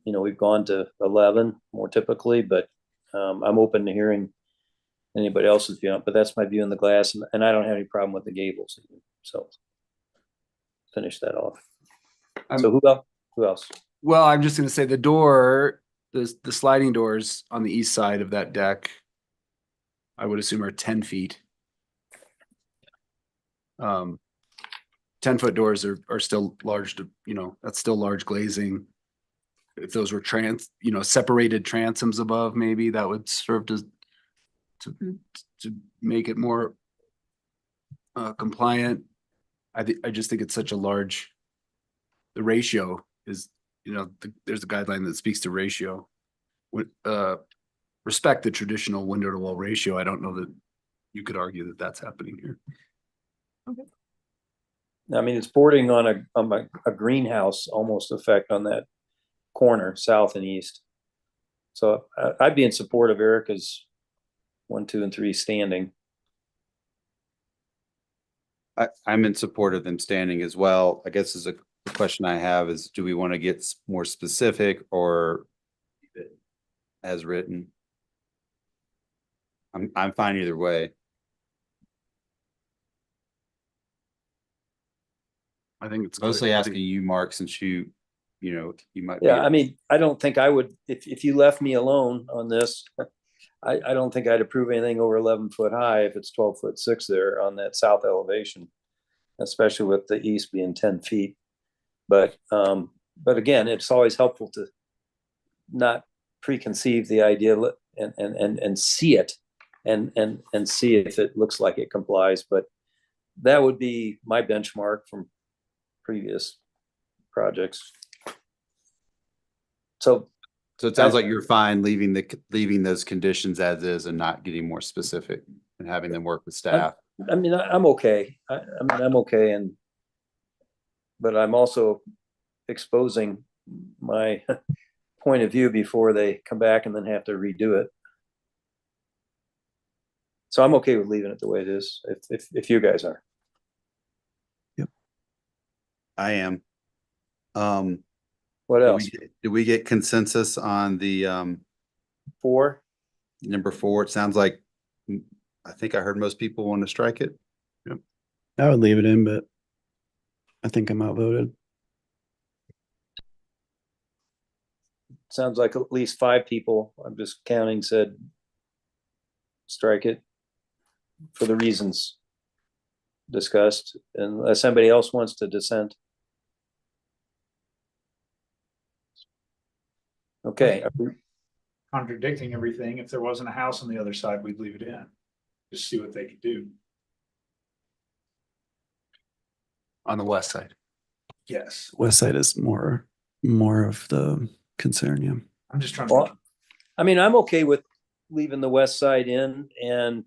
Speaker 2: We've gone to 11 more typically, but I'm open to hearing anybody else's view. But that's my view on the glass, and I don't have any problem with the gables. So finish that off. So who else?
Speaker 10: Well, I'm just going to say the door, the sliding doors on the east side of that deck, I would assume are 10 feet. 10-foot doors are still large that's still large glazing. If those were separated transoms above, maybe that would serve to make it more compliant. I just think it's such a large, the ratio is, there's a guideline that speaks to ratio. Respect the traditional window to wall ratio. I don't know that you could argue that that's happening here.
Speaker 6: Okay.
Speaker 2: I mean, it's bordering on a greenhouse almost effect on that corner, south and east. So I'd be in support of Erica's 1, 2, and 3 standing.
Speaker 11: I'm in support of them standing as well. I guess is a question I have is, do we want to get more specific or as written? I'm fine either way.
Speaker 10: I think it's
Speaker 11: mostly asking you, Mark, since you might.
Speaker 2: Yeah, I mean, I don't think I would, if you left me alone on this, I don't think I'd approve anything over 11 foot high if it's 12'6" there on that south elevation, especially with the east being 10 feet. But again, it's always helpful to not preconceive the idea and see it and see if it looks like it complies, but that would be my benchmark from previous projects. So
Speaker 11: it sounds like you're fine leaving those conditions as is and not getting more specific and having them work with staff.
Speaker 2: I mean, I'm okay. I mean, I'm okay, but I'm also exposing my point of view before they come back and then have to redo it. So I'm okay with leaving it the way it is, if you guys are.
Speaker 11: Yep. I am.
Speaker 2: What else?
Speaker 11: Did we get consensus on the
Speaker 2: 4?
Speaker 11: number 4? It sounds like, I think I heard most people want to strike it.
Speaker 4: Yep. I would leave it in, but I think I'm outvoted.
Speaker 2: Sounds like at least 5 people, I'm just counting, said strike it for the reasons discussed, unless somebody else wants to dissent. Okay.
Speaker 5: Contradicting everything. If there wasn't a house on the other side, we'd leave it in. Just see what they could do.
Speaker 10: On the west side.
Speaker 5: Yes.
Speaker 4: West side is more of the concern, yeah.
Speaker 5: I'm just trying
Speaker 2: Well,
Speaker 5: to.
Speaker 2: I mean, I'm okay with leaving the west side in and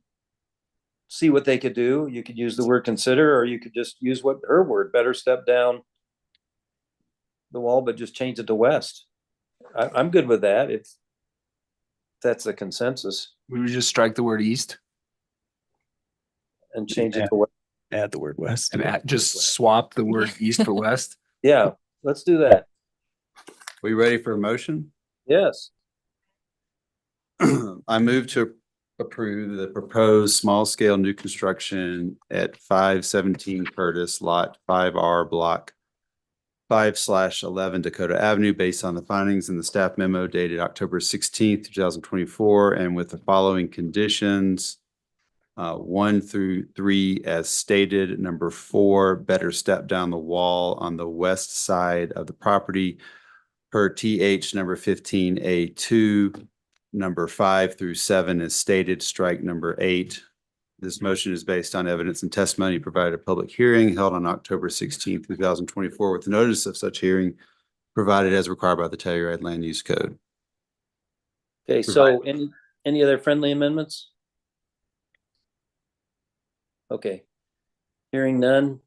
Speaker 2: see what they could do. You could use the word consider, or you could just use what her word, better step down the wall, but just change it to west. I'm good with that if that's the consensus,
Speaker 10: We would just strike the word east
Speaker 2: and change it to west.
Speaker 4: Add the word west.
Speaker 10: and just swap the word east for west.
Speaker 2: Yeah, let's do that.
Speaker 11: We ready for a motion?
Speaker 2: Yes.
Speaker 11: I move to approve the proposed small scale new construction at 517 Curtis, lot 5R, block 5/11 Dakota Avenue, based on the findings in the staff memo dated October 16th, 2024, and with the following conditions. 1 through 3 as stated. Number 4, better step down the wall on the west side of the property per TH number 15A2. Number 5 through 7 is stated, strike number 8. This motion is based on evidence and testimony provided at a public hearing held on October 16th, 2024, with notice of such hearing provided as required by the Telluride Land Use Code.
Speaker 2: Okay, so any other friendly amendments? Okay. Hearing none.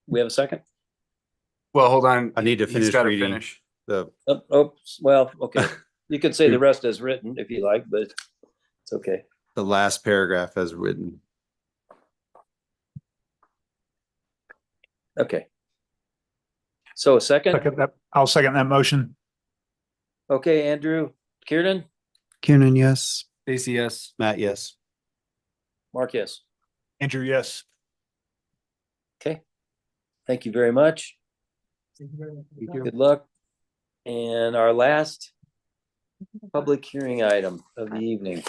Speaker 2: We have a second?
Speaker 10: Well, hold on.
Speaker 11: I need to
Speaker 10: He's
Speaker 11: finish
Speaker 10: gotta
Speaker 11: reading
Speaker 10: finish.
Speaker 11: the,
Speaker 2: Oh, well, okay. You can say the rest as written if you like, but it's okay.
Speaker 11: the last paragraph as written.
Speaker 2: Okay. So a second?
Speaker 5: I'll second that motion.
Speaker 2: Okay, Andrew, Kieran,
Speaker 4: Kiernan, yes.
Speaker 10: Stacy, yes.
Speaker 11: Matt, yes.
Speaker 2: Mark, yes.
Speaker 5: Andrew, yes.
Speaker 2: Okay. Thank you very much. Good luck. And our last public hearing item of the evening.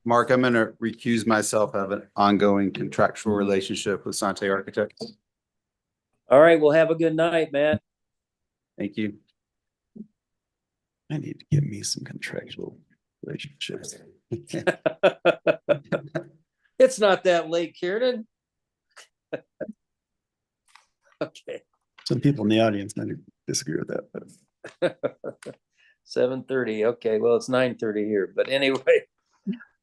Speaker 11: Mark, I'm going to recuse myself of an ongoing contractual relationship with Sante Architects.
Speaker 2: All right, well, have a good night, Matt.
Speaker 11: Thank you.
Speaker 4: I need to get me some contractual relationships.
Speaker 2: It's not that late, Kieran. Okay.
Speaker 4: Some people in the audience might disagree with that, but
Speaker 2: 7:30. Okay, well, it's 9:30 here, but anyway.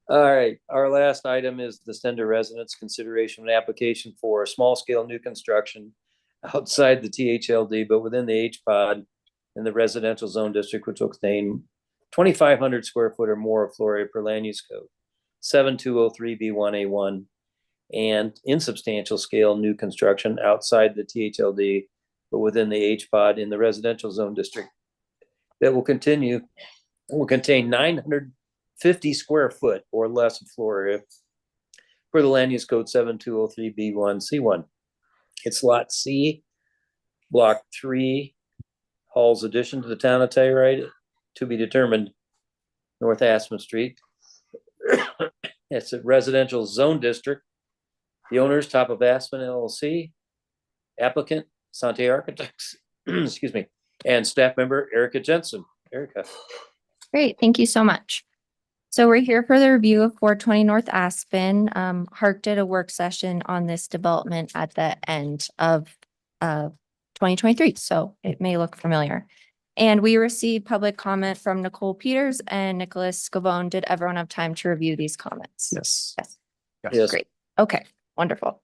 Speaker 2: All right, our last item is the Stender residents consideration of an application for a small scale new construction outside the THLD, but within the H-Pod in the residential zone district, which will contain 2,500 square foot or more of floor area per land use code, 7203B1A1, and insubstantial scale new construction outside the THLD, but within the H-Pod in the residential zone district that will contain 950 square foot or less of floor area for the land use code 7203B1C1. It's lot C, block 3, Hall's addition to the town of Telluride, to be determined, North Aspen Street. It's a residential zone district. The owners, Top of Aspen LLC, applicant, Sante Architects, excuse me, and staff member Erica Jensen. Erica.
Speaker 3: Great, thank you so much. So we're here for the review of 420 North Aspen. HARC did a work session on this development at the end of 2023, so it may look familiar. And we received public comment from Nicole Peters and Nicholas Scavone. Did everyone have time to review these comments?
Speaker 4: Yes.
Speaker 2: Yes.
Speaker 3: Great. Okay, wonderful.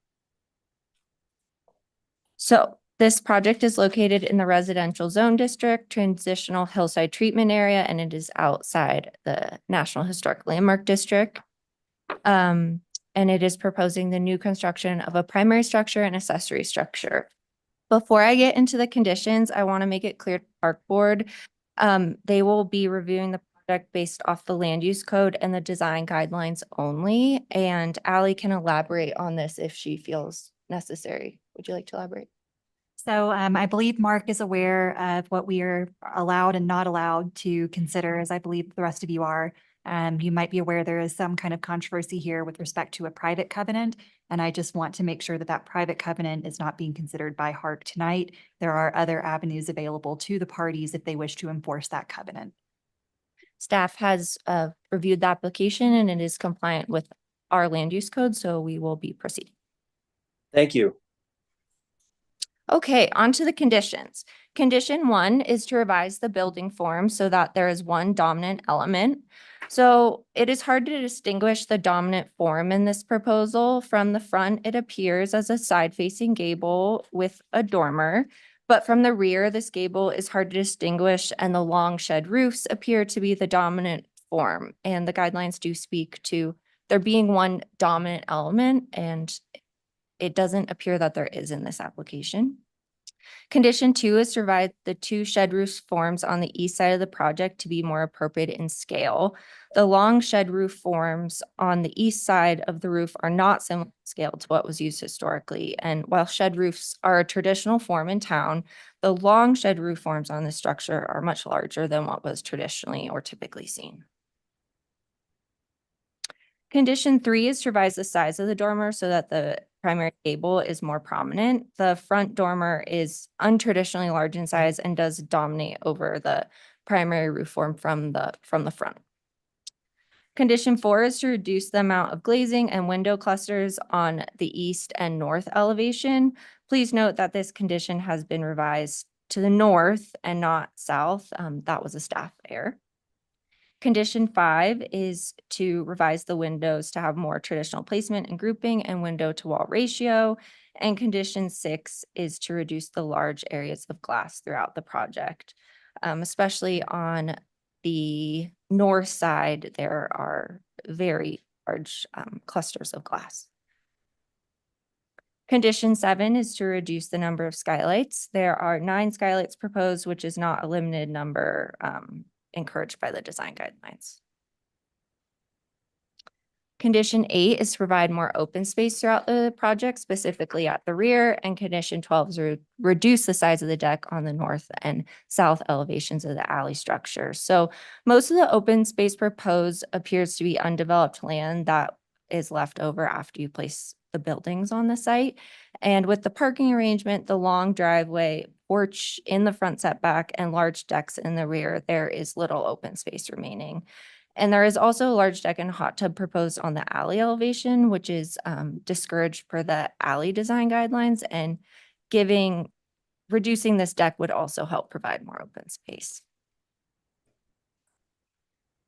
Speaker 3: So this project is located in the residential zone district, transitional hillside treatment area, and it is outside the National Historic Landmark District. And it is proposing the new construction of a primary structure and accessory structure. Before I get into the conditions, I want to make it clear to the park board. They will be reviewing the project based off the land use code and the design guidelines only. And Ally can elaborate on this if she feels necessary. Would you like to elaborate?
Speaker 17: So I believe Mark is aware of what we are allowed and not allowed to consider, as I believe the rest of you are. You might be aware there is some kind of controversy here with respect to a private covenant. And I just want to make sure that that private covenant is not being considered by HARC tonight. There are other avenues available to the parties if they wish to enforce that covenant.
Speaker 3: Staff has reviewed the application and it is compliant with our land use code, so we will be proceeding.
Speaker 2: Thank you.
Speaker 3: Okay, on to the conditions. Condition 1 is to revise the building form so that there is one dominant element. So it is hard to distinguish the dominant form in this proposal. From the front, it appears as a side-facing gable with a dormer, but from the rear, this gable is hard to distinguish and the long shed roofs appear to be the dominant form. And the guidelines do speak to there being one dominant element, and it doesn't appear that there is in this application. Condition 2 is to provide the 2 shed roof forms on the east side of the project to be more appropriate in scale. The long shed roof forms on the east side of the roof are not similar in scale to what was used historically. And while shed roofs are a traditional form in town, the long shed roof forms on the structure are much larger than what was traditionally or typically seen. Condition 3 is to revise the size of the dormer so that the primary gable is more prominent. The front dormer is untraditionally large in size and does dominate over the primary roof form from the front. Condition 4 is to reduce the amount of glazing and window clusters on the east and north elevation. Please note that this condition has been revised to the north and not south. That was a staff error. Condition 5 is to revise the windows to have more traditional placement and grouping and window to wall ratio. And condition 6 is to reduce the large areas of glass throughout the project. Especially on the north side, there are very large clusters of glass. Condition 7 is to reduce the number of skylights. There are 9 skylights proposed, which is not a limited number encouraged by the design guidelines. Condition 8 is to provide more open space throughout the project, specifically at the rear, and condition 12 is to reduce the size of the deck on the north and south elevations of the alley structure. So most of the open space proposed appears to be undeveloped land that is left over after you place the buildings on the site. And with the parking arrangement, the long driveway, porch in the front setback, and large decks in the rear, there is little open space remaining. And there is also a large deck and hot tub proposed on the alley elevation, which is discouraged per the alley design guidelines, and reducing this deck would also help provide more open space.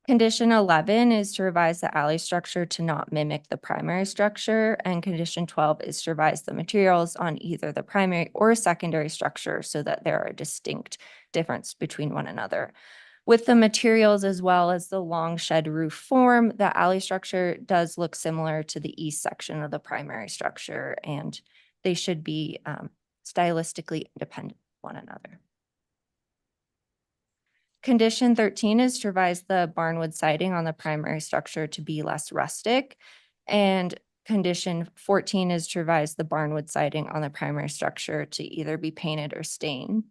Speaker 3: Condition 11 is to revise the alley structure to not mimic the primary structure, and condition 12 is to revise the materials on either the primary or secondary structure so that there are a distinct difference between one another. With the materials as well as the long shed roof form, the alley structure does look similar to the east section of the primary structure, and they should be stylistically independent of one another. Condition 13 is to revise the barnwood siding on the primary structure to be less rustic. And condition 14 is to revise the barnwood siding on the primary structure to either be painted or stained.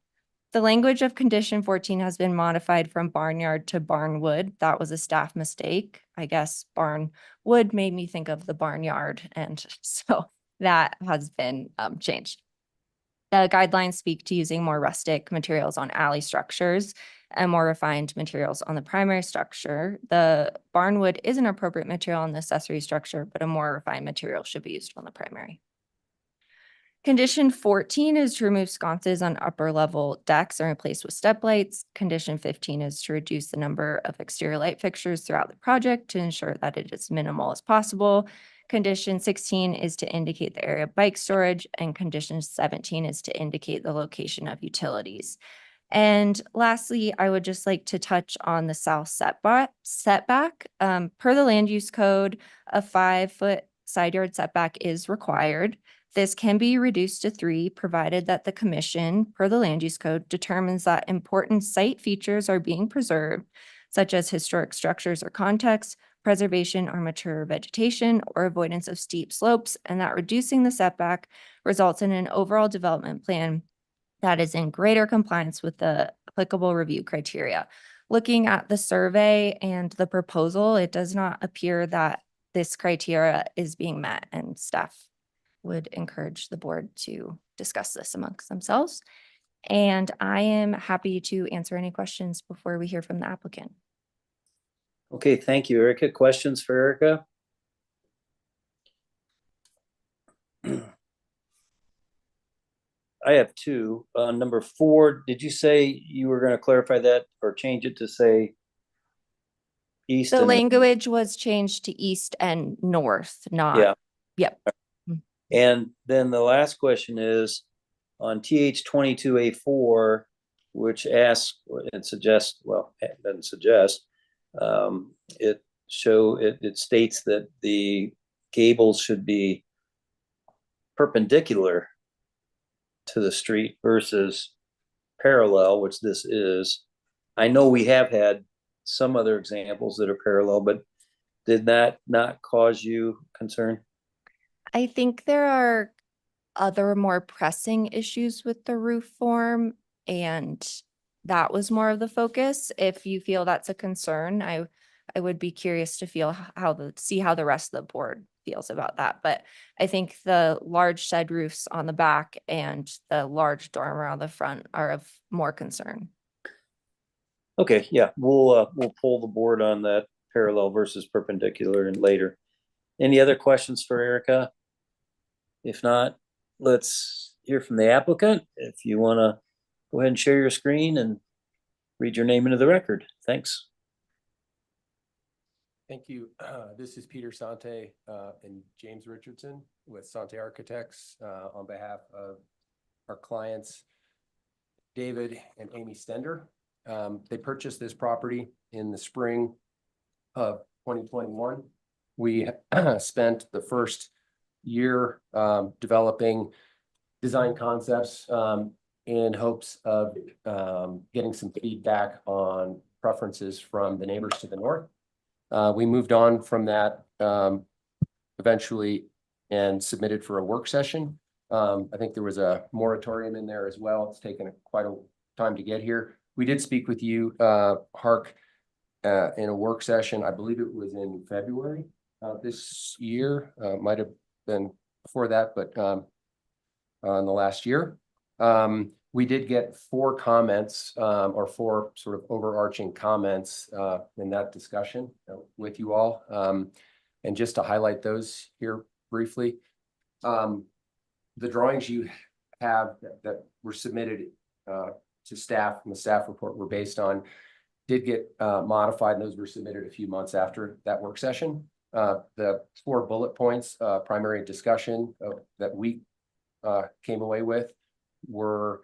Speaker 3: The language of condition 14 has been modified from barnyard to barnwood. That was a staff mistake. I guess barnwood made me think of the barnyard, and so that has been changed. The guidelines speak to using more rustic materials on alley structures, and more refined materials on the primary structure. The barnwood is an appropriate material on the accessory structure, but a more refined material should be used on the primary. Condition 14 is to remove sconces on upper level decks and replace with step lights. Condition 15 is to reduce the number of exterior light fixtures throughout the project to ensure that it is minimal as possible. Condition 16 is to indicate the area of bike storage, and condition 17 is to indicate the location of utilities. And lastly, I would just like to touch on the south setback. Per the land use code, a 5-foot side yard setback is required. This can be reduced to 3, provided that the commission, per the land use code, determines that important site features are being preserved, such as historic structures or context, preservation or mature vegetation, or avoidance of steep slopes, and that reducing the setback results in an overall development plan that is in greater compliance with the applicable review criteria. Looking at the survey and the proposal, it does not appear that this criteria is being met, and staff would encourage the board to discuss this amongst themselves. And I am happy to answer any questions before we hear from the applicant.
Speaker 2: Okay, thank you, Erica. Questions for Erica? I have 2. Number 4, did you say you were going to clarify that or change it to say east?
Speaker 3: The
Speaker 2: and
Speaker 3: language was changed to east and north, not.
Speaker 2: Yeah.
Speaker 3: Yep.
Speaker 2: And then the last question is on TH 22A4, which asks and suggests, well, it doesn't suggest, it states that the gables should be perpendicular to the street versus parallel, which this is. I know we have had some other examples that are parallel, but did that not cause you concern?
Speaker 3: I think there are other more pressing issues with the roof form, and that was more of the focus. If you feel that's a concern, I would be curious to see how the rest of the board feels about that. But I think the large shed roofs on the back and the large dormer on the front are of more concern.
Speaker 2: Okay, yeah, we'll pull the board on that parallel versus perpendicular and later. Any other questions for Erica? If not, let's hear from the applicant. If you want to go ahead and share your screen and read your name into the record. Thanks.
Speaker 18: Thank you. This is Peter Sante and James Richardson with Sante Architects on behalf of our clients, David and Amy Stender. They purchased this property in the spring of 2021. We spent the first year developing design concepts in hopes of getting some feedback on preferences from the neighbors to the north. We moved on from that eventually and submitted for a work session. I think there was a moratorium in there as well. It's taken quite a time to get here. We did speak with you, HARC, in a work session. I believe it was in February this year. Might have been before that, but in the last year. We did get 4 comments or 4 sort of overarching comments in that discussion with you all. And just to highlight those here briefly, the drawings you have that were submitted to staff and the staff report were based on did get modified, and those were submitted a few months after that work session. The 4 bullet points, primary discussion that we came away with were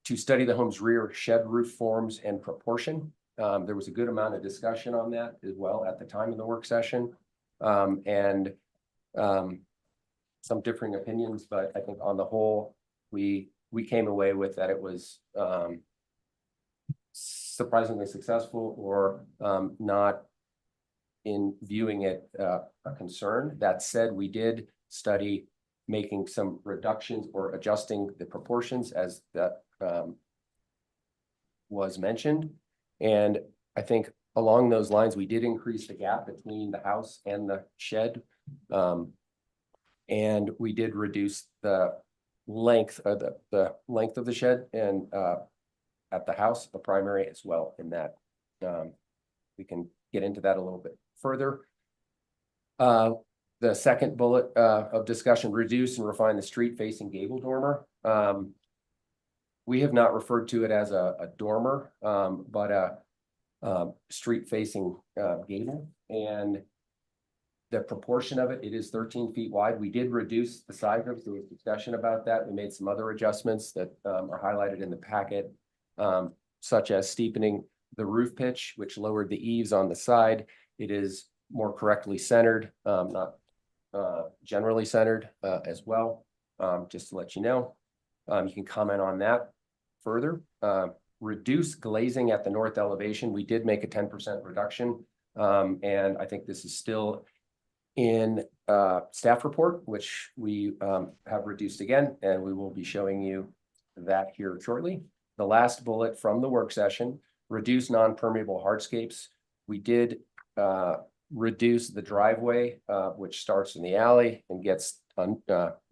Speaker 18: to study the home's rear shed roof forms and proportion. There was a good amount of discussion on that as well at the time of the work session. And some differing opinions, but I think on the whole, we came away with that it was surprisingly successful or not in viewing it a concern. That said, we did study making some reductions or adjusting the proportions as that was mentioned. And I think along those lines, we did increase the gap between the house and the shed. And we did reduce the length of the length of the shed. And at the house, the primary as well in that. We can get into that a little bit further. The second bullet of discussion, reduce and refine the street facing gable dormer. We have not referred to it as a dormer, but a street facing gable, and the proportion of it, it is 13 feet wide. We did reduce the size of it. There was discussion about that. We made some other adjustments that are highlighted in the packet, such as steepening the roof pitch, which lowered the eaves on the side. It is more correctly centered, not generally centered as well, just to let you know. You can comment on that further. Reduce glazing at the north elevation. We did make a 10% reduction, and I think this is still in staff report, which we have reduced again, and we will be showing you that here shortly. The last bullet from the work session, reduce non-permeable hardscapes. We did reduce the driveway, which starts in the alley and gets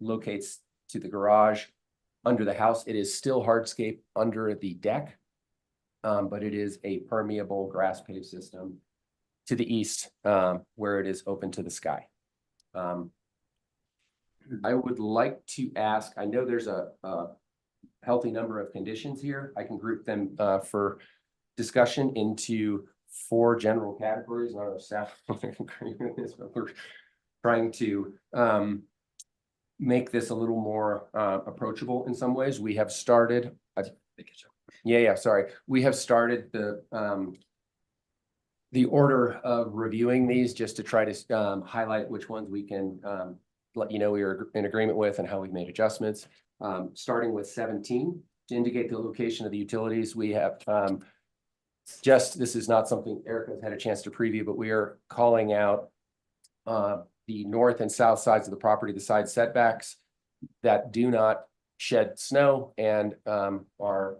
Speaker 18: locates to the garage under the house. It is still hardscape under the deck, but it is a permeable grass paved system to the east, where it is open to the sky. I would like to ask, I know there's a healthy number of conditions here. I can group them for discussion into 4 general categories. I don't know if staff agree with this, but we're trying to make this a little more approachable in some ways. We have started. Sorry. We have started the order of reviewing these just to try to highlight which ones we can let you know we are in agreement with and how we've made adjustments. Starting with 17, to indicate the location of the utilities, we have this is not something Erica's had a chance to preview, but we are calling out the north and south sides of the property, the side setbacks that do not shed snow and are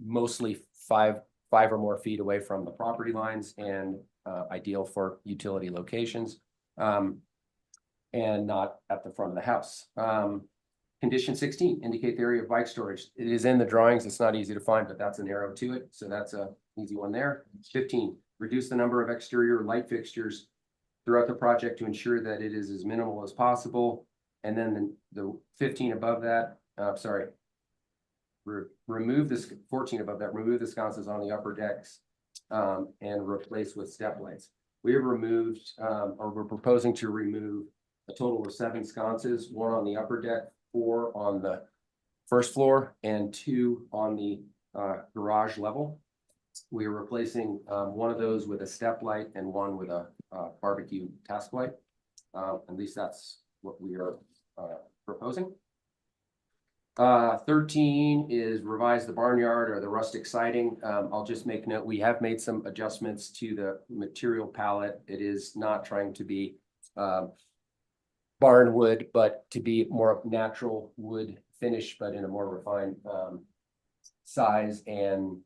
Speaker 18: mostly five or more feet away from the property lines and ideal for utility locations, and not at the front of the house. Condition 16, indicate the area of bike storage. It is in the drawings. It's not easy to find, but that's an arrow to it. So that's a easy one there. 15, reduce the number of exterior light fixtures throughout the project to ensure that it is as minimal as possible. And then the 15 above that, remove this 14 above that, remove the sconces on the upper decks and replace with step lights. We have removed, or we're proposing to remove a total of 7 sconces, 1 on the upper deck, 4 on the first floor, and 2 on the garage level. We are replacing 1 of those with a step light and 1 with a barbecue task light. At least that's what we are proposing. 13 is revise the barnyard or the rustic siding. I'll just make note, we have made some adjustments to the material palette. It is not trying to be barn wood, but to be more natural wood finish, but in a more refined size and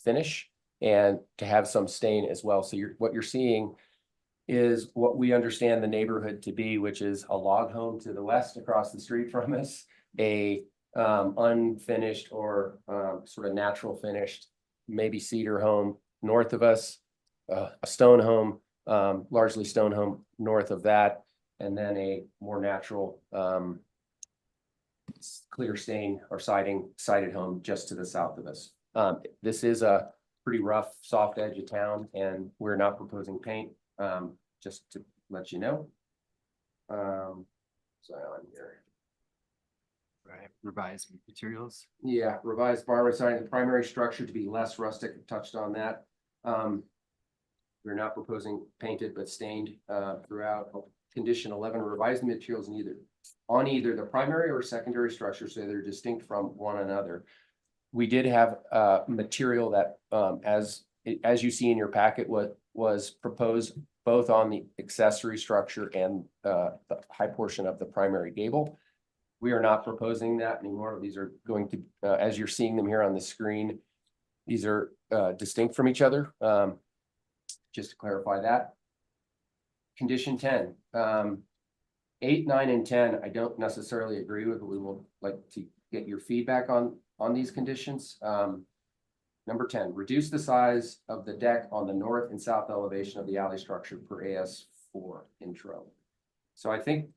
Speaker 18: finish, and to have some stain as well. So what you're seeing is what we understand the neighborhood to be, which is a log home to the west across the street from us, a unfinished or sort of natural finished, maybe cedar home north of us, a stone home, largely stone home north of that, and then a more natural clear stain or sided home just to the south of us. This is a pretty rough, soft edge of town, and we're not proposing paint, just to let you know. So on here.
Speaker 4: Right, revised materials.
Speaker 18: Yeah, revised barn siding, the primary structure to be less rustic, touched on that. We're not proposing painted, but stained throughout. Condition 11, revise the materials on either the primary or secondary structure so they're distinct from one another. We did have material that, as you see in your packet, was proposed both on the accessory structure and the high portion of the primary gable. We are not proposing that anymore. These are going to, as you're seeing them here on the screen, these are distinct from each other. Just to clarify that. Condition 10, 8, 9, and 10, I don't necessarily agree with, but we will like to get your feedback on on these conditions. Number 10, reduce the size of the deck on the north and south elevation of the alley structure per AS4 intro. So I think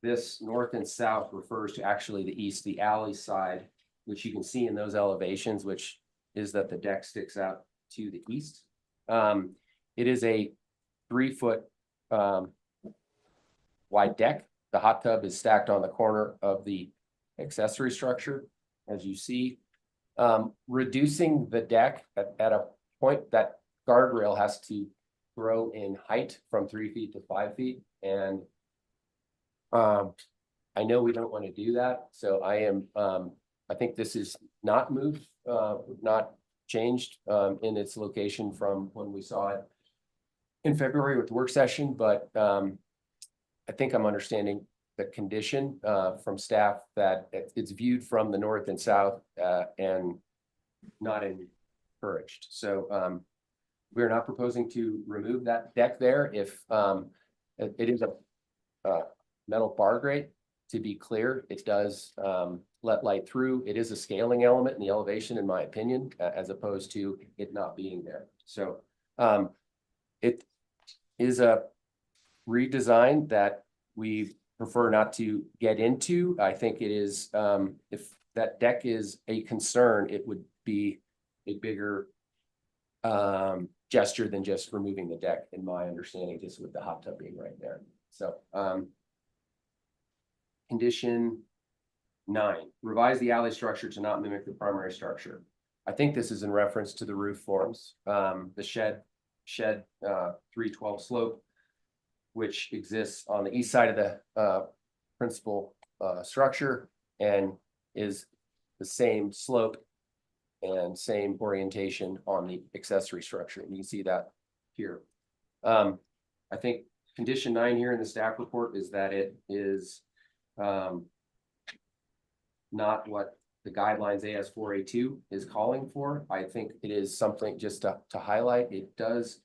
Speaker 18: this north and south refers to actually the east, the alley side, which you can see in those elevations, which is that the deck sticks out to the east. It is a 3-foot wide deck. The hot tub is stacked on the corner of the accessory structure, as you see. Reducing the deck at a point, that guardrail has to grow in height from 3 feet to 5 feet. And I know we don't want to do that. So I think this is not moved, not changed in its location from when we saw it in February with the work session. But I think I'm understanding the condition from staff that it's viewed from the north and south and not encouraged. So we're not proposing to remove that deck there. If it is a metal bar grate, to be clear, it does let light through. It is a scaling element in the elevation, in my opinion, as opposed to it not being there. So it is a redesign that we prefer not to get into. I think it is, if that deck is a concern, it would be a bigger gesture than just removing the deck, in my understanding, just with the hot tub being right there. So condition 9, revise the alley structure to not mimic the primary structure. I think this is in reference to the roof forms, the shed 312 slope, which exists on the east side of the principal structure and is the same slope and same orientation on the accessory structure. And you can see that here. I think condition 9 here in the staff report is that it is not what the guidelines AS4A2 is calling for. I think it is something just to highlight. It does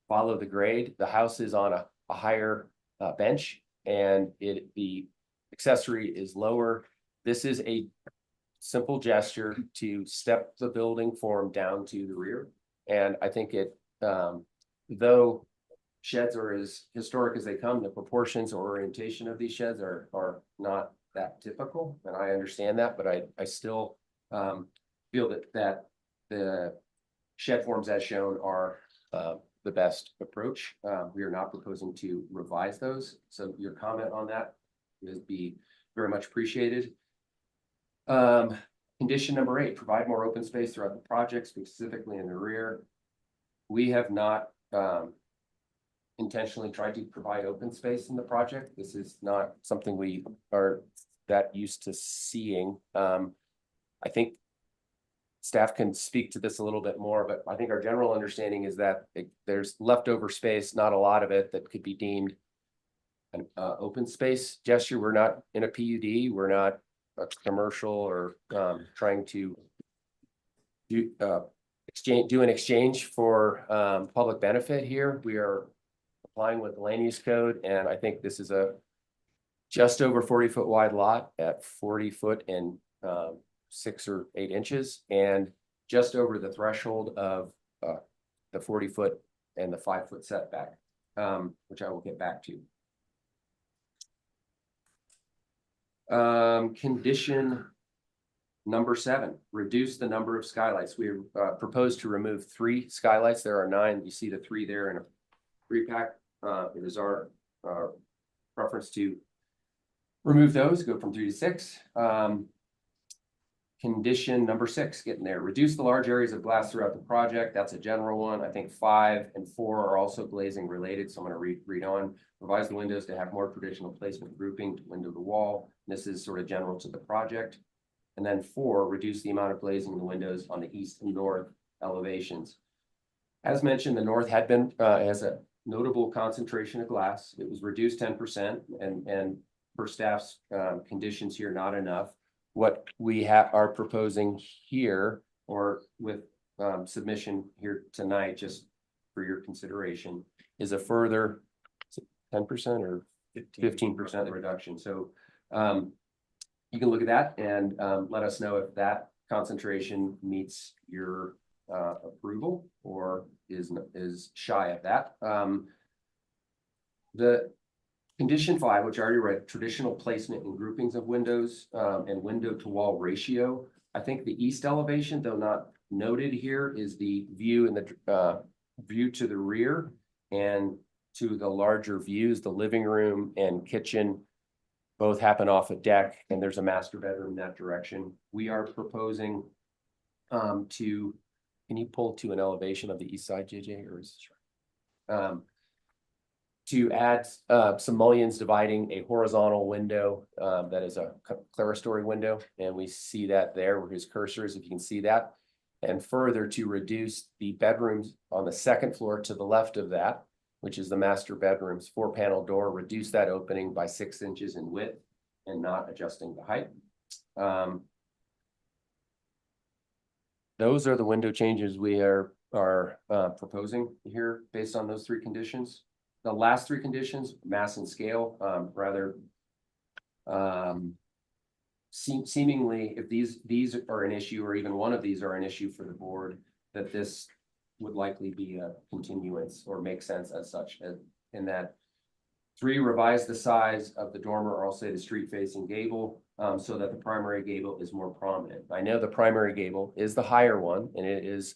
Speaker 18: follow the grade. The house is on a higher bench and the accessory is lower. This is a simple gesture to step the building form down to the rear. And I think it, though sheds are as historic as they come, the proportions or orientation of these sheds are not that typical. And I understand that, but I still feel that the shed forms as shown are the best approach. We are not proposing to revise those. So your comment on that would be very much appreciated. Condition number 8, provide more open space throughout the project, specifically in the rear. We have not intentionally tried to provide open space in the project. This is not something we are that used to seeing. I think staff can speak to this a little bit more, but I think our general understanding is that there's leftover space, not a lot of it, that could be deemed an open space gesture. We're not in a PUD. We're not a commercial or trying to do an exchange for public benefit here. We are applying with the land use code, and I think this is a just over 40-foot wide lot at 40 foot and 6 or 8 inches, and just over the threshold of the 40-foot and the 5-foot setback, which I will get back to. Condition number 7, reduce the number of skylights. We propose to remove 3 skylights. There are 9. You see the 3 there in a 3-pack. It is our preference to remove those, go from 3 to 6. Condition number 6, getting there. Reduce the large areas of glass throughout the project. That's a general one. I think 5 and 4 are also glazing related, so I'm going to read on. Revise the windows to have more traditional placement grouping to window to wall. This is sort of general to the project. And then 4, reduce the amount of glazing in the windows on the east and north elevations. As mentioned, the north had been has a notable concentration of glass. It was reduced 10%, and for staff's conditions here, not enough. What we are proposing here, or with submission here tonight, just for your consideration, is a further 10% or 15% reduction. So you can look at that and let us know if that concentration meets your approval or is shy of that. The condition 5, which I already read, traditional placement and groupings of windows and window to wall ratio. I think the east elevation, though not noted here, is the view in the view to the rear, and to the larger views, the living room and kitchen both happen off a deck, and there's a master bedroom in that direction. We are proposing can you pull to an elevation of the east side, JJ, or is to add some mullions dividing a horizontal window that is a clerestory window, and we see that there where his cursor is, if you can see that. And further, to reduce the bedrooms on the second floor to the left of that, which is the master bedroom's 4-panel door, reduce that opening by 6 inches in width and not adjusting the height. Those are the window changes we are proposing here based on those 3 conditions. The last 3 conditions, mass and scale, seemingly, if these are an issue, or even one of these are an issue for the board, that this would likely be a continuance or make sense as such, in that 3, revise the size of the dormer, or I'll say the street facing gable, so that the primary gable is more prominent. I know the primary gable is the higher one, and it is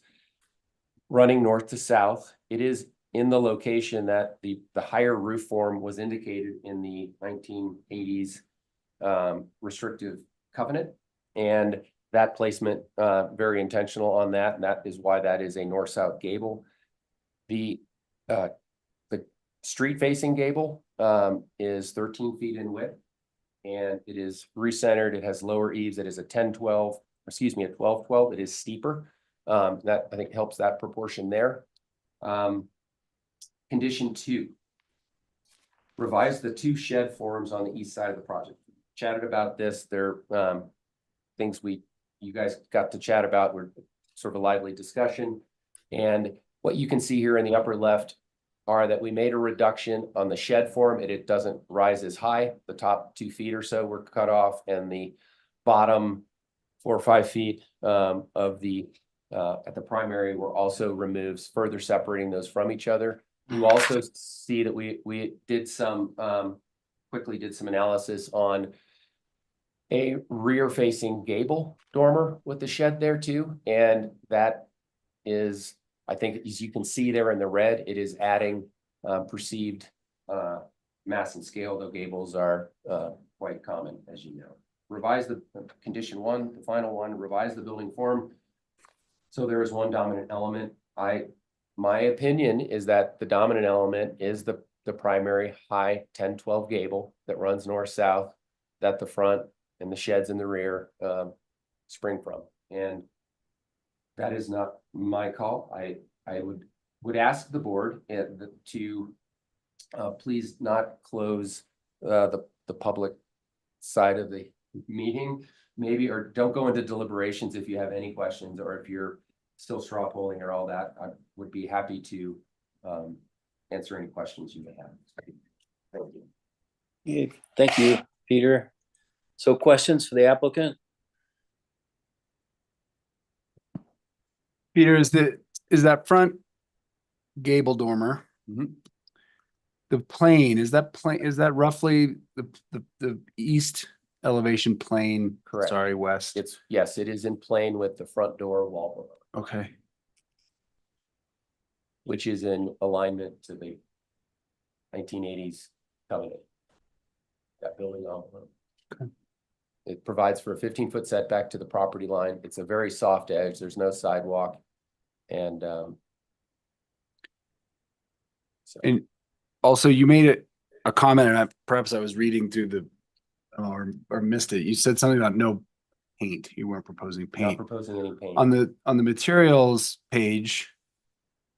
Speaker 18: running north to south. It is in the location that the higher roof form was indicated in the 1980s restrictive covenant, and that placement very intentional on that, and that is why that is a north-south gable. The street facing gable is 13 feet in width, and it is recentered. It has lower eaves. It is a 10-12, excuse me, a 12-12. It is steeper. That I think helps that proportion there. Condition 2, revise the 2 shed forms on the east side of the project. Chatted about this. They're things you guys got to chat about. We're sort of a lively discussion. And what you can see here in the upper left are that we made a reduction on the shed form, and it doesn't rise as high. The top 2 feet or so were cut off, and the bottom 4 or 5 feet of the at the primary were also removed, further separating those from each other. You also see that we did some quickly did some analysis on a rear facing gable dormer with the shed there too, and that is, I think, as you can see there in the red, it is adding perceived mass and scale, though gables are quite common, as you know. Revise the condition 1, the final one, revise the building form. So there is one dominant element. My opinion is that the dominant element is the primary high 10-12 gable that runs north-south, that the front and the sheds in the rear spring from. And that is not my call. I would ask the board to please not close the public side of the meeting, maybe, or don't go into deliberations if you have any questions, or if you're still straw polling or all that. I would be happy to answer any questions you may have. Thank you.
Speaker 2: Okay, thank you, Peter. So questions for the applicant?
Speaker 10: Peter, is that front gable dormer, the plane, is that roughly the east elevation plane?
Speaker 18: Correct.
Speaker 10: Sorry, west.
Speaker 18: Yes, it is in plane with the front door wall,
Speaker 10: Okay.
Speaker 18: which is in alignment to the 1980s covenant. That building envelope.
Speaker 10: Okay.
Speaker 18: It provides for a 15-foot setback to the property line. It's a very soft edge. There's no sidewalk. And
Speaker 10: And also, you made a comment, and perhaps I was reading through the or missed it. You said something about no paint. You weren't proposing paint.
Speaker 18: not proposing any paint.
Speaker 10: On the materials page,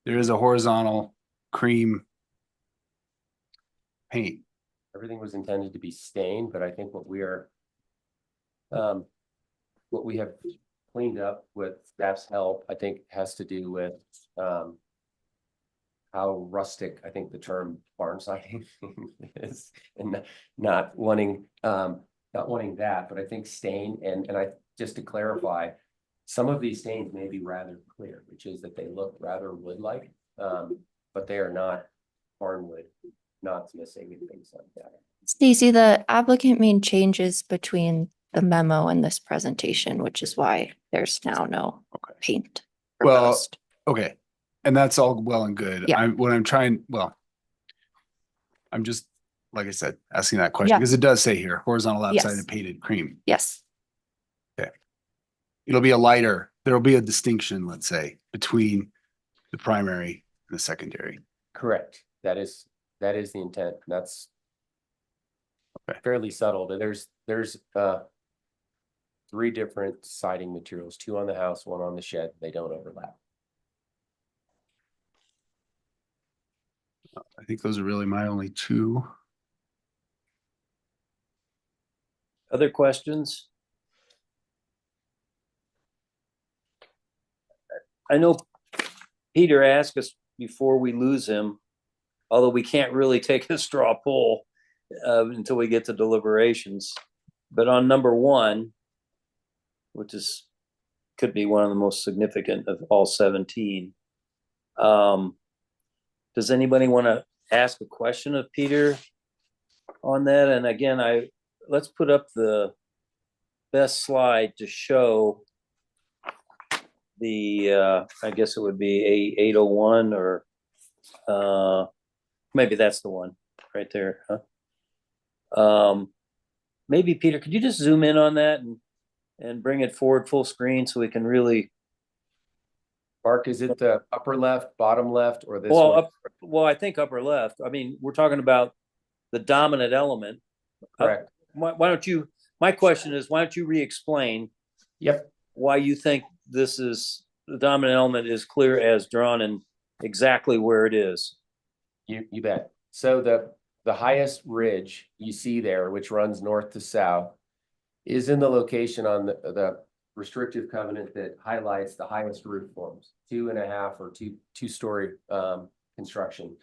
Speaker 10: there is a horizontal cream paint.
Speaker 18: Everything was intended to be stained, but I think what we have cleaned up with staff's help, I think, has to do with how rustic I think the term barn siding is, and not wanting that, but I think stain, and I, just to clarify, some of these stains may be rather clear, which is that they look rather wood-like, but they are not barnwood, knots missing and things like that.
Speaker 3: Stacy, the applicant made changes between the memo and this presentation, which is why there's now no paint
Speaker 10: Well,
Speaker 3: proposed.
Speaker 10: okay, and that's all well and good.
Speaker 3: Yeah.
Speaker 10: I'm just, like I said, asking that question
Speaker 3: Yeah.
Speaker 10: because it does say here, horizontal outside
Speaker 3: Yes.
Speaker 10: and painted cream.
Speaker 3: Yes.
Speaker 10: There'll be a distinction, let's say, between the primary and the secondary.
Speaker 18: Correct. That is the intent. That's
Speaker 10: Okay.
Speaker 18: fairly subtle. There's 3 different siding materials, 2 on the house, 1 on the shed. They don't overlap.
Speaker 10: I think those are really my only 2.
Speaker 2: Other questions? I know Peter asked us before we lose him, although we can't really take a straw poll until we get to deliberations. But on number 1, which could be one of the most significant of all 17, does anybody want to ask a question of Peter on that? And again, let's put up the best slide to show the I guess it would be 801 or maybe that's the one right there, huh? Maybe Peter, could you just zoom in on that and bring it forward full screen so we can really.
Speaker 18: Mark, is it the upper left, bottom left, or this one?
Speaker 2: Well, I think upper left. I mean, we're talking about the dominant element.
Speaker 18: Correct.
Speaker 2: My question is, why don't you re-explain?
Speaker 18: Yep.
Speaker 2: Why you think the dominant element is clear as drawn and exactly where it is?
Speaker 18: You bet. So the highest ridge you see there, which runs north to south, is in the location on the restrictive covenant that highlights the highest roof forms, 2.5 or two-story construction.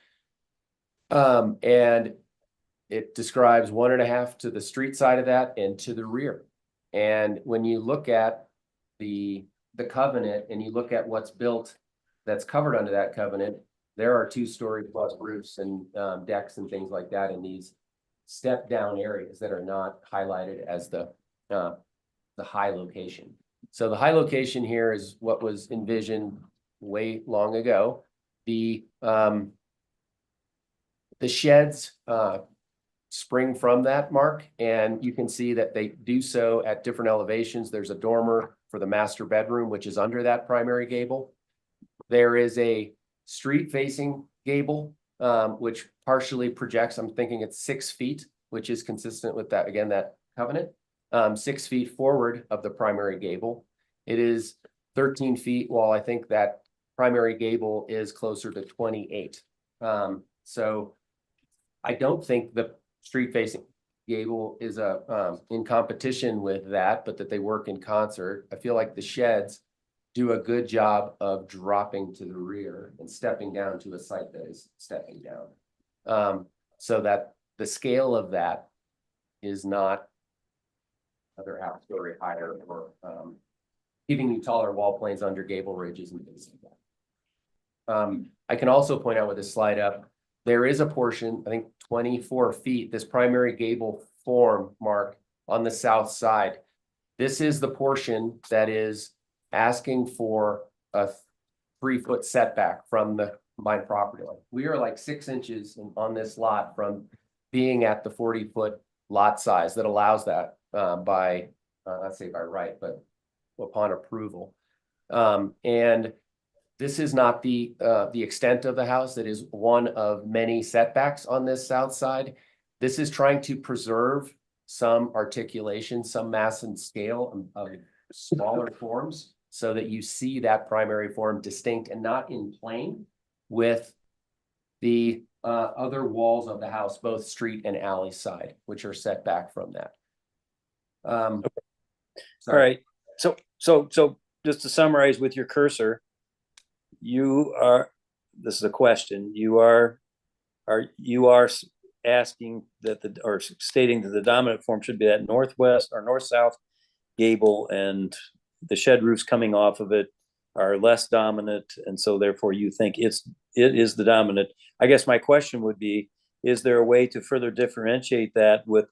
Speaker 18: And it describes 1.5 to the street side of that and to the rear. And when you look at the covenant and you look at what's built that's covered under that covenant, there are 2-story plus roofs and decks and things like that in these step down areas that are not highlighted as the high location. So the high location here is what was envisioned way long ago. The sheds spring from that, Mark, and you can see that they do so at different elevations. There's a dormer for the master bedroom, which is under that primary gable. There is a street facing gable, which partially projects, I'm thinking it's 6 feet, which is consistent with that, again, that covenant. 6 feet forward of the primary gable. It is 13 feet, while I think that primary gable is closer to 28. So I don't think the street facing gable is in competition with that, but that they work in concert. I feel like the sheds do a good job of dropping to the rear and stepping down to a site that is stepping down. So that the scale of that is not another half-story higher or giving you taller wall planes under gable ridges and things like that. I can also point out with this slide up, there is a portion, I think 24 feet, this primary gable form, Mark, on the south side. This is the portion that is asking for a 3-foot setback from the combined property line. We are like 6 inches on this lot from being at the 40-foot lot size that allows that by, let's say by right, but upon approval. And this is not the extent of the house. It is one of many setbacks on this south side. This is trying to preserve some articulation, some mass and scale of smaller forms so that you see that primary form distinct and not in plane with the other walls of the house, both street and alley side, which are set back from that.
Speaker 2: All right. So just to summarize with your cursor, this is a question, you are asking that stating that the dominant form should be at northwest or north-south gable and the shed roofs coming off of it are less dominant, and so therefore you think it is the dominant. I guess my question would be, is there a way to further differentiate that with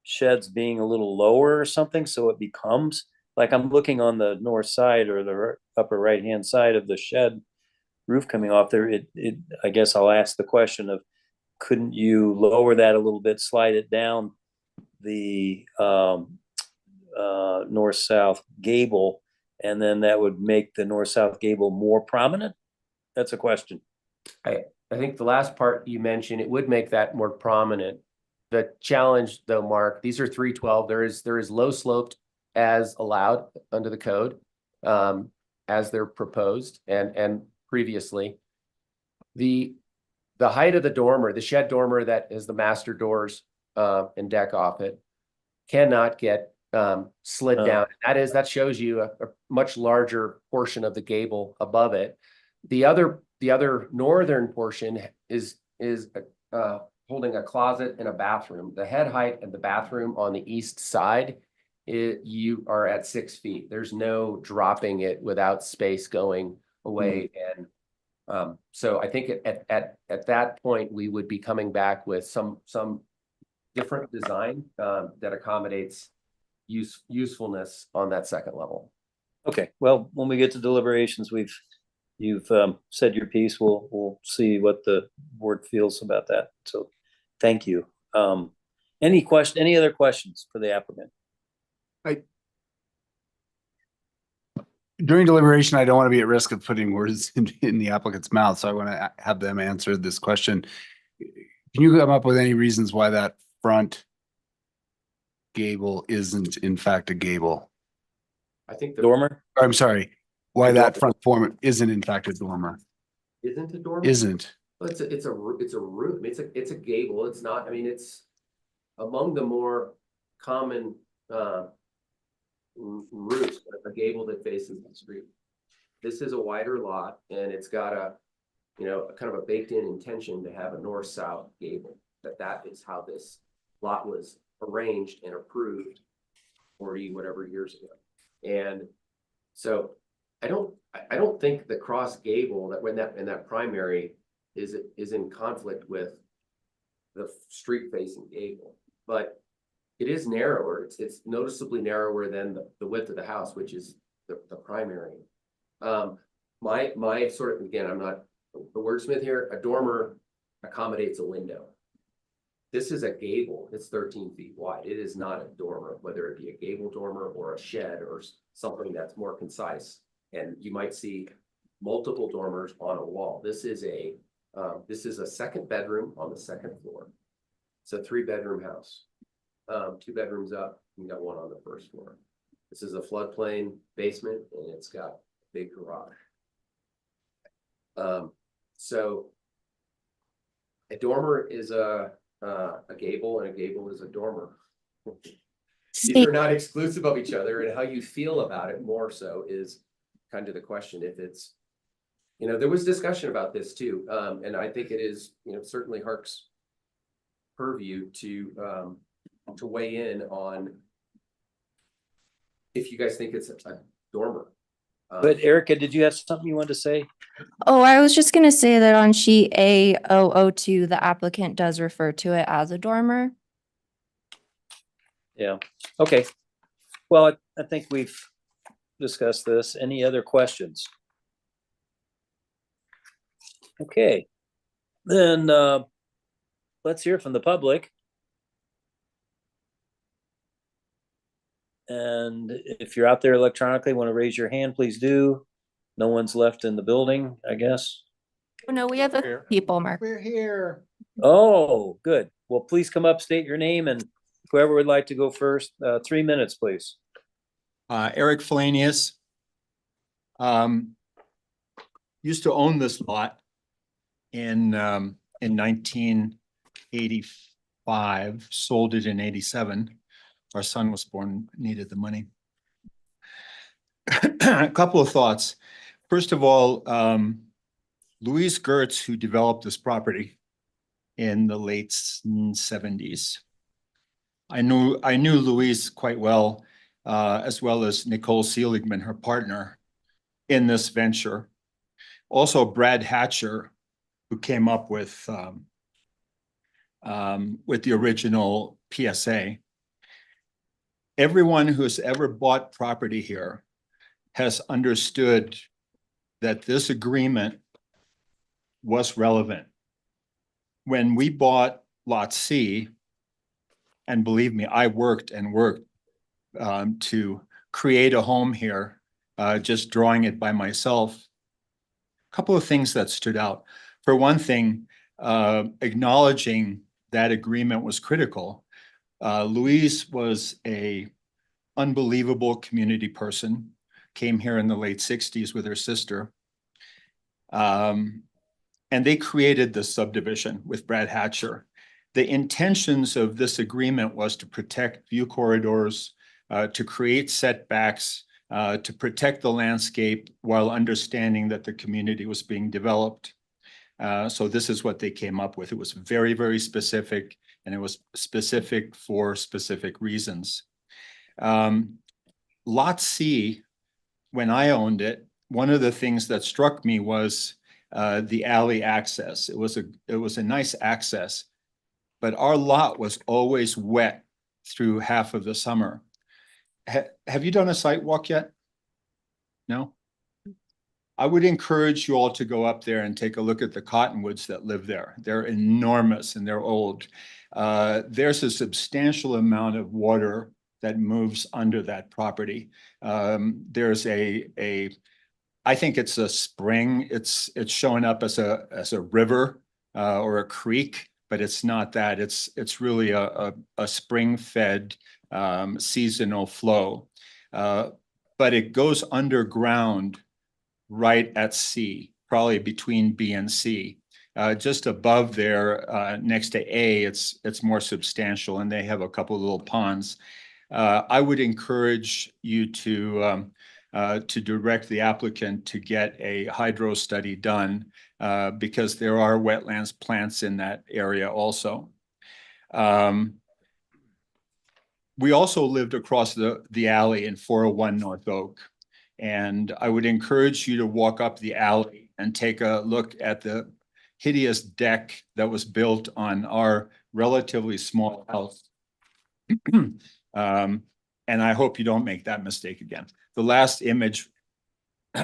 Speaker 2: sheds being a little lower or something, so it becomes, like I'm looking on the north side or the upper right-hand side of the shed roof coming off there, I guess I'll ask the question of, couldn't you lower that a little bit, slide it down the north-south gable, and then that would make the north-south gable more prominent? That's a question.
Speaker 18: I think the last part you mentioned, it would make that more prominent. The challenge though, Mark, these are 312. There is low sloped as allowed under the code, as they're proposed and previously. The height of the dormer, the shed dormer that is the master doors and deck off it, cannot get slid down. That shows you a much larger portion of the gable above it. The other northern portion is holding a closet and a bathroom. The head height of the bathroom on the east side, you are at 6 feet. There's no dropping it without space going away. And so I think at that point, we would be coming back with some different design that accommodates usefulness on that second level.
Speaker 2: Okay, well, when we get to deliberations, you've said your piece. We'll see what the board feels about that. So thank you. Any other questions for the applicant?
Speaker 10: During deliberation, I don't want to be at risk of putting words in the applicant's mouth, so I want to have them answer this question. Can you come up with any reasons why that front gable isn't in fact a gable?
Speaker 18: I think
Speaker 2: dormer?
Speaker 10: I'm sorry, why that front form isn't in fact a dormer?
Speaker 18: Isn't a dormer?
Speaker 10: Isn't.
Speaker 18: Well, it's a roof. It's a gable. It's not. I mean, it's among the more common roofs, a gable that faces the street. This is a wider lot, and it's got a kind of a baked-in intention to have a north-south gable. That is how this lot was arranged and approved 40 whatever years ago. And so I don't think the cross gable that primary is in conflict with the street facing gable, but it is narrower. It's noticeably narrower than the width of the house, which is the primary. My sort of, again, I'm not the wordsmith here. A dormer accommodates a window. This is a gable. It's 13 feet wide. It is not a dormer, whether it be a gable dormer or a shed or something that's more concise. And you might see multiple dormers on a wall. This is a second bedroom on the second floor. It's a 3-bedroom house. 2 bedrooms up, you got 1 on the first floor. This is a floodplain basement, and it's got a big garage. So a dormer is a gable, and a gable is a dormer. These are not exclusive of each other, and how you feel about it more so is kind of the question. If it's, there was discussion about this too, and I think it is, certainly HARC's purview to weigh in on if you guys think it's a dormer.
Speaker 2: But Erica, did you have something you wanted to say?
Speaker 3: Oh, I was just gonna say that on sheet A002, the applicant does refer to it as a dormer.
Speaker 2: Yeah, okay. Well, I think we've discussed this. Any other questions? Okay, then let's hear from the public. And if you're out there electronically, want to raise your hand, please do. No one's left in the building, I guess.
Speaker 3: Oh, no, we have a people, Mark.
Speaker 8: We're here.
Speaker 2: Oh, good. Well, please come up, state your name, and whoever would like to go first, 3 minutes, please.
Speaker 19: Eric Felanius. Used to own this lot in 1985, sold it in 87. Our son was born, needed the money. A couple of thoughts. First of all, Louise Gertz, who developed this property in the late 70s. I knew Louise quite well. as well as Nicole Seligman, her partner, in this venture. Also, Brad Hatcher, who came up with the original PSA. Everyone who's ever bought property here has understood that this agreement was relevant. When we bought Lot C, and believe me, I worked to create a home here, just drawing it by myself. A couple of things that stood out. For one thing, acknowledging that agreement was critical. Louise was a unbelievable community person, came here in the late 60s with her sister. And they created this subdivision with Brad Hatcher. The intentions of this agreement was to protect view corridors, to create setbacks, to protect the landscape while understanding that the community was being developed. So this is what they came up with. It was very, very specific, and it was specific for specific reasons. Lot C, when I owned it, one of the things that struck me was the alley access. It was a nice access, but our lot was always wet through half of the summer. Have you done a site walk yet? No? I would encourage you all to go up there and take a look at the cottonwoods that live there. They're enormous and they're old. There's a substantial amount of water that moves under that property. There's I think it's a spring. It's showing up as a river or a creek, but it's not that. It's really a spring-fed seasonal flow. But it goes underground right at C, probably between B and C. Just above there, next to A, it's more substantial, and they have a couple of little ponds. I would encourage you to direct the applicant to get a hydro study done because there are wetlands plants in that area also. We also lived across the alley in 401 North Oak. And I would encourage you to walk up the alley and take a look at the hideous deck that was built on our relatively small house. And I hope you don't make that mistake again. The last image,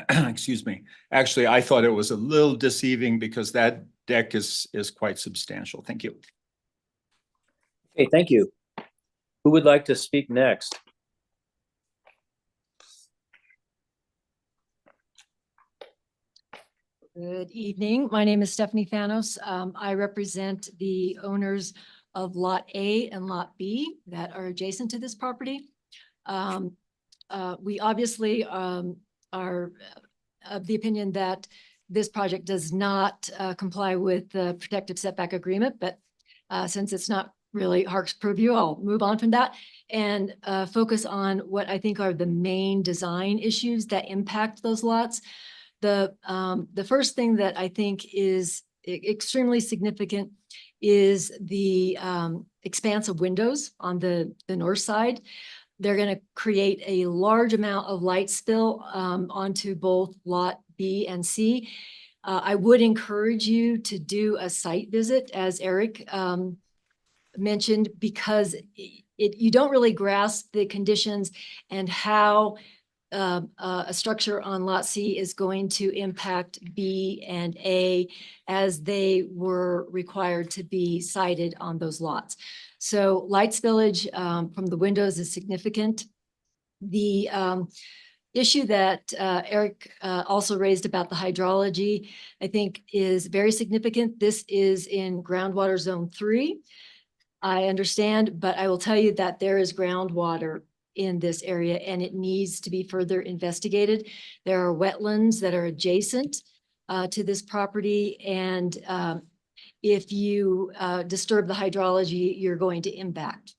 Speaker 19: excuse me, actually, I thought it was a little deceiving because that deck is quite substantial. Thank you.
Speaker 2: Okay, thank you. Who would like to speak next?
Speaker 20: Good evening. My name is Stephanie Fanos. I represent the owners of Lot A and Lot B that are adjacent to this property. We obviously are of the opinion that this project does not comply with the protective setback agreement, but since it's not really HARC's purview, I'll move on from that and focus on what I think are the main design issues that impact those lots. The first thing that I think is extremely significant is the expanse of windows on the north side. They're going to create a large amount of light spill onto both Lot B and C. I would encourage you to do a site visit, as Eric mentioned, because you don't really grasp the conditions and how a structure on Lot C is going to impact B and A as they were required to be sited on those lots. So light spillage from the windows is significant. The issue that Eric also raised about the hydrology, I think is very significant. This is in groundwater zone 3. I understand, but I will tell you that there is groundwater in this area and it needs to be further investigated. There are wetlands that are adjacent to this property, and if you disturb the hydrology, you're going to impact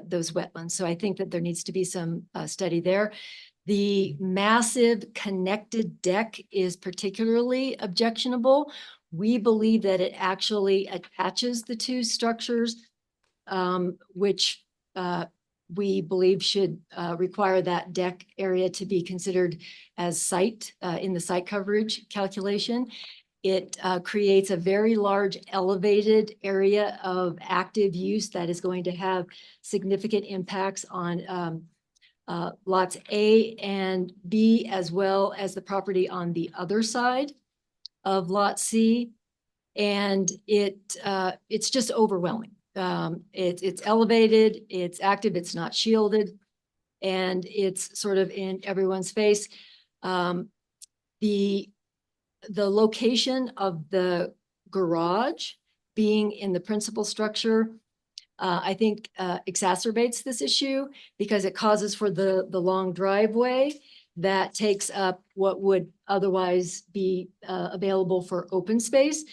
Speaker 20: those wetlands. So I think that there needs to be some study there. The massive connected deck is particularly objectionable. We believe that it actually attaches the two structures, which we believe should require that deck area to be considered as site in the site coverage calculation. It creates a very large elevated area of active use that is going to have significant impacts on lots A and B, as well as the property on the other side of lot C. And it's just overwhelming. It's elevated, it's active, it's not shielded, and it's sort of in everyone's face. The location of the garage being in the principal structure, I think exacerbates this issue because it causes for the long driveway that takes up what would otherwise be available for open space.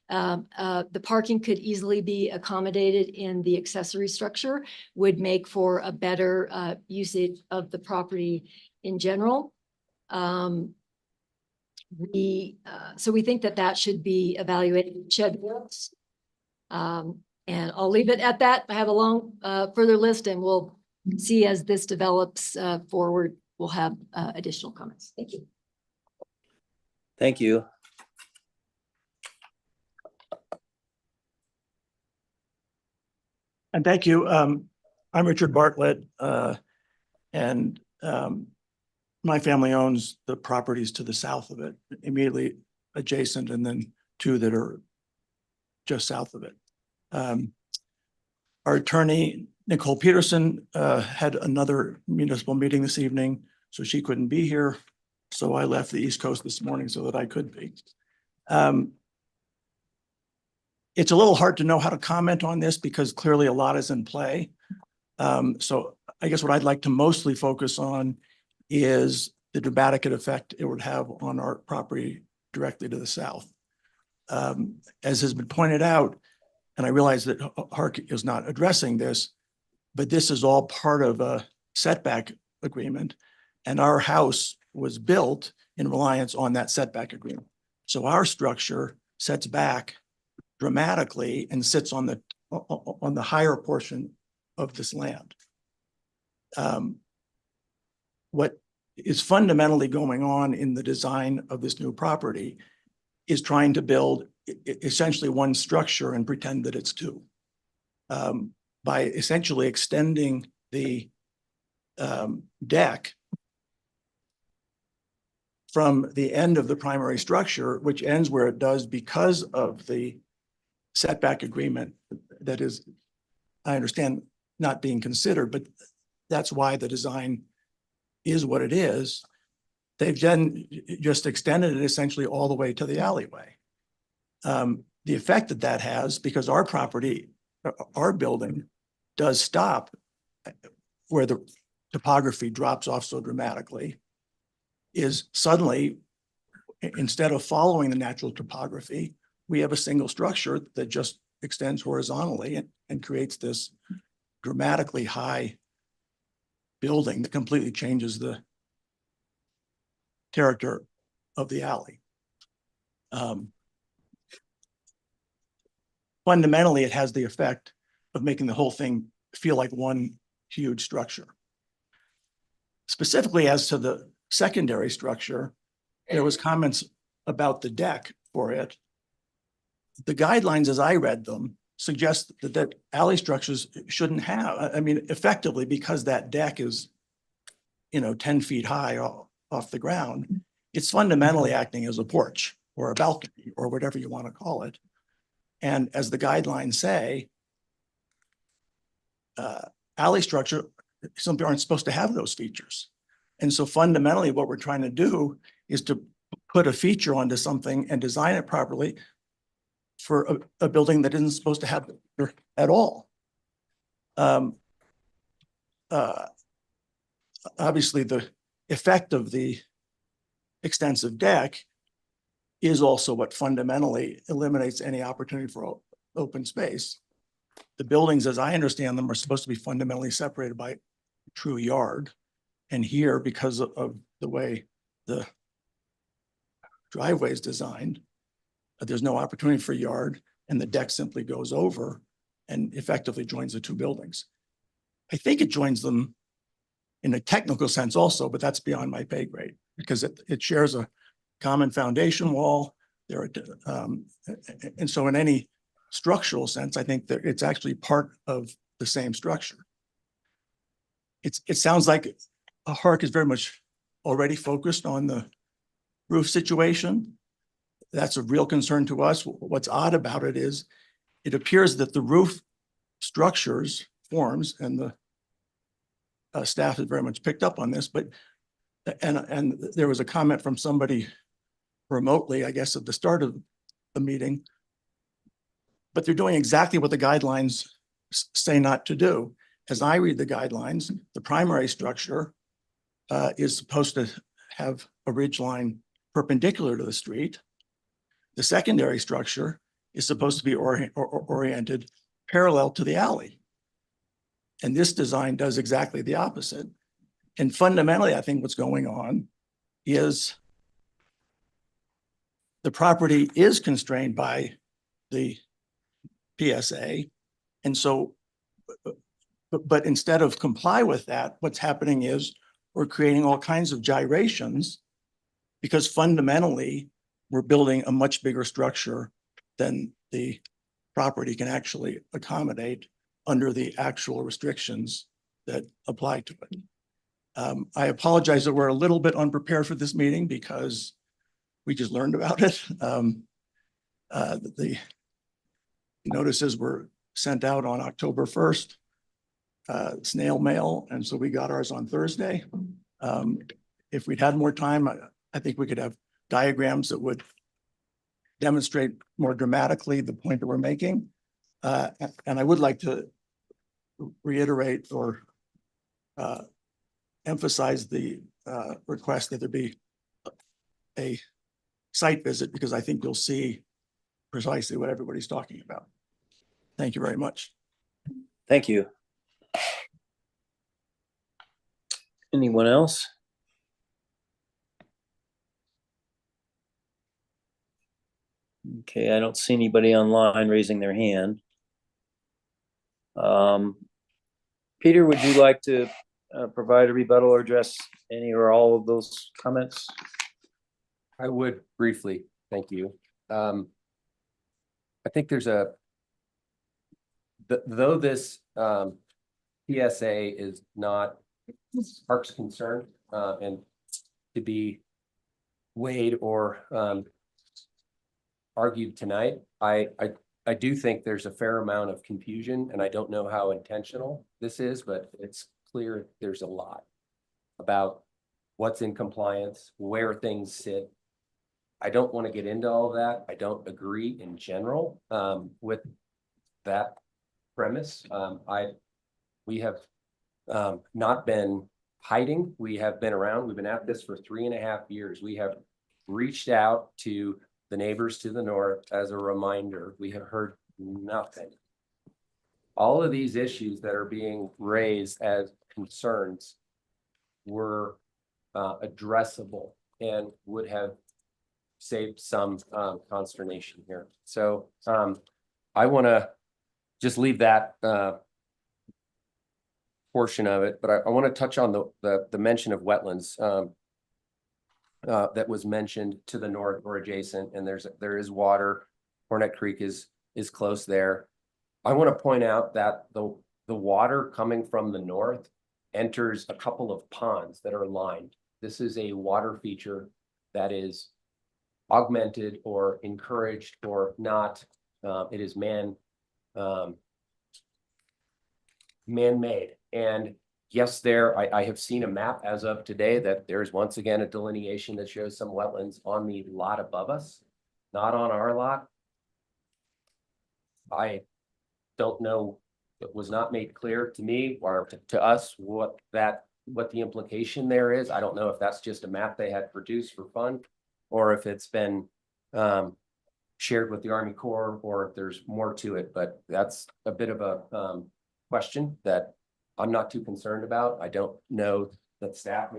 Speaker 20: The parking could easily be accommodated in the accessory structure, would make for a better usage of the property in general. So we think that should be evaluated. And I'll leave it at that. I have a long further list, and we'll see as this develops forward. We'll have additional comments. Thank you.
Speaker 2: Thank you.
Speaker 21: And thank you. I'm Richard Bartlett, and my family owns the properties to the south of it, immediately adjacent, and then two that are just south of it. Our attorney, Nicole Peterson, had another municipal meeting this evening, so she couldn't be here. So I left the East Coast this morning so that I could be. It's a little hard to know how to comment on this because clearly a lot is in play. So I guess what I'd like to mostly focus on is the dramatic effect it would have on our property directly to the south. As has been pointed out, and I realize that HARC is not addressing this, but this is all part of a setback agreement, and our house was built in reliance on that setback agreement. So our structure sets back dramatically and sits on the higher portion of this land. What is fundamentally going on in the design of this new property is trying to build essentially one structure and pretend that it's two. By essentially extending the deck from the end of the primary structure, which ends where it does because of the setback agreement that is, I understand, not being considered, but that's why the design is what it is. They've then just extended it essentially all the way to the alleyway. The effect that has, because our property, our building does stop where the topography drops off so dramatically, is suddenly, instead of following the natural topography, we have a single structure that just extends horizontally and creates this dramatically high building that completely changes the character of the alley. Fundamentally, it has the effect of making the whole thing feel like one huge structure. Specifically as to the secondary structure, there was comments about the deck for it. The guidelines, as I read them, suggest that alley structures shouldn't have, I mean, effectively, because that deck is, 10 feet high off the ground, it's fundamentally acting as a porch or a balcony or whatever you want to call it. And as the guidelines say, alley structure simply aren't supposed to have those features. And so fundamentally, what we're trying to do is to put a feature onto something and design it properly for a building that isn't supposed to have it at all. Obviously, the effect of the extensive deck is also what fundamentally eliminates any opportunity for open space. The buildings, as I understand them, are supposed to be fundamentally separated by true yard. And here, because of the way the driveway is designed, there's no opportunity for yard, and the deck simply goes over and effectively joins the two buildings. I think it joins them in a technical sense also, but that's beyond my pay grade because it shares a common foundation wall. There are, and so in any structural sense, I think that it's actually part of the same structure. It sounds like a HARC is very much already focused on the roof situation. That's a real concern to us. What's odd about it is it appears that the roof structures, forms, and the staff has very much picked up on this, but and there was a comment from somebody remotely, I guess, at the start of the meeting, but they're doing exactly what the guidelines say not to do. As I read the guidelines, the primary structure is supposed to have a ridge line perpendicular to the street. The secondary structure is supposed to be oriented parallel to the alley. And this design does exactly the opposite. And fundamentally, I think what's going on is the property is constrained by the PSA. And so, but instead of comply with that, what's happening is we're creating all kinds of gyrations because fundamentally we're building a much bigger structure than the property can actually accommodate under the actual restrictions that apply to it. I apologize that we're a little bit unprepared for this meeting because we just learned about it. The notices were sent out on October 1st, snail mail, and so we got ours on Thursday. If we'd had more time, I think we could have diagrams that would demonstrate more dramatically the point that we're making. And I would like to reiterate or emphasize the request that there be a site visit because I think you'll see precisely what everybody's talking about. Thank you very much.
Speaker 2: Thank you. Anyone else? Okay, I don't see anybody online raising their hand. Peter, would you like to provide a rebuttal or address any or all of those comments?
Speaker 18: I would briefly, thank you. I think there's though this PSA is not HARC's concern and to be weighed or argued tonight, I do think there's a fair amount of confusion, and I don't know how intentional this is, but it's clear there's a lot about what's in compliance, where things sit. I don't want to get into all of that. I don't agree in general with that premise. We have not been hiding. We have been around. We've been at this for 3.5 years. We have reached out to the neighbors to the north as a reminder. We have heard nothing. All of these issues that are being raised as concerns were addressable and would have saved some consternation here. So I want to just leave that portion of it, but I want to touch on the mention of wetlands that was mentioned to the north or adjacent, and there is water. Hornet Creek is close there. I want to point out that the water coming from the north enters a couple of ponds that are lined. This is a water feature that is augmented or encouraged or not. It is man-made. And yes, I have seen a map as of today that there's once again a delineation that shows some wetlands on the lot above us, not on our lot. I don't know, it was not made clear to me or to us what the implication there is. I don't know if that's just a map they had produced for fun or if it's been shared with the Army Corps or if there's more to it, but that's a bit of a question that I'm not too concerned about. I don't know that staff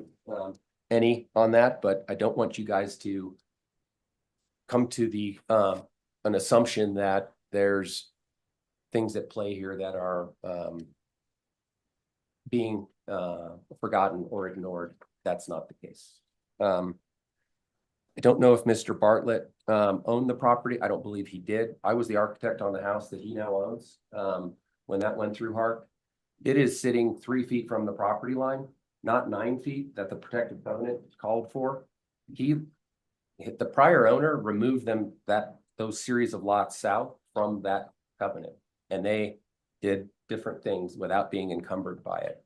Speaker 18: any on that, but I don't want you guys to come to the an assumption that there's things at play here that are being forgotten or ignored. That's not the case. I don't know if Mr. Bartlett owned the property. I don't believe he did. I was the architect on the house that he now owns when that went through HARC. It is sitting 3 feet from the property line, not 9 feet that the protective covenant called for. The prior owner removed those series of lots south from that covenant, and they did different things without being encumbered by it.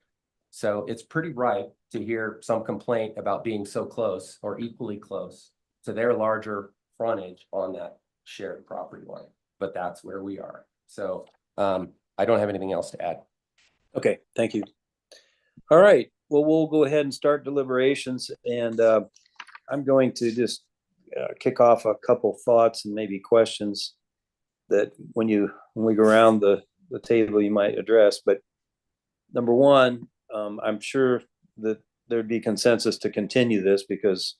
Speaker 18: So it's pretty ripe to hear some complaint about being so close or equally close to their larger frontage on that shared property line. But that's where we are. So I don't have anything else to add.
Speaker 2: Okay, thank you. All right, well, we'll go ahead and start deliberations, and I'm going to just kick off a couple thoughts and maybe questions that when we go around the table you might address. But number one, I'm sure that there'd be consensus to continue this because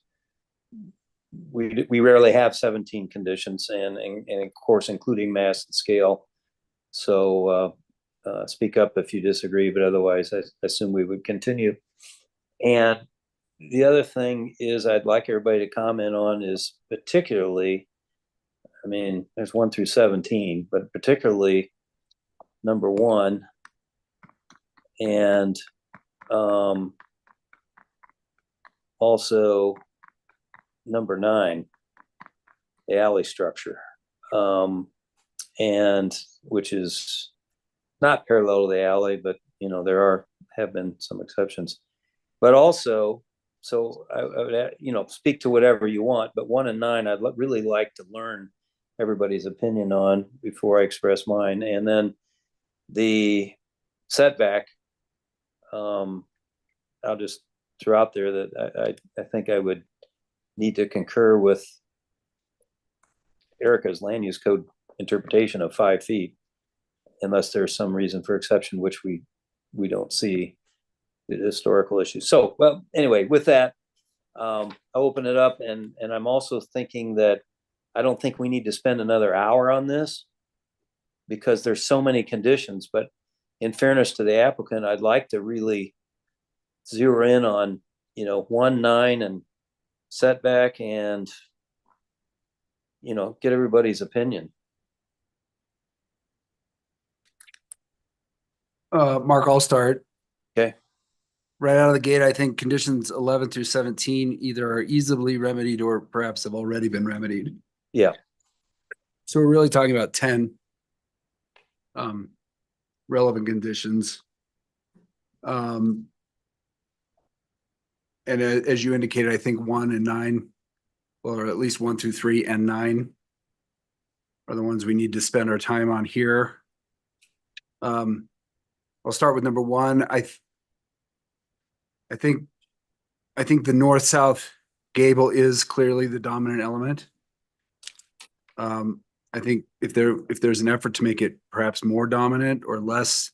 Speaker 2: we rarely have 17 conditions, and of course including mass and scale. So speak up if you disagree, but otherwise I assume we would continue. And the other thing is I'd like everybody to comment on is particularly, I mean, there's 1 through 17, but particularly number 1 and also number 9, the alley structure, and which is not parallel to the alley, but you know, there have been some exceptions. But also, so I would, speak to whatever you want, but 1 and 9, I'd really like to learn everybody's opinion on before I express mine. And then the setback, I'll just throw out there that I think I would need to concur with Erica's land use code interpretation of 5 feet, unless there's some reason for exception, which we don't see the historical issues. So, well, anyway, with that, I'll open it up, and I'm also thinking that I don't think we need to spend another hour on this because there's so many conditions, but in fairness to the applicant, I'd like to really zero in on, 1, 9 and setback and, get everybody's opinion.
Speaker 10: Mark, I'll start.
Speaker 2: Okay.
Speaker 10: Right out of the gate, I think conditions 11 through 17 either are easily remedied or perhaps have already been remedied.
Speaker 2: Yeah.
Speaker 10: So we're really talking about 10 relevant conditions. And as you indicated, I think 1 and 9, or at least 1 through 3 and 9 are the ones we need to spend our time on here. I'll start with number 1. I think the north-south gable is clearly the dominant element. I think if there's an effort to make it perhaps more dominant or less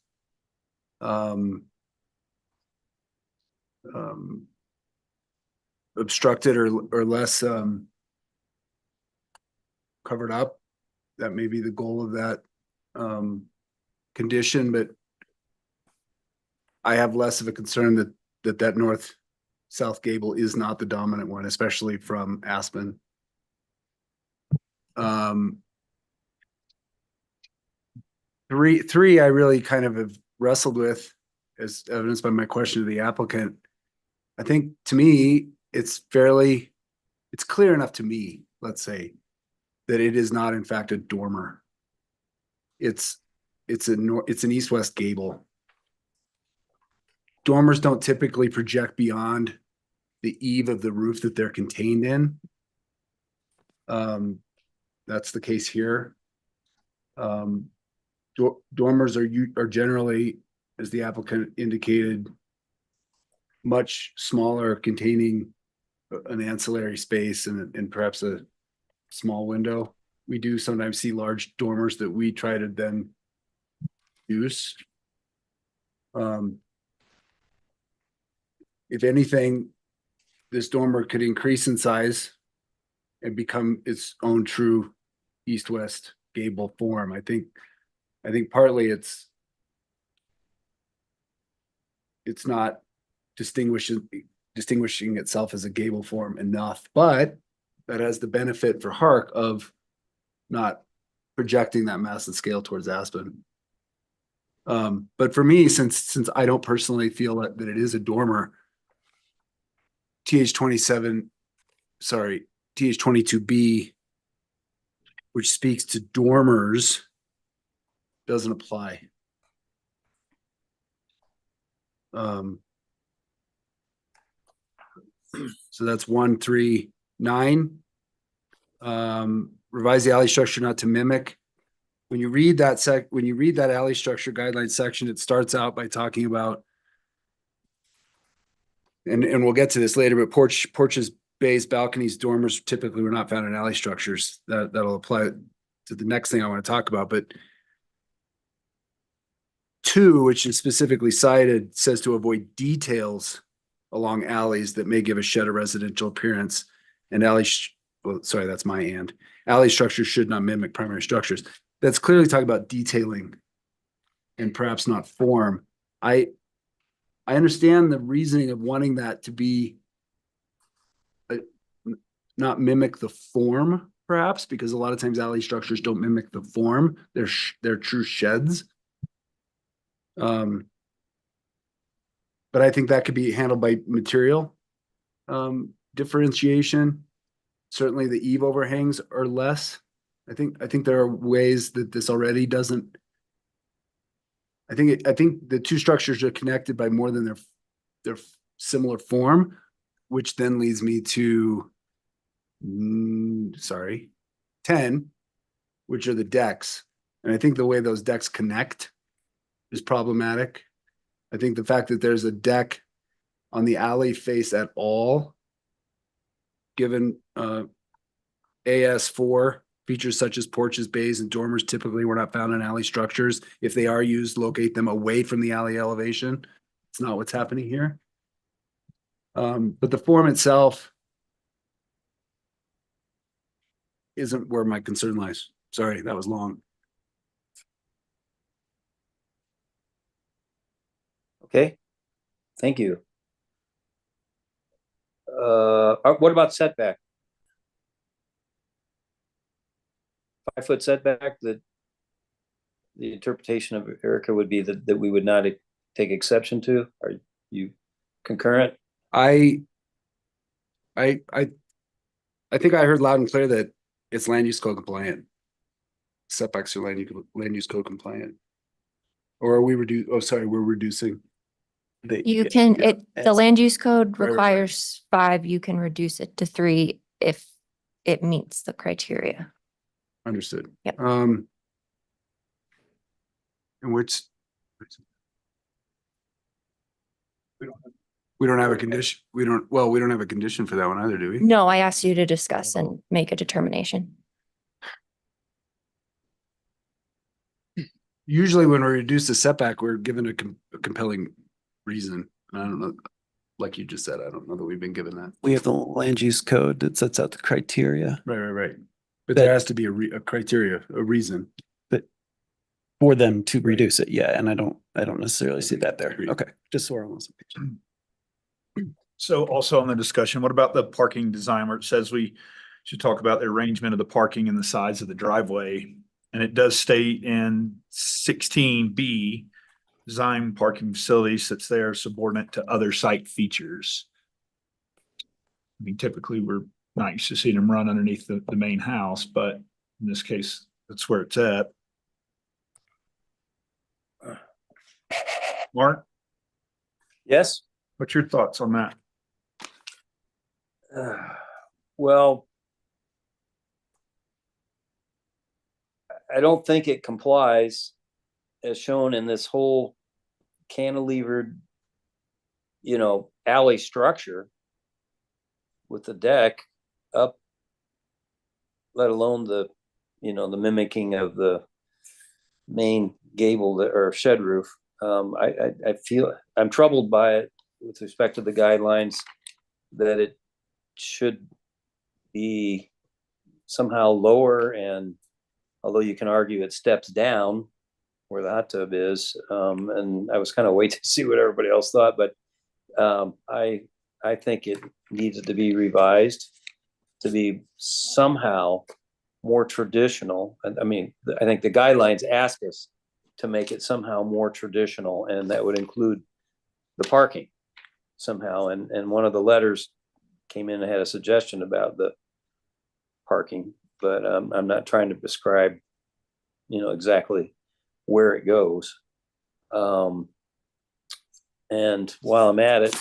Speaker 10: obstructed or less covered up, that may be the goal of that condition, but I have less of a concern that north-south gable is not the dominant one, especially from Aspen. Three, I really kind of have wrestled with, as evidenced by my question to the applicant. I think to me, it's clear enough to me, let's say, that it is not in fact a dormer. It's an east-west gable. Dormers don't typically project beyond the eave of the roof that they're contained in. That's the case here. Dormers are generally, as the applicant indicated, much smaller, containing an ancillary space and perhaps a small window. We do sometimes see large dormers that we try to then use. If anything, this dormer could increase in size and become its own true east-west gable form. I think partly it's it's not distinguishing itself as a gable form enough, but that has the benefit for HARC of not projecting that mass and scale towards Aspen. But for me, since I don't personally feel that it is a dormer, TH22B, which speaks to dormers, doesn't apply. So that's 139. Revise the alley structure not to mimic. When you read that alley structure guideline section, it starts out by talking about, and we'll get to this later, but porches, bays, balconies, dormers typically were not found in alley structures. That'll apply to the next thing I want to talk about. But 2, which is specifically cited, says to avoid details along alleys that may give a shed a residential appearance. And alley structures should not mimic primary structures. That's clearly talking about detailing and perhaps not form. I understand the reasoning of wanting that to be not mimic the form, perhaps, because a lot of times alley structures don't mimic the form. They're true sheds. But I think that could be handled by material differentiation. Certainly the eave overhangs are less. I think there are ways that this already doesn't. I think the two structures are connected by more than their similar form, which then leads me to 10, which are the decks. And I think the way those decks connect is problematic. I think the fact that there's a deck on the alley face at all, given AS4 features such as porches, bays, and dormers typically were not found in alley structures. If they are used, locate them away from the alley elevation. It's not what's happening here. But the form itself isn't where my concern lies. Sorry, that was long.
Speaker 2: Okay, thank you. What about setback? 5-foot setback, the interpretation of Erica would be that we would not take exception to. Are you concurrent?
Speaker 10: I think I heard loud and clear that it's land use code compliant. Setbacks are land use code compliant. Or are we we're reducing.
Speaker 3: The land use code
Speaker 10: Right.
Speaker 3: requires 5, you can reduce it to 3 if it meets the criteria.
Speaker 10: Understood.
Speaker 3: Yep.
Speaker 10: And which we don't have a condition. We don't have a condition for that one either, do we?
Speaker 3: No, I asked you to discuss and make a determination.
Speaker 10: Usually when we reduce the setback, we're given a compelling reason. I don't know, like you just said, I don't know that we've been given that.
Speaker 4: We have the land use code that sets out the criteria.
Speaker 10: Right. But there has to be a criteria, a reason.
Speaker 4: But for them to reduce it, yeah, and I don't necessarily see that there. Okay, just so we're on the same page.
Speaker 5: So also on the discussion, what about the parking design where it says we should talk about the arrangement of the parking and the sides of the driveway? And it does state in 16B, design parking facilities that's there subordinate to other site features. I mean, typically we're not used to seeing them run underneath the main house, but in this case, that's where it's at. Mark?
Speaker 2: Yes.
Speaker 5: What's your thoughts on that?
Speaker 2: Well, I don't think it complies as shown in this whole cantilevered, alley structure with the deck up, let alone the mimicking of the main gable or shed roof. I feel I'm troubled by it with respect to the guidelines that it should be somehow lower, and although you can argue it steps down, where the hot tub is. And I was kind of waiting to see what everybody else thought, but I think it needed to be revised to be somehow more traditional. I mean, I think the guidelines ask us to make it somehow more traditional, and that would include the parking somehow. And one of the letters came in and had a suggestion about the parking, but I'm not trying to prescribe, exactly where it goes. And while I'm at it,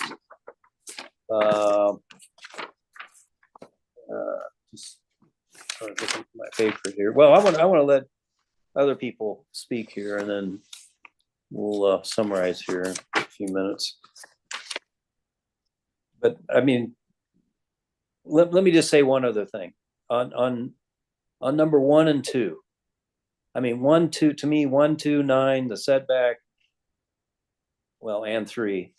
Speaker 2: just trying to look at my paper here. Well, I want to let other people speak here, and then we'll summarize here in a few minutes. But I mean, let me just say one other thing on number 1 and 2. I mean, 1, 2, to me, 1, 2, 9, the setback, well, and 3.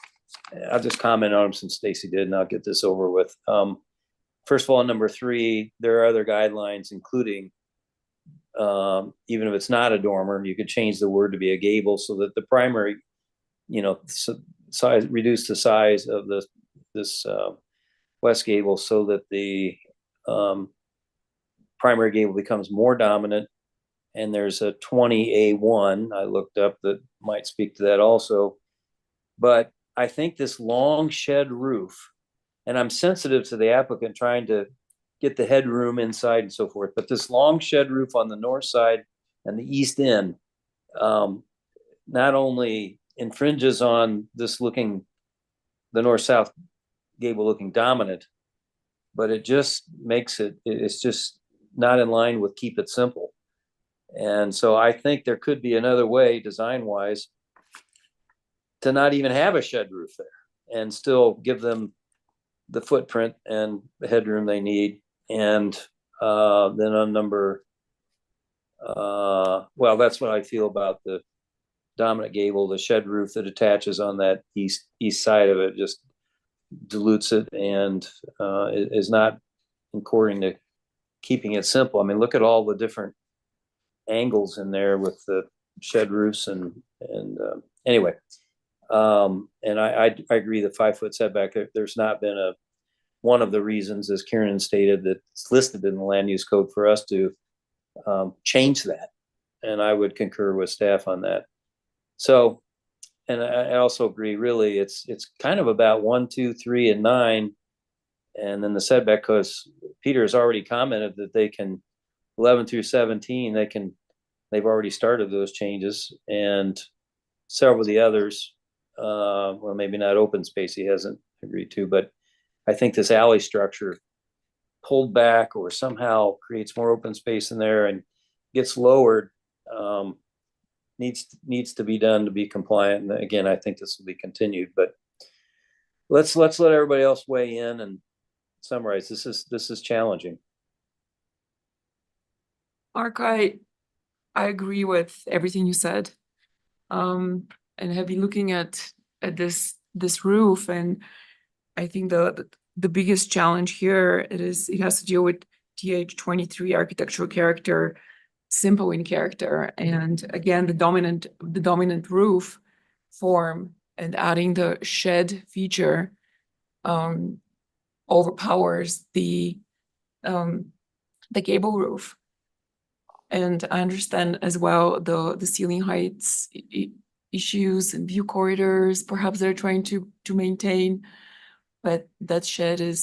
Speaker 2: I'll just comment on them since Stacy did, and I'll get this over with. First of all, number 3, there are other guidelines, including even if it's not a dormer, you could change the word to be a gable so that the primary, size, reduce the size of this west gable so that the primary gable becomes more dominant. And there's a 20A1 I looked up that might speak to that also. But I think this long shed roof, and I'm sensitive to the applicant trying to get the headroom inside and so forth, but this long shed roof on the north side and the east end not only infringes on this looking, the north-south gable looking dominant, but it just makes it's just not in line with keep it simple. And so I think there could be another way, design-wise, to not even have a shed roof there and still give them the footprint and the headroom they need. And then on number, well, that's what I feel about the dominant gable, the shed roof that attaches on that east side of it just dilutes it and is not according to keeping it simple. I mean, look at all the different angles in there with the shed roofs and anyway. And I agree the 5-foot setback, there's not been one of the reasons, as Kieran stated, that's listed in the land use code for us to change that. And I would concur with staff on that. So, and I also agree, really, it's kind of about 1, 2, 3, and 9. And then the setback, because Peter has already commented that they can 11 through 17, they've already started those changes, and several of the others, well, maybe not open space, he hasn't agreed to, but I think this alley structure pulled back or somehow creates more open space in there and gets lowered, needs to be done to be compliant. And again, I think this will be continued, but let's let everybody else weigh in and summarize. This is challenging.
Speaker 6: HARC, I agree with everything you said. And have been looking at this roof, and I think the biggest challenge here it has to deal with TH23 architectural character, simple in character, and again the dominant roof form and adding the shed feature overpowers the gable roof. And I understand as well the ceiling heights issues and view corridors perhaps they're trying to maintain, but that shed to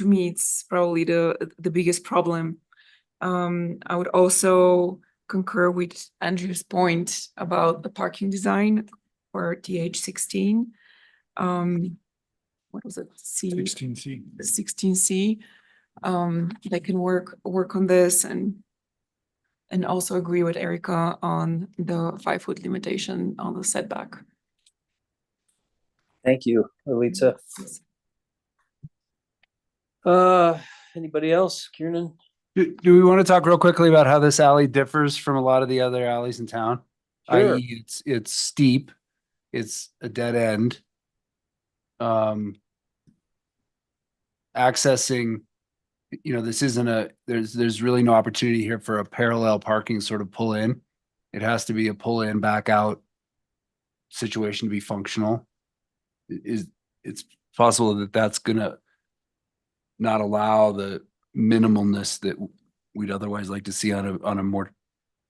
Speaker 6: me it's probably the biggest problem. I would also concur with Andrew's point about the parking design for TH16. What was it?
Speaker 5: 16C.
Speaker 6: 16C. They can work on this and also agree with Erica on the 5-foot limitation on the setback.
Speaker 2: Thank you, Elitza. Anybody else? Kieran?
Speaker 10: Do we want to talk real quickly about how this alley differs from a lot of the other alleys in town?
Speaker 2: Sure.
Speaker 10: i.e. it's steep, it's a dead end. Accessing you know, this isn't there's really no opportunity here for a parallel parking sort of pull in. It has to be a pull in, back out situation to be functional. It's possible that that's gonna not allow the minimalness that we'd otherwise like to see on a more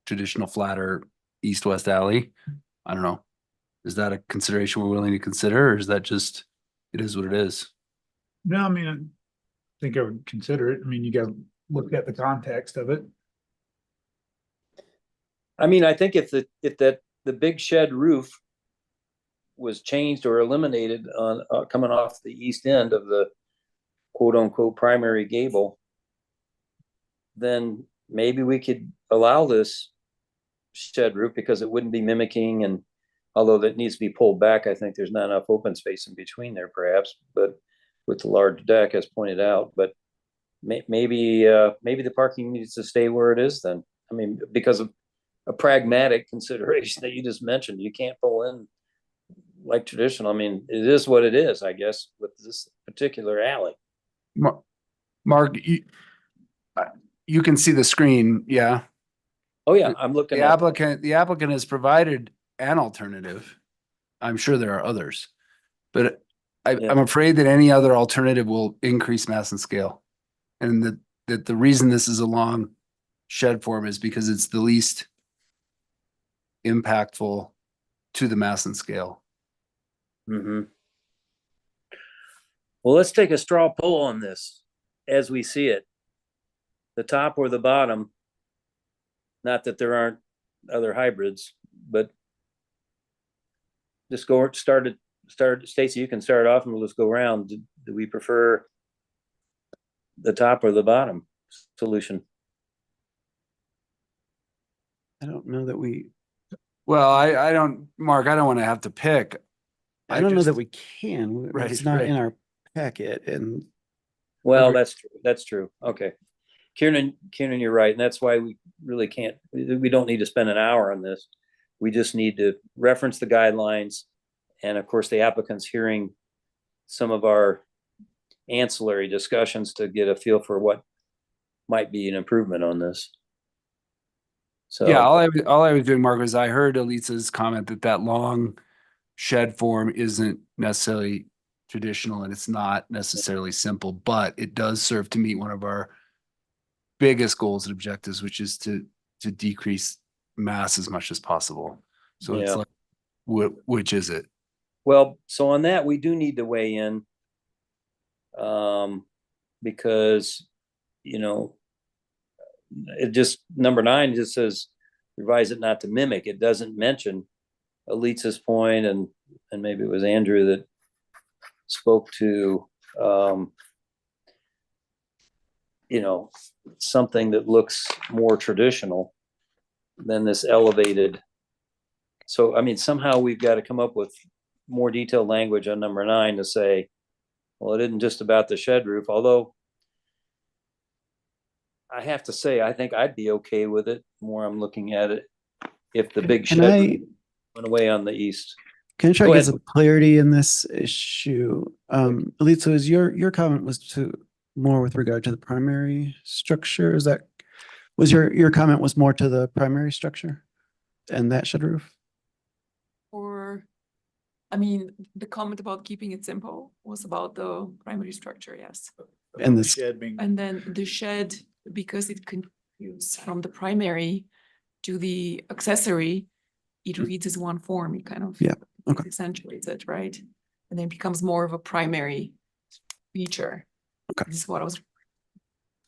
Speaker 10: traditional flatter east-west alley. I don't know. Is that a consideration we're willing to consider, or is that just, it is what it is?
Speaker 5: No, I mean, I think I would consider it. I mean, you gotta look at the context of it.
Speaker 2: I mean, I think if the big shed roof was changed or eliminated on coming off the east end of the quote unquote primary gable, then maybe we could allow this shed roof because it wouldn't be mimicking, and although that needs to be pulled back, I think there's not enough open space in between there perhaps, but with the large deck as pointed out, but maybe the parking needs to stay where it is then. I mean, because of a pragmatic consideration that you just mentioned, you can't pull in like traditional. I mean, it is what it is, I guess, with this particular alley.
Speaker 10: Mark, you can see the screen, yeah.
Speaker 2: Oh yeah, I'm looking
Speaker 10: The
Speaker 2: at
Speaker 10: applicant has provided an alternative. I'm sure there are others, but I'm afraid that any other alternative will increase mass and scale. And that the reason this is a long shed form is because it's the least impactful to the mass and scale.
Speaker 2: Mm-hmm. Well, let's take a straw poll on this as we see it. The top or the bottom, not that there aren't other hybrids, but just start, Stacy, you can start off and we'll just go around. Do we prefer the top or the bottom solution?
Speaker 4: I don't know that we,
Speaker 10: Well, I don't, Mark, I don't want to have to pick.
Speaker 4: I don't know that we can. It's not in our packet, and
Speaker 2: well, that's true. Okay. Kieran, you're right. And that's why we really can't, we don't need to spend an hour on this. We just need to reference the guidelines. And of course, the applicant's hearing some of our ancillary discussions to get a feel for what might be an improvement on this. So
Speaker 10: yeah, all I was doing, Mark, was I heard Elisa's comment that long shed form isn't necessarily traditional and it's not necessarily simple, but it does serve to meet one of our biggest goals and objectives, which is to decrease mass as much as possible. So it's like, which is it?
Speaker 2: Well, so on that, we do need to weigh in, because, you know, it just, number 9 just says, revise it not to mimic. It doesn't mention Elisa's point, and maybe it was Andrew that spoke to, you know, something that looks more traditional than this elevated. So, I mean, somehow we've got to come up with more detailed language on number 9 to say, well, it isn't just about the shed roof, although I have to say, I think I'd be okay with it more. I'm looking at it if the big shed roof went away on the east.
Speaker 4: Can I try to get some clarity in this issue? Elisa, is your comment was more with regard to the primary structure? Is that, was your comment was more to the primary structure and that shed roof?
Speaker 6: Or, I mean, the comment about keeping it simple was about the primary structure, yes.
Speaker 4: And the
Speaker 5: shed being.
Speaker 6: And then the shed, because it continues from the primary to the accessory, it reads as one form. It kind of accentuates it, right? And then it becomes more of a primary feature.
Speaker 4: Okay.
Speaker 6: This is what I was.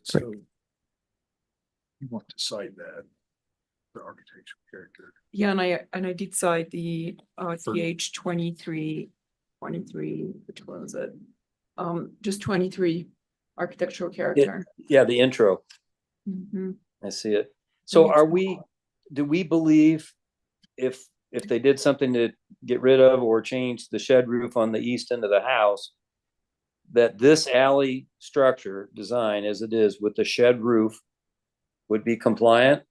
Speaker 5: So you want to cite that, the architectural character.
Speaker 6: Yeah, and I did cite the TH 23, which was it? Just 23 architectural character.
Speaker 2: Yeah, the intro.
Speaker 6: Mhm.
Speaker 2: I see it. So do we believe if they did something to get rid of or change the shed roof on the east end of the house, that this alley structure design as it is with the shed roof would be compliant?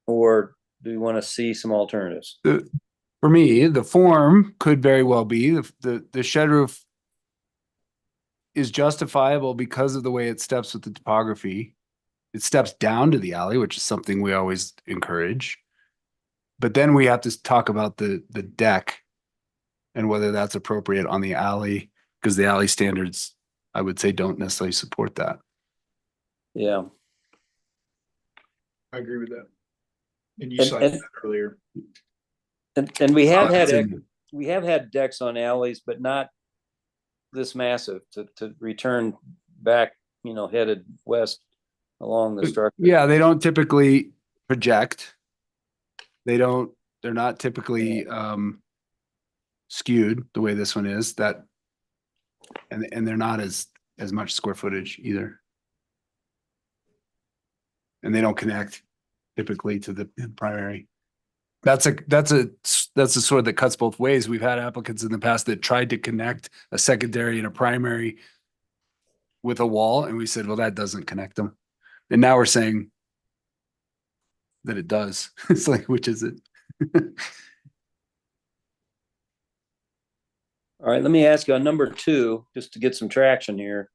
Speaker 2: Or do you want to see some alternatives?
Speaker 10: For me, the form could very well be the shed roof is justifiable because of the way it steps with the topography. It steps down to the alley, which is something we always encourage. But then we have to talk about the deck and whether that's appropriate on the alley, because the alley standards, I would say, don't necessarily support that.
Speaker 2: Yeah.
Speaker 5: I agree with that. And you
Speaker 2: And-
Speaker 5: cited
Speaker 2: and-
Speaker 5: that earlier.
Speaker 2: And we have
Speaker 10: It's
Speaker 2: had,
Speaker 10: in-
Speaker 2: we have had decks on alleys, but not this massive to return back, headed west along the structure.
Speaker 10: Yeah, they don't typically project. They're not typically skewed the way this one is, and they're not as much square footage either. And they don't connect typically to the primary. That's a sword that cuts both ways. We've had applicants in the past that tried to connect a secondary and a primary with a wall, and we said, well, that doesn't connect them. And now we're saying that it does. It's like, which is it?
Speaker 2: All right, let me ask you on number 2, just to get some traction here.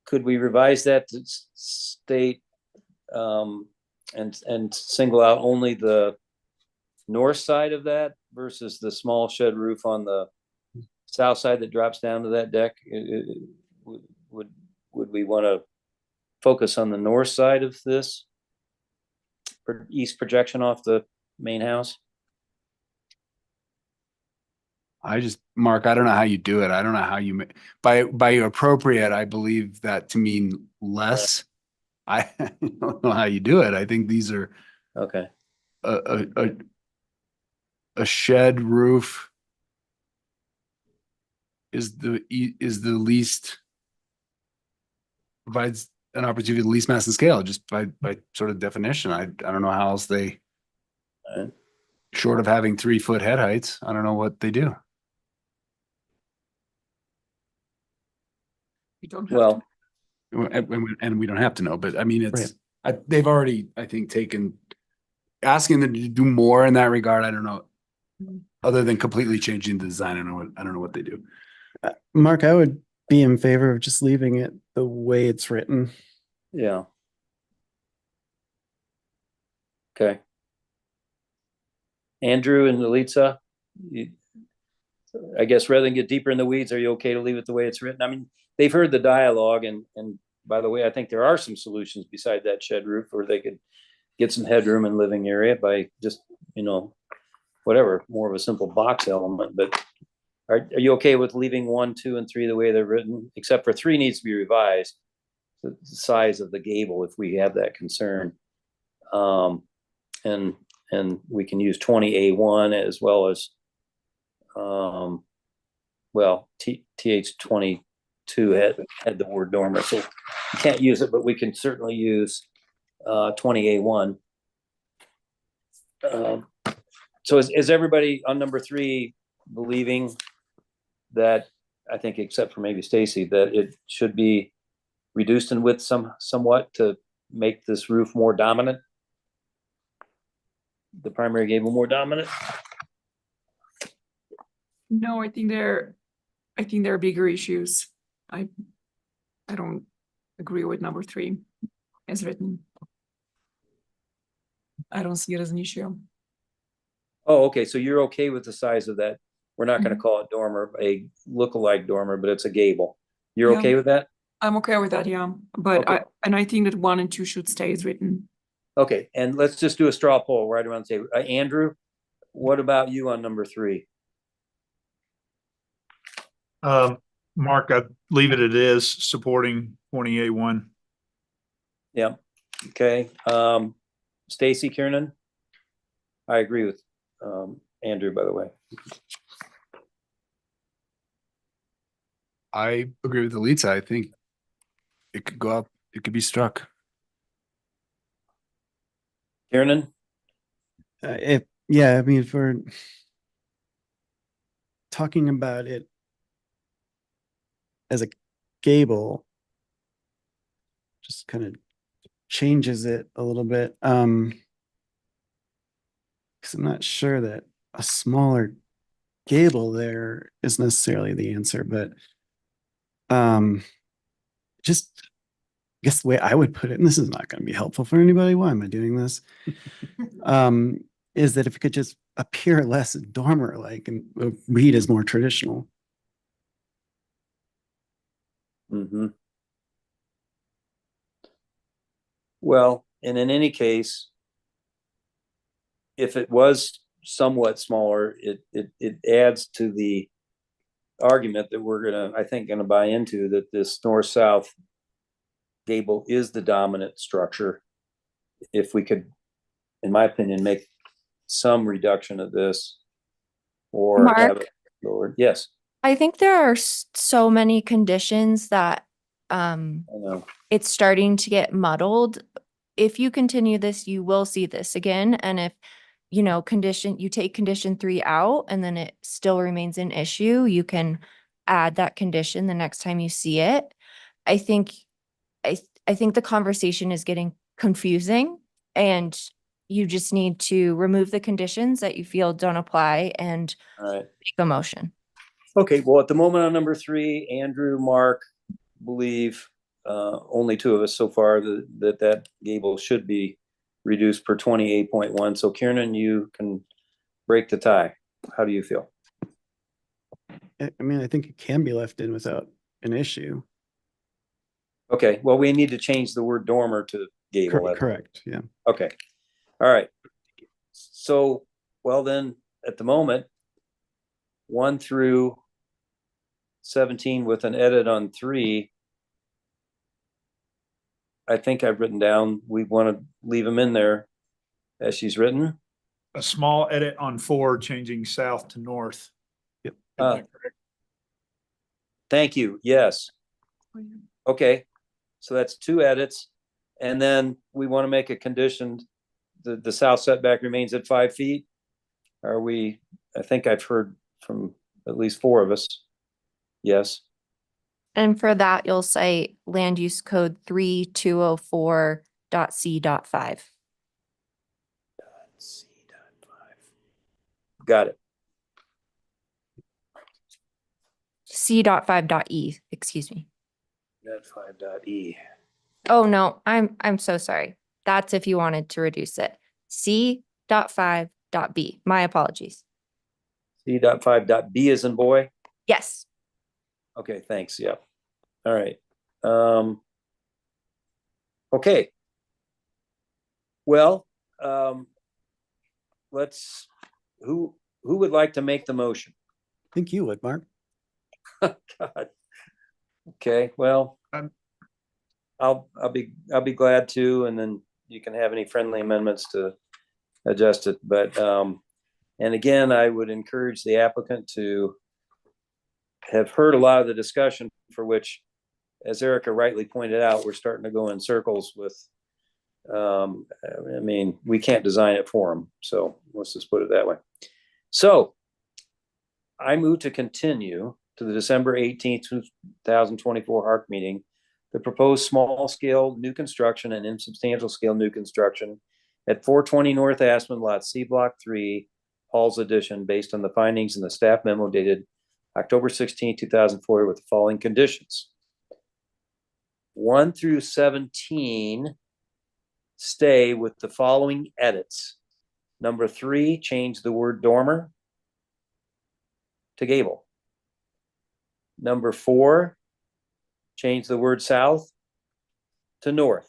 Speaker 2: Could we revise that to state and single out only the north side of that versus the small shed roof on the south side that drops down to that deck? Would we want to focus on the north side of this east projection off the main house?
Speaker 10: Mark, I don't know how you do it. I don't know how you by appropriate, I believe that to mean less. I don't know how you do it. I think these are
Speaker 2: okay.
Speaker 10: A shed roof is the least, provides an opportunity, the least mass and scale, just by sort of definition. I don't know how else they, short of having 3-foot head heights, I don't know what they do.
Speaker 6: You don't have
Speaker 2: Well,
Speaker 10: And we don't have to know, but I mean, they've already, I think, taken, asking them to do more in that regard. I don't know. Other than completely changing the design, I don't know what they do.
Speaker 4: Mark, I would be in favor of just leaving it the way it's written.
Speaker 2: yeah. Okay. Andrew and Lalitza, I guess rather than get deeper in the weeds, are you okay to leave it the way it's written? I mean, they've heard the dialogue, and by the way, I think there are some solutions beside that shed roof where they could get some headroom and living area by just, whatever, more of a simple box element. But are you okay with leaving 1, 2, and 3 the way they're written? Except for 3 needs to be revised, the size of the gable, if we have that concern. And we can use 20A1 as well as, TH 22 had the word dormer, so we can't use it, but we can certainly use 20A1. So is everybody on number 3 believing that, I think except for maybe Stacy, that it should be reduced in width somewhat to make this roof more dominant? The primary gable more dominant?
Speaker 6: No, I think there are bigger issues. I don't agree with number 3 as written. I don't see it as an issue.
Speaker 2: Oh, okay, so you're okay with the size of that? We're not gonna call it dormer, a look-alike dormer, but it's a gable. You're
Speaker 6: Yeah.
Speaker 2: okay with that?
Speaker 6: I'm okay with that, yeah. But
Speaker 2: Okay.
Speaker 6: I think that 1 and 2 should stay as written.
Speaker 2: Okay, and let's just do a straw poll right around the table. Andrew, what about you on number 3?
Speaker 5: Mark, I leave it as it is, supporting 20A1.
Speaker 2: Yeah, okay. Stacy, Kiernan? I agree with Andrew, by the way.
Speaker 10: I agree with Alita. I think it could go up, it could be struck.
Speaker 2: Kiernan?
Speaker 4: I mean, if we're talking about it as a gable, just kind of changes it a little bit. Because I'm not sure that a smaller gable there is necessarily the answer, but just, I guess the way I would put it, and this is not going to be helpful for anybody. Why am I doing this? Is that if it could just appear less dormer-like and read as more traditional.
Speaker 2: Mm-hmm. Well, and in any case, if it was somewhat smaller, it adds to the argument that we're gonna, I think, gonna buy into, that this north-south gable is the dominant structure. If we could, in my opinion, make some reduction of this or have
Speaker 3: Mark?
Speaker 2: it lowered. Yes,
Speaker 3: I think there are so many conditions that
Speaker 2: I know.
Speaker 3: it's starting to get muddled. If you continue this, you will see this again. And if, you know, you take condition 3 out and then it still remains an issue, you can add that condition the next time you see it. I think, I think the conversation is getting confusing, and you just need to remove the conditions that you feel don't apply and
Speaker 2: All right.
Speaker 3: make a motion.
Speaker 2: Okay, well, at the moment on number 3, Andrew, Mark believe, only 2 of us so far, that gable should be reduced per 28.1. So Kieran, you can break the tie. How do you feel?
Speaker 4: I mean, I think it can be left in without an issue.
Speaker 2: Okay, well, we need to change the word dormer to gable.
Speaker 4: Correct, yeah.
Speaker 2: Okay, all right. So, well then, at the moment, 1 through 17 with an edit on 3, I think I've written down, we want to leave them in there as she's written.
Speaker 5: A small edit on 4, changing south to north.
Speaker 4: Yep.
Speaker 5: Isn't that correct?
Speaker 2: Thank you, yes. Okay, so that's 2 edits. And then we want to make a condition, the south setback remains at 5 feet. Are we, I think I've heard from at least 4 of us. Yes.
Speaker 3: And for that, you'll say land use code 3204.c.5.
Speaker 2: Got it.
Speaker 3: C.5.e, excuse me.
Speaker 2: That 5.e.
Speaker 3: Oh, no, I'm so sorry. That's if you wanted to reduce it. C.5.b. My apologies.
Speaker 2: C.5.b is in boy.
Speaker 3: Yes.
Speaker 2: Okay, thanks. Yeah. All right. Okay. Well, let's, who would like to make the motion?
Speaker 4: I think you would, Mark.
Speaker 2: God. Okay, well, I'll be glad to, and then you can have any friendly amendments to adjust it. But and again, I would encourage the applicant to have heard a lot of the discussion, for which, as Erica rightly pointed out, we're starting to go in circles with. I mean, we can't design it for them, so let's just put it that way. So I move to continue to the December 18th, 2024 HARC meeting, the proposed small scale new construction and insubstantial scale new construction at 420 North Aspen, Lot C, Block 3, Hall's Addition, based on the findings in the staff memo dated October 16, 2004, with the following conditions. 1 through 17 stay with the following edits. Number 3, change the word dormer to gable. Number 4, change the word south to north.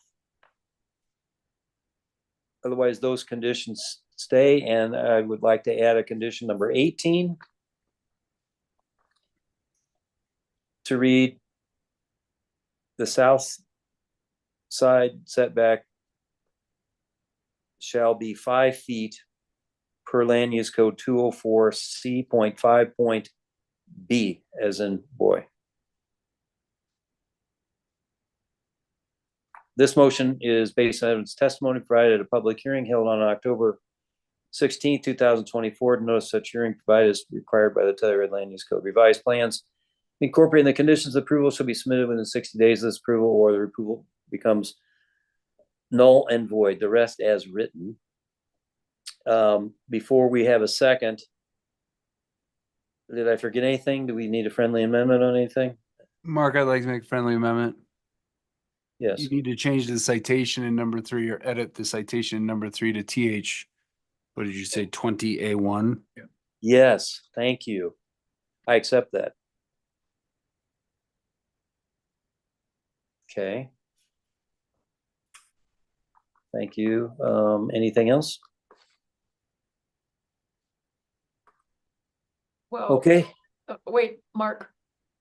Speaker 2: Otherwise, those conditions stay, and I would like to add a condition number 18 to read the south side setback shall be 5 feet per land use code 204 C.5.b, as in boy. This motion is based on evidence testimony provided at a public hearing held on October 16, 2024. Notice such hearing provided as required by the Telluride Land Use Code. Revised plans incorporating the conditions of approval shall be submitted within 60 days of this approval, or the approval becomes null and void. The rest as written. Before we have a second, did I forget anything? Do we need a friendly amendment on anything?
Speaker 10: Mark, I'd like to make a friendly amendment.
Speaker 2: Yes.
Speaker 10: You need to change the citation in number 3 or edit the citation in number 3 to TH. What did you say, 20A1?
Speaker 2: Yes, thank you. I accept that. Okay. Thank you. Anything else?
Speaker 6: Well,
Speaker 2: Okay.
Speaker 6: wait, Mark,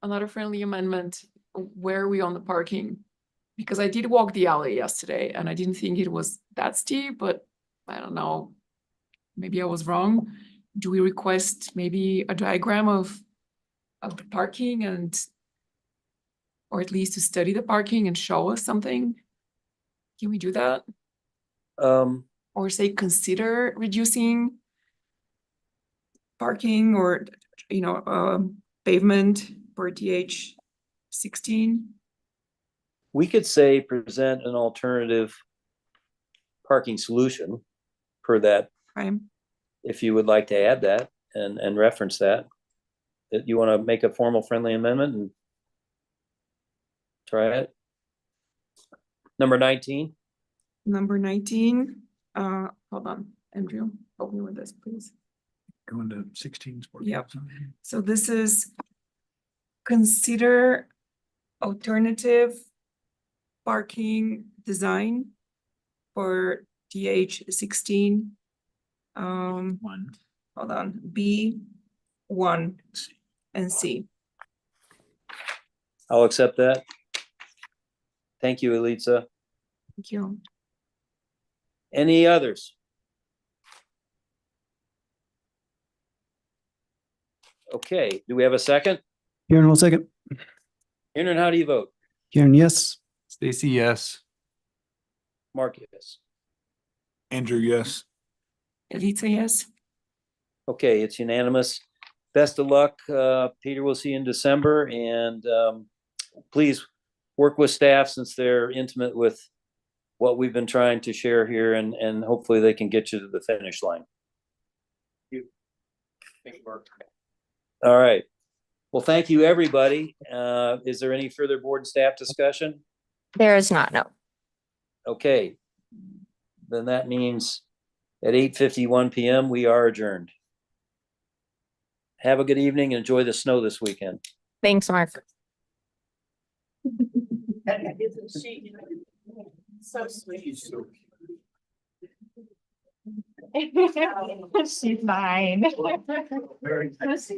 Speaker 6: another friendly amendment. Where are we on the parking? Because I did walk the alley yesterday and I didn't think it was that steep, but I don't know. Maybe I was wrong. Do we request maybe a diagram of the parking and, or at least to study the parking and show us something? Can we do that? Or say consider reducing parking or, pavement per TH 16?
Speaker 2: We could say present an alternative parking solution per that.
Speaker 6: Right.
Speaker 2: If you would like to add that and reference that. That you want to make a formal friendly amendment and try it. Number 19.
Speaker 6: Number 19, hold on, Andrew, help me with this, please.
Speaker 5: Going to 16 sport.
Speaker 6: Yep. So this is consider alternative parking design for DH 16. Hold on, B1 and C.
Speaker 2: I'll accept that. Thank you, Elitza.
Speaker 6: Thank you.
Speaker 2: Any others? Okay, do we have a second?
Speaker 4: Kieran will second.
Speaker 2: Aaron, how do you vote?
Speaker 4: Kieran, yes.
Speaker 10: Stacy, yes.
Speaker 2: Mark, yes.
Speaker 5: Andrew, yes.
Speaker 6: Elitza, yes.
Speaker 2: Okay, it's unanimous. Best of luck. Peter, we'll see you in December, and please work with staff since they're intimate with what we've been trying to share here, and hopefully they can get you to the finish line. All right. Well, thank you, everybody. Is there any further board and staff discussion?
Speaker 3: There is not, no.
Speaker 2: Okay. Then that means at 8:51 p.m. we are adjourned. Have a good evening and enjoy the snow this weekend.
Speaker 3: Thanks, Mark.
Speaker 1: So sweet.
Speaker 17: She's mine.
Speaker 5: Very
Speaker 1: That's